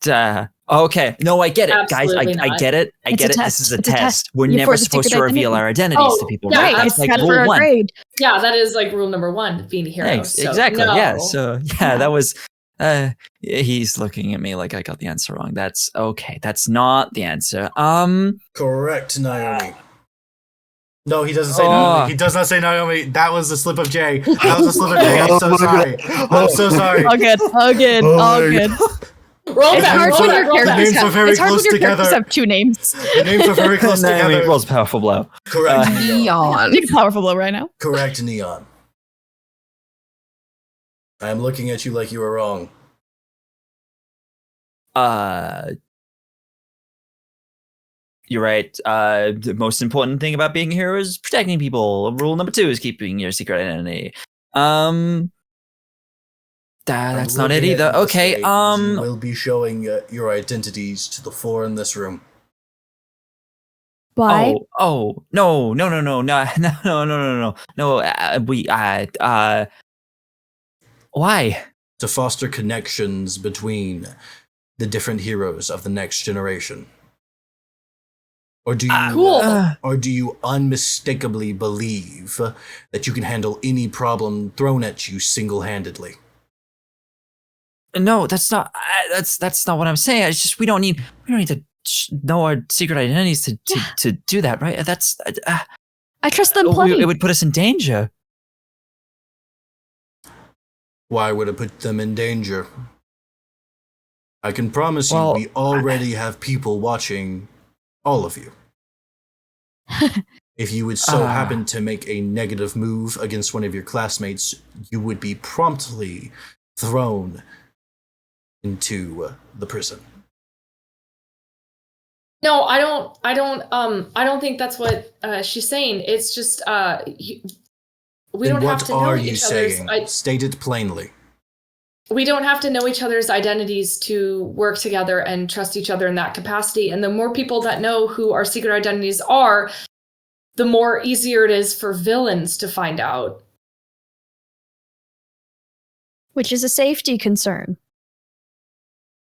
Yeah. Okay. No, I get it, Absolutely guys. I not. get it. I It's get a it. test. This is a It's a test. test. We're You never forge a supposed to secret reveal identity. our identities to Oh, people, yeah, right? Right, That's it's like got it rule for our one. grade. Yeah, that is like rule number one, being a hero. Yeah, So, exactly. no. Yeah. So that was. He's looking at me like I got the answer wrong. That's okay. That's not the answer. Correct, Naomi. No, he doesn't say Naomi. He does not say Naomi. That was a slip of J. That was a slip of J. I'm so sorry. I'm so sorry. All good. All good. Oh All my good. Roll It's back, hard roll when back, your roll The back. characters names are have. very It's hard close when your characters together. have two names. The names are very close Naomi together. rolls powerful blow. Correct, Neon. Neon. Take a powerful blow right now. Correct, Neon. I am looking at you like you were wrong. You're right. The most important thing about being a hero is protecting people. Rule number 2 is keeping your secret identity. That's not it Looking either. at you to Okay. say you will be showing your identities to the 4 in this room. Why? Oh, no. Why? To foster connections between the different heroes of the next generation. Or do you Cool. or do you unmistakably believe that you can handle any problem thrown at you single-handedly? No, that's not. That's not what I'm saying. It's just we don't need to know our secret identities to do that, right? That's. I trust them plenty. It would put us in danger. Why would it put them in danger? I can promise you we already have people watching all of you. If you would so happen to make a negative move against one of your classmates, you would be promptly thrown into the prison. No, I don't think that's what she's saying. It's just we Then don't have to know what are you each other's. saying? State it plainly. We don't have to know each other's identities to work together and trust each other in that capacity. And the more people that know who our secret identities are, the more easier it is for villains to find out. Which is a safety concern.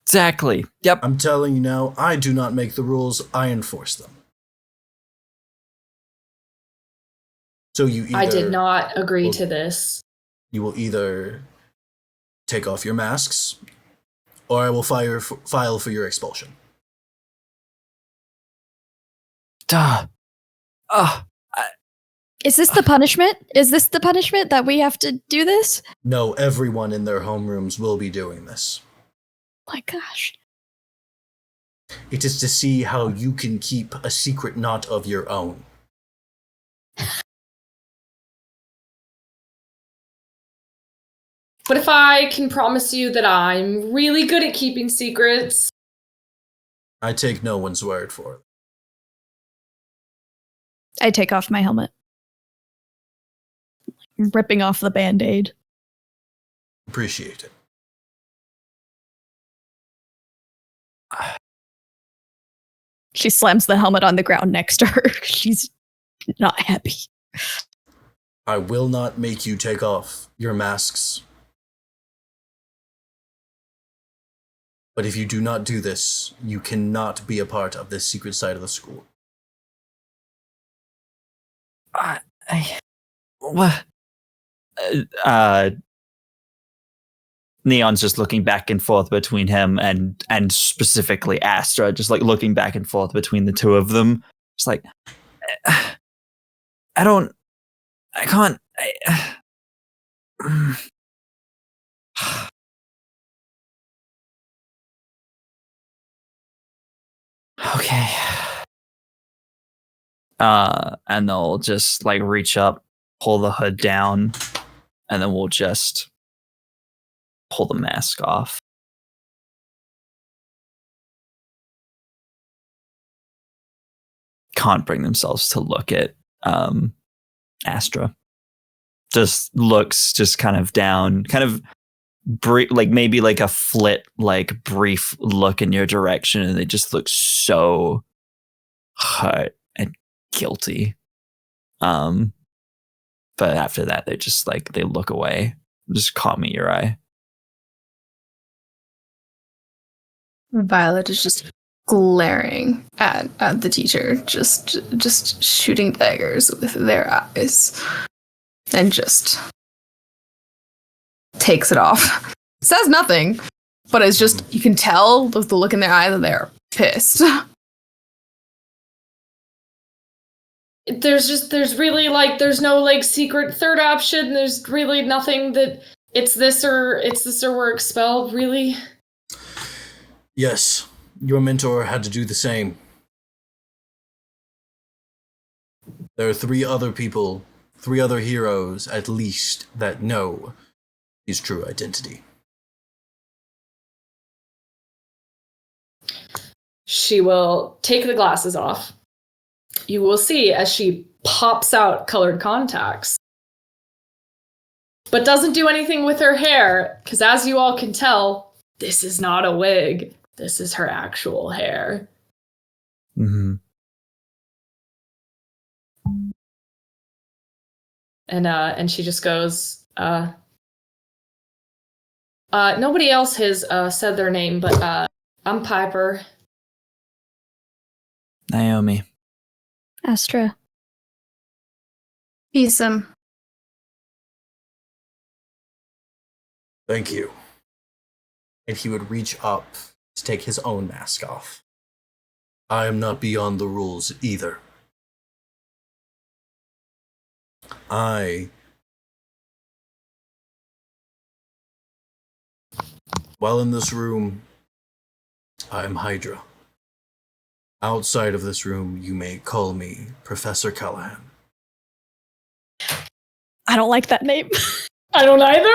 Exactly. Yep. I'm telling you now, I do not make the rules, I enforce them. So I did not agree to this. You will either take off your masks, or I will file for your expulsion. Is this the punishment? Is this the punishment that we have to do this? No, everyone in their homerooms will be doing this. My gosh. It is to see how you can keep a secret not of your own. But if I can promise you that I'm really good at keeping secrets. I take no one's word for it. I take off my helmet. Ripping off the Band-Aid. Appreciate it. She slams the helmet on the ground next to her. She's not happy. I will not make you take off your masks. But if you do not do this, you cannot be a part of this secret side of the school. What? Neon's just looking back and forth between him and specifically Astra, just like looking back and forth between the two of them. Just like, I can't. Okay. And they'll just like reach up, pull the hood down, and then we'll just pull the mask off. Can't bring themselves to look at Astra. Just looks just kind of down, kind of maybe like a flit, like brief look in your direction, and they just look so hurt and guilty. But after that, they just like they look away. Just caught me your eye. Violet is just glaring at the teacher, just shooting daggers with their eyes, and just takes it off. Says nothing, but it's just, you can tell with the look in their eye that they're pissed. There's really like, there's no like secret third option. There's really nothing that it's this or we're expelled, really. Yes, your mentor had to do the same. There are 3 other people, 3 other heroes at least, that know his true identity. She will take the glasses off. You will see as she pops out colored contacts, but doesn't do anything with her hair, because as you all can tell, this is not a wig. This is her actual hair. Mm-hmm. And she just goes, nobody else has said their name, but I'm Piper. Naomi. Astra. Peaceum. Thank you. And he would reach up to take his own mask off. I am not beyond the rules either. While in this room, I am Hydra. Outside of this room, you may call me Professor Callahan. I don't like that name. I don't either.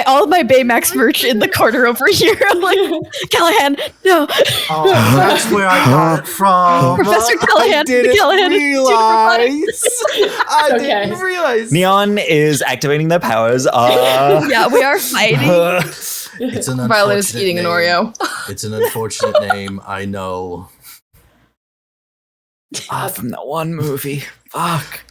All of my Baymax merch in the corner over here. I'm like, Callahan, no. Oh, that's where I got it from. Professor Callahan. I didn't Callahan realize. I didn't realize. Neon is activating their powers. Yeah, we are fighting. It's an Violet is eating name. an Oreo. It's an unfortunate name, I know. From that one movie. Fuck.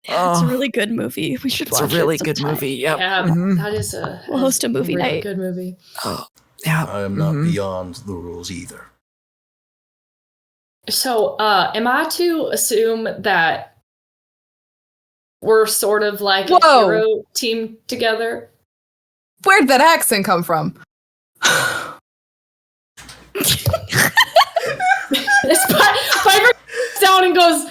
Yeah, it's a really good movie. We should watch it. It's a really good sometime. movie. Yep. Yeah, Mhm. that is We'll host a movie really night. good movie. Oh, yeah. I am not beyond the rules either. So, am I to assume that we're sort of like a Whoa. hero team together? Where'd that accent come from? Piper down and goes,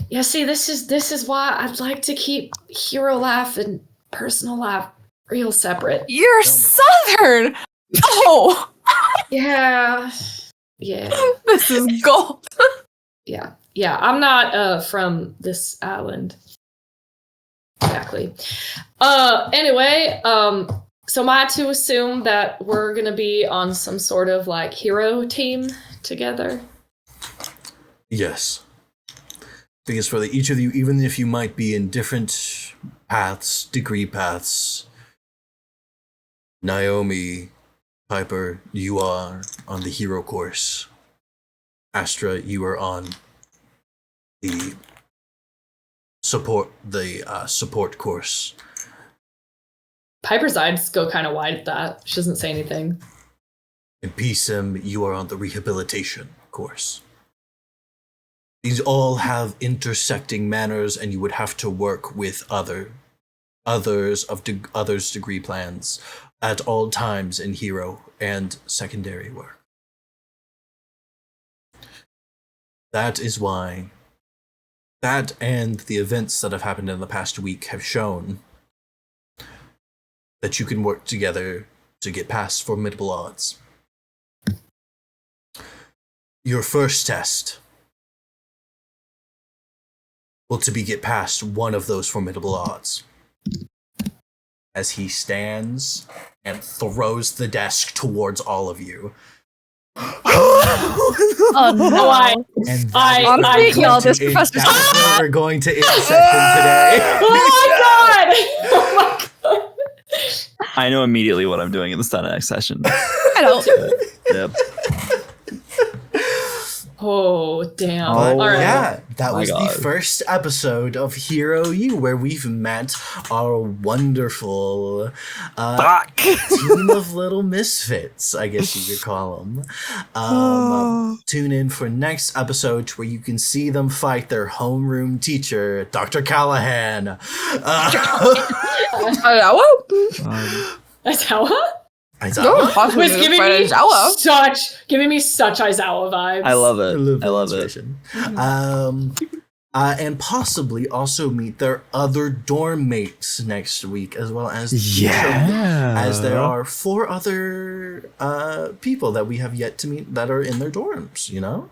yeah, see, this is why I'd like to keep hero life and personal life real separate. You're Southern! Oh! Yeah. This is gold. Yeah, I'm not from this island. Exactly. Anyway, so am I to assume that we're gonna be on some sort of like hero team together? Yes. Because for each of you, even if you might be in different paths, degree paths, Naomi, Piper, you are on the hero course. Astra, you are on the support course. Piper's eyes go kind of wide at that. She doesn't say anything. And Peaceum, you are on the rehabilitation course. These all have intersecting manners, and you would have to work with others degree plans at all times in hero and secondary work. That is why that and the events that have happened in the past week have shown that you can work together to get past formidable odds. Your first test will to be get past one of those formidable odds. As he stands and throws the desk towards all of you. Oh no! And Honestly, y'all, this professor's. that's where we're going to end session today. Oh my god! Oh my god! I know immediately what I'm doing at the start of next session. I don't. Yep. Oh, damn. Oh, All right. Yeah, that My was God. the first episode of Hero U, where we've met our wonderful Fuck. team of little misfits, I guess you could call them. Tune in for next episode where you can see them fight their homeroom teacher, Dr. Callahan. Aizawa? Was Giving me such Aizawa vibes. I love it. I love it. inspiration. And possibly also meet their other dorm mates next week, as well as as there are 4 other people that we have yet to meet that are in their dorms. You know,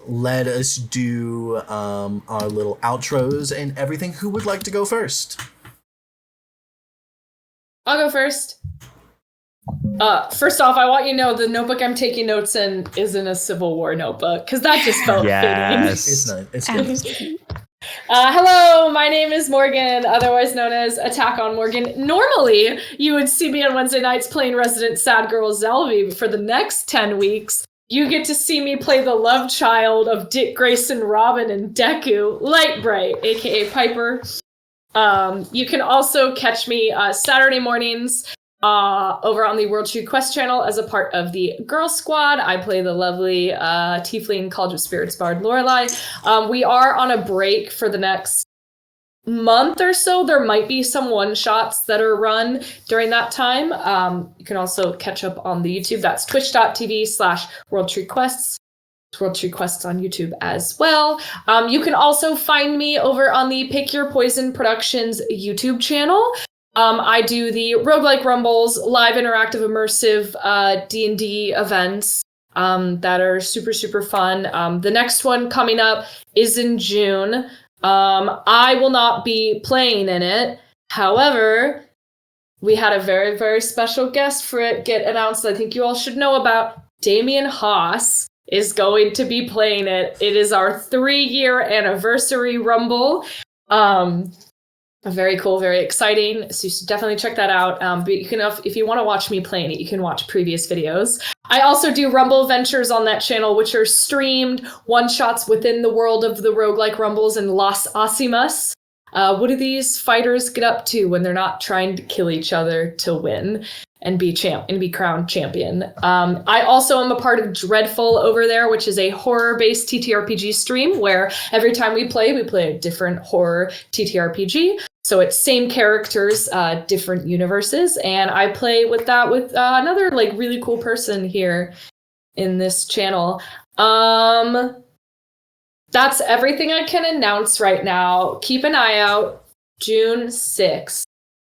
let us do our little outros and everything. Who would like to go first? I'll go first. First off, I want you to know the notebook I'm taking notes in isn't a Civil War notebook, because that just felt fitting. It's not. It's good. Hello, my name is Morgan, otherwise known as Attack on Morgan. Normally, you would see me on Wednesday nights playing resident sad girl Zelvi, but for the next 10 weeks, you get to see me play the love child of Dick Grayson, Robin, and Deku, Lightbright, aka Piper. You can also catch me Saturday mornings over on the World Tree Quest channel as a part of the Girl Squad. I play the lovely Tiefling College of Spirits bard Lorelei. We are on a break for the next month or so. There might be some one-shots that are run during that time. You can also catch up on the YouTube. That's twitch.tv/World Tree Quests. World Tree Quests on YouTube as well. You can also find me over on the Pick Your Poison Productions YouTube channel. I do the Roguelike Rumbles, live interactive immersive D&D events that are super, super fun. The next one coming up is in June. I will not be playing in it. However, we had a very, very special guest for it get announced that I think you all should know about. Damian Haas is going to be playing it. It is our 3-year anniversary Rumble. Very cool, very exciting. So you should definitely check that out. But you can, if you want to watch me playing it, you can watch previous videos. I also do Rumble Ventures on that channel, which are streamed one-shots within the world of the roguelike Rumbles and Las Asimas. What do these fighters get up to when they're not trying to kill each other to win and be crowned champion? I also am a part of Dreadful over there, which is a horror-based TTRPG stream where every time we play a different horror TTRPG. So it's same characters, different universes, and I play with that with another like really cool person here in this channel. That's everything I can announce right now. Keep an eye out. June 6th.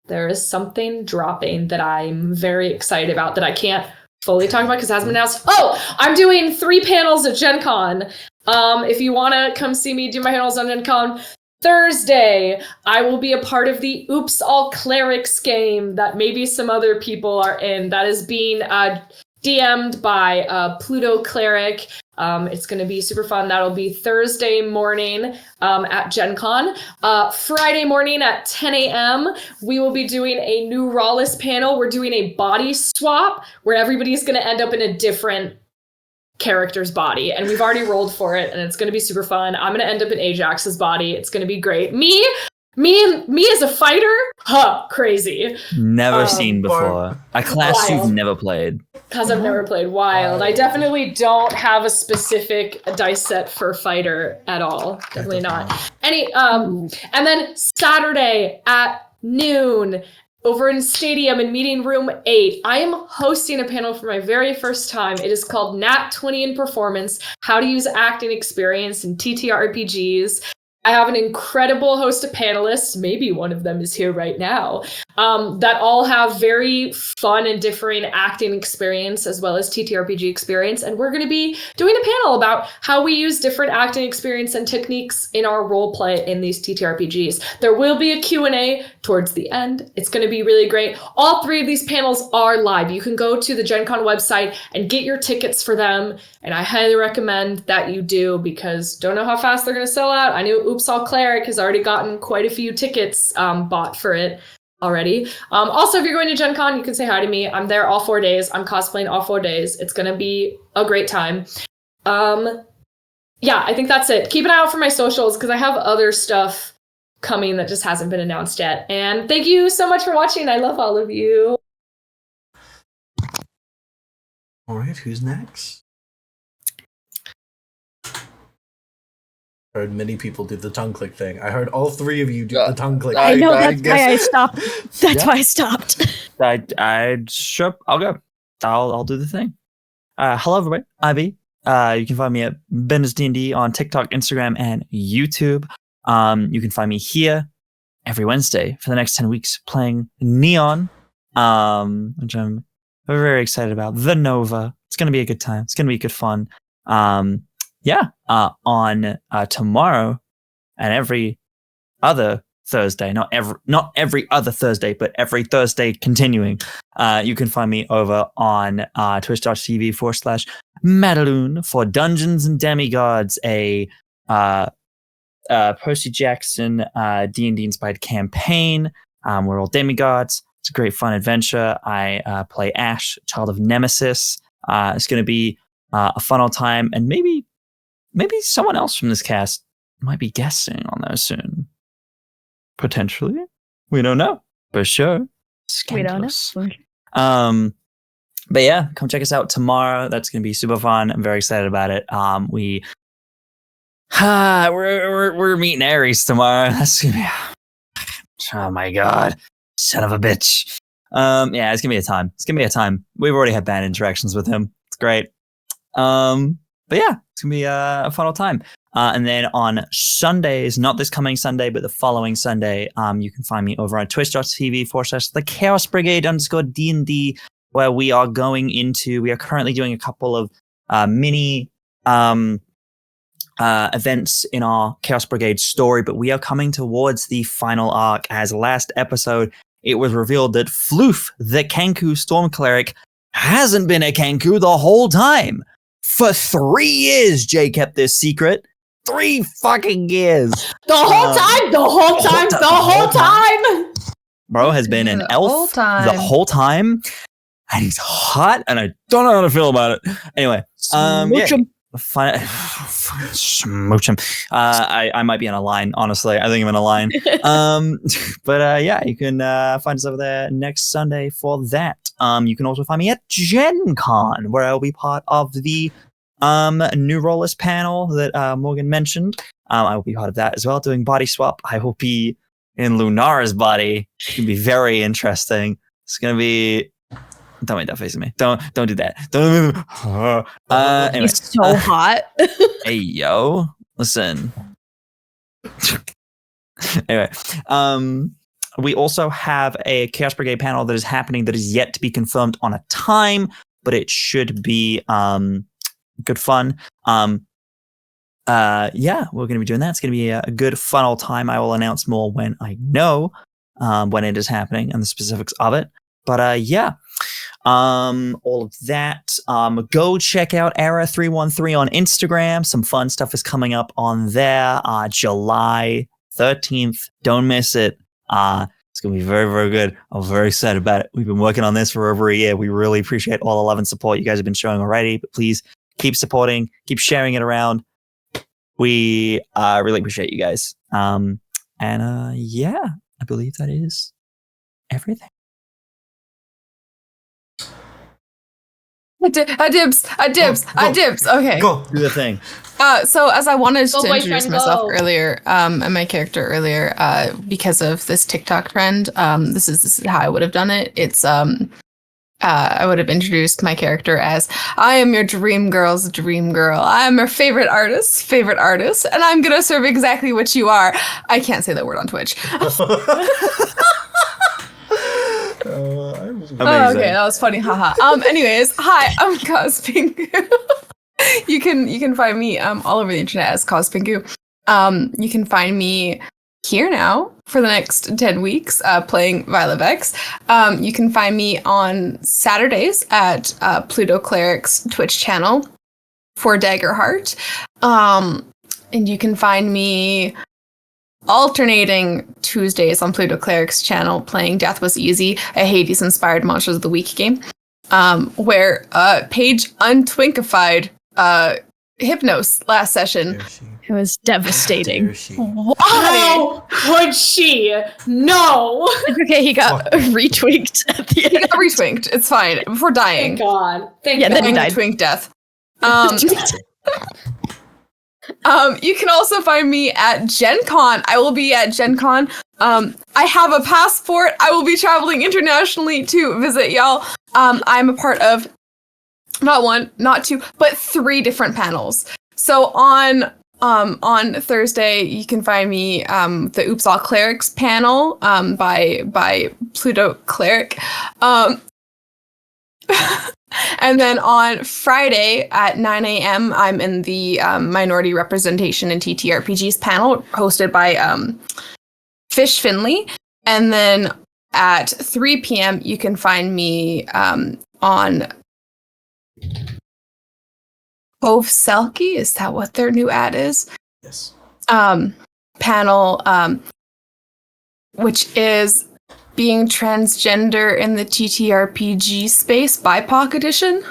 There is something dropping that I'm very excited about that I can't fully talk about because it hasn't been announced. Oh, I'm doing 3 panels at Gen Con. If you want to come see me do my panels on Gen Con, Thursday, I will be a part of the Oops All Clerics game that maybe some other people are in. That is being DM'd by Pluto Cleric. It's going to be super fun. That'll be Thursday morning at Gen Con. Friday morning at 10 a.m., we will be doing a new Rawless panel. We're doing a body swap where everybody's going to end up in a different character's body. And we've already rolled for it, and it's going to be super fun. I'm going to end up in Ajax's body. It's going to be great. Me as a fighter? Crazy. Never seen before. A class wild. you've never played. Because I've never played Wild. I definitely don't have a specific dice set for fighter at all. Definitely not. And then Saturday at noon, over in Stadium in Meeting Room 8, I am hosting a panel for my very first time. It is called Nat 20 in Performance, How to Use Acting Experience in TTRPGs. I have an incredible host of panelists, maybe one of them is here right now, that all have very fun and differing acting experience as well as TTRPG experience. And we're going to be doing a panel about how we use different acting experience and techniques in our role play in these TTRPGs. There will be a Q&A towards the end. It's going to be really great. All 3 of these panels are live. You can go to the Gen Con website and get your tickets for them. And I highly recommend that you do because don't know how fast they're going to sell out. I knew Oops All Cleric has already gotten quite a few tickets bought for it. already. Also, if you're going to Gen Con, you can say hi to me. I'm there all 4 days. I'm cosplaying all 4 days. It's going to be a great time. Yeah, I think that's it. Keep an eye out for my socials because I have other stuff coming that just hasn't been announced yet. And thank you so much for watching. I love all of you. All right, who's next? I heard many people do the tongue click thing. I heard all three of you do the tongue click. I know, that's why I stopped. That's why I stopped. Sure, I'll go. I'll do the thing. Hello, everybody. Ivy. You can find me at Ben's D&D on TikTok, Instagram, and YouTube. You can find me here every Wednesday for the next 10 weeks playing Neon, which I'm very excited about. The Nova. It's going to be a good time. It's going to be good fun. On tomorrow and every other Thursday, not every other Thursday, but every Thursday continuing, you can find me over on twitch.tv/Madaloon for Dungeons and Demigods, a Percy Jackson D&D inspired campaign. We're all demigods. It's a great fun adventure. I play Ash, Child of Nemesis. It's going to be a fun old time, and maybe someone else from this cast might be guesting on those soon. Potentially. We don't know. For sure. Scandalous. We don't know. But yeah, come check us out tomorrow. That's going to be super fun. I'm very excited about it. We're meeting Ares tomorrow. That's going to be... Oh my God. Son of a bitch. Yeah, it's going to be a time. It's going to be a time. We've already had bad interactions with him. It's great. But yeah, it's going to be a fun old time. And then on Sundays, not this coming Sunday, but the following Sunday, you can find me over on twitch.tv/the Chaos Brigade _D&D, where we are currently doing a couple of mini events in our Chaos Brigade story, but we are coming towards the final arc. As last episode, it was revealed that Floof, the Kenku Storm Cleric, hasn't been a Kenku the whole time. For 3 years, Jay kept this secret. 3 fucking years. The whole time. Bro has been an elf the whole time. And he's hot, and I don't know how to feel about it. Anyway, Smooch him. Smooch him. I might be in a line, honestly. I think I'm in a line. But yeah, you can find us over there next Sunday for that. You can also find me at Gen Con, where I'll be part of the new rollers panel that Morgan mentioned. I will be part of that as well, doing body swap. I will be in Lunara's body. It's gonna be very interesting. It's gonna be... Don't make that face at me. Don't do that. Don't. Anyway. He's so hot. Hey yo, listen. Anyway, we also have a Chaos Brigade panel that is happening that is yet to be confirmed on a time, but it should be good fun. Yeah, we're going to be doing that. It's going to be a good fun old time. I will announce more when I know when it is happening and the specifics of it. But yeah. All of that. Go check out Era313 on Instagram. Some fun stuff is coming up on there. July 13th. Don't miss it. It's going to be very, very good. I'm very excited about it. We've been working on this for over a year. We really appreciate all the love and support you guys have been showing already. But please keep supporting, keep sharing it around. We really appreciate you guys. And yeah, I believe that is everything. I dibs. Okay. Go. Do the thing. So as I wanted to introduce boyfriend, myself go. earlier, and my character earlier, because of this TikTok trend, this is how I would have done it. It's I would have introduced my character as, I am your dream girl's dream girl. I am your favorite artist, and I'm gonna serve exactly what you are. I can't say that word on Twitch. Oh, okay, that was funny, haha. Anyways, hi, I'm cospingu. You can find me all over the internet as cospingu. You can find me here now for the next 10 weeks playing Violet Vex. You can find me on Saturdays at Pluto Cleric's Twitch channel for Daggerheart. And you can find me alternating Tuesdays on Pluto Cleric's channel playing Death Was Easy, a Hades-inspired Monsters of the Week game, where Paige untwinkified Hypnos last session. It was devastating. Why? How could she? No. It's okay, he got retwinked at the end. He got retwinked. It's fine. Before dying. Thank God. Thank Yeah, God. then he died. Twink death. You can also find me at Gen Con. I will be at Gen Con. I have a passport. I will be traveling internationally to visit y'all. I'm a part of not one, not two, but 3 different panels. So on Thursday, you can find me the Oops All Clerics panel by Pluto Cleric. And then on Friday at 9 a.m., I'm in the Minority Representation in TTRPGs panel hosted by Fish Finley. And then at 3 p.m., you can find me on Cove Selkie. Is that what their new ad is? Yes. Panel, which is being transgender in the TTRPG space, BIPOC edition.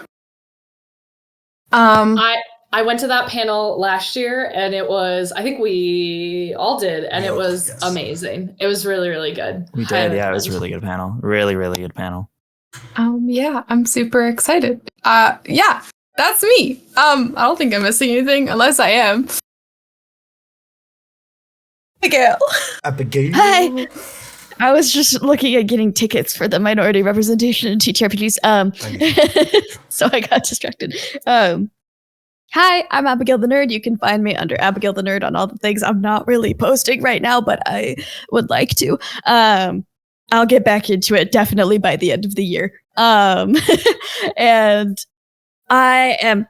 I went to that panel last year, and it was, I think we all did, and it was amazing. It was really, really good. We did, yeah. It was a really good panel. Really, really good panel. Yeah, I'm super excited. Yeah, that's me. I don't think I'm missing anything, unless I am. Abigail. Hi. I was just looking at getting tickets for the minority representation in TTRPGs. So I got distracted. Hi, I'm Abigail the Nerd. You can find me under Abigail the Nerd on all the things. I'm not really posting right now, but I would like to. I'll get back into it definitely by the end of the year. And I am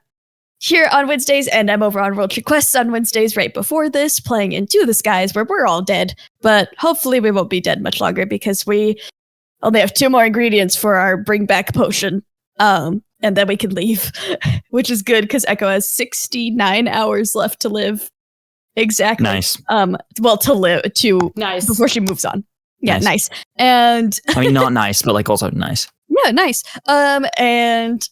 here on Wednesdays, and I'm over on World Tree Quests on Wednesdays right before this, playing Into the Skies, where we're all dead. But hopefully we won't be dead much longer, because we only have 2 more ingredients for our bring back potion. And then we can leave, which is good, because Echo has 69 hours left to live. Exactly. Nice. Well, to live, Nice. before she moves on. Yeah, nice. And I mean, not nice, but like also nice. yeah, nice. And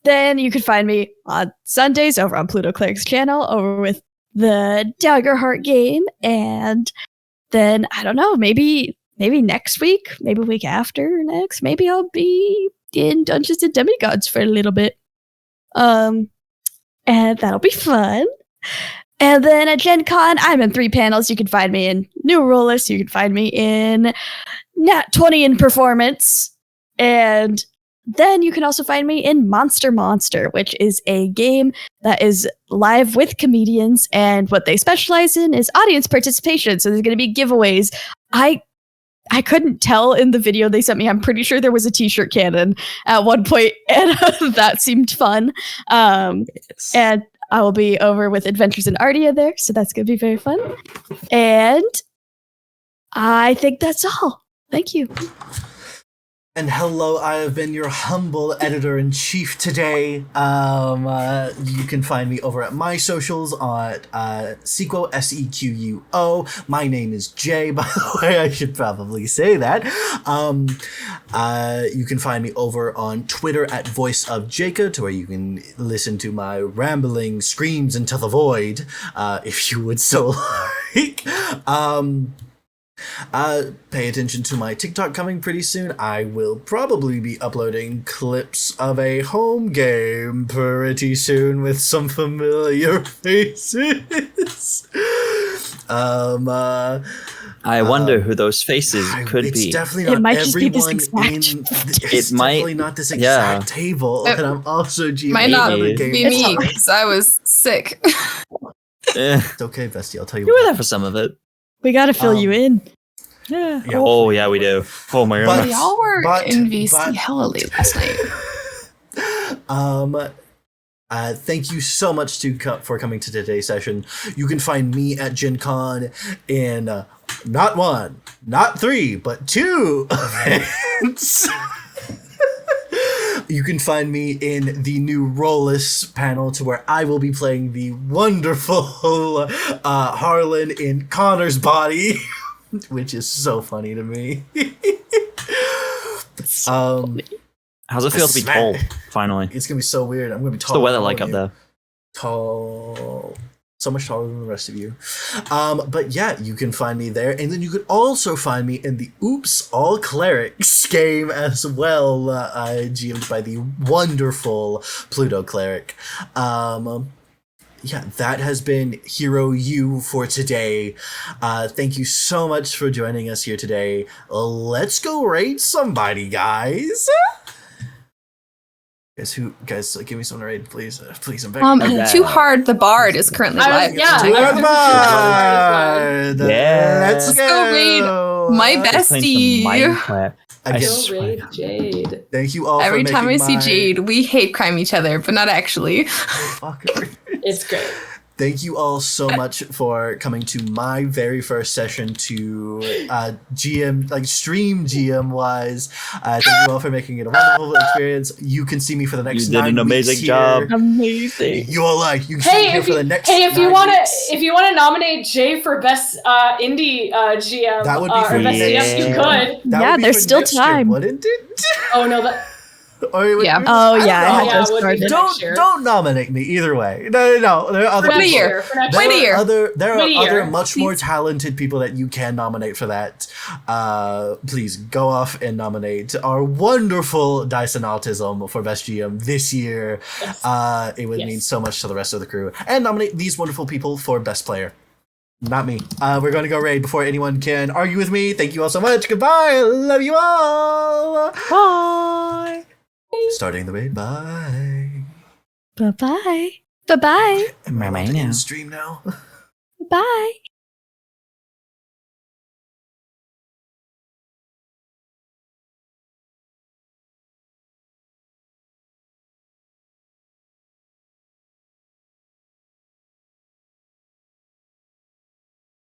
then you can find me on Sundays over on Pluto Cleric's channel, over with the Daggerheart game. And then, I don't know, maybe next week, maybe week after next, maybe I'll be in Dungeons and Demigods for a little bit. And that'll be fun. And then at Gen Con, I'm in 3 panels. You can find me in New Rulers. You can find me in Nat 20 in Performance. And then you can also find me in Monster, which is a game that is live with comedians. And what they specialize in is audience participation. So there's going to be giveaways. I couldn't tell in the video they sent me. I'm pretty sure there was a t-shirt cannon at one point, and that seemed fun. Yes. And I will be over with Adventures in Ardia there, so that's going to be very fun. And I think that's all. Thank you. And hello, I have been your humble editor-in-chief today. You can find me over at my socials on Sequo, Sequo. My name is Jay, by the way, I should probably say that. You can find me over on Twitter at Voice of Jacob, to where you can listen to my rambling screams into the void, if you would so like. Pay attention to my TikTok coming pretty soon. I will probably be uploading clips of a home game pretty soon with some familiar faces. I wonder who those faces could it's be. Definitely not It might just be this everyone exact- in. It It's might- definitely not this exact table, and I'm also GMing Might not another be game. Be me, because I was sick. It's okay, Bestie. I'll tell you You were what. there for some of it. We got to fill you in. Yeah. Yeah. Oh, yeah, we do. Oh my But- god. Y'all were but- in VC but- hella late last night. Thank you so much for coming to today's session. You can find me at Gen Con in not 1, not 3, but 2 events. You can find me in the new Rollis panel to where I will be playing the wonderful Harlan in Connor's body, which is so funny to me. How's it feel to be tall, finally? It's going to be so weird. I'm going to be tall. What's the weather like up there? Tall. So much taller than the rest of you. But yeah, you can find me there. And then you could also find me in the Oops All Clerics game as well, GM'd by the wonderful Pluto Cleric. Yeah, that has been Hero U for today. Thank you so much for joining us here today. Let's go raid somebody, guys. Guys, give me some raid, please. Please, I'm begging. Too Hard the Bard is currently live. Too Hard Bard! Yeah. Let's go raid my bestie. Go raid Jade. Thank you all Every for time I making see Jade, we hate crime each other, but not actually. It's great. Thank you all so much for coming to my very first session to GM, like stream GM wise. Thank you all for making it a wonderful experience. You can see me for the next 9 weeks. You did an amazing job. Amazing. You all you can see me here for the next. Hey, if you want to nominate Jay for best indie GM, that would be for best GM, you could. Yeah, there's still time. Wouldn't it? Oh no, that. I had to start it. Don't nominate me either way. No. There are other Wait a year. There are other much more talented people that you can nominate for that. Please go off and nominate our wonderful Dice&Autism for best GM this year. Yes. It would mean so much to the rest of the crew. And nominate these wonderful people for best player. Not me. We're going to go raid before anyone can argue with me. Thank you all so much. Goodbye. Love you all. Bye. Starting the raid. Bye. Bye-bye. Bye-bye. Am I allowed to end stream now? Bye.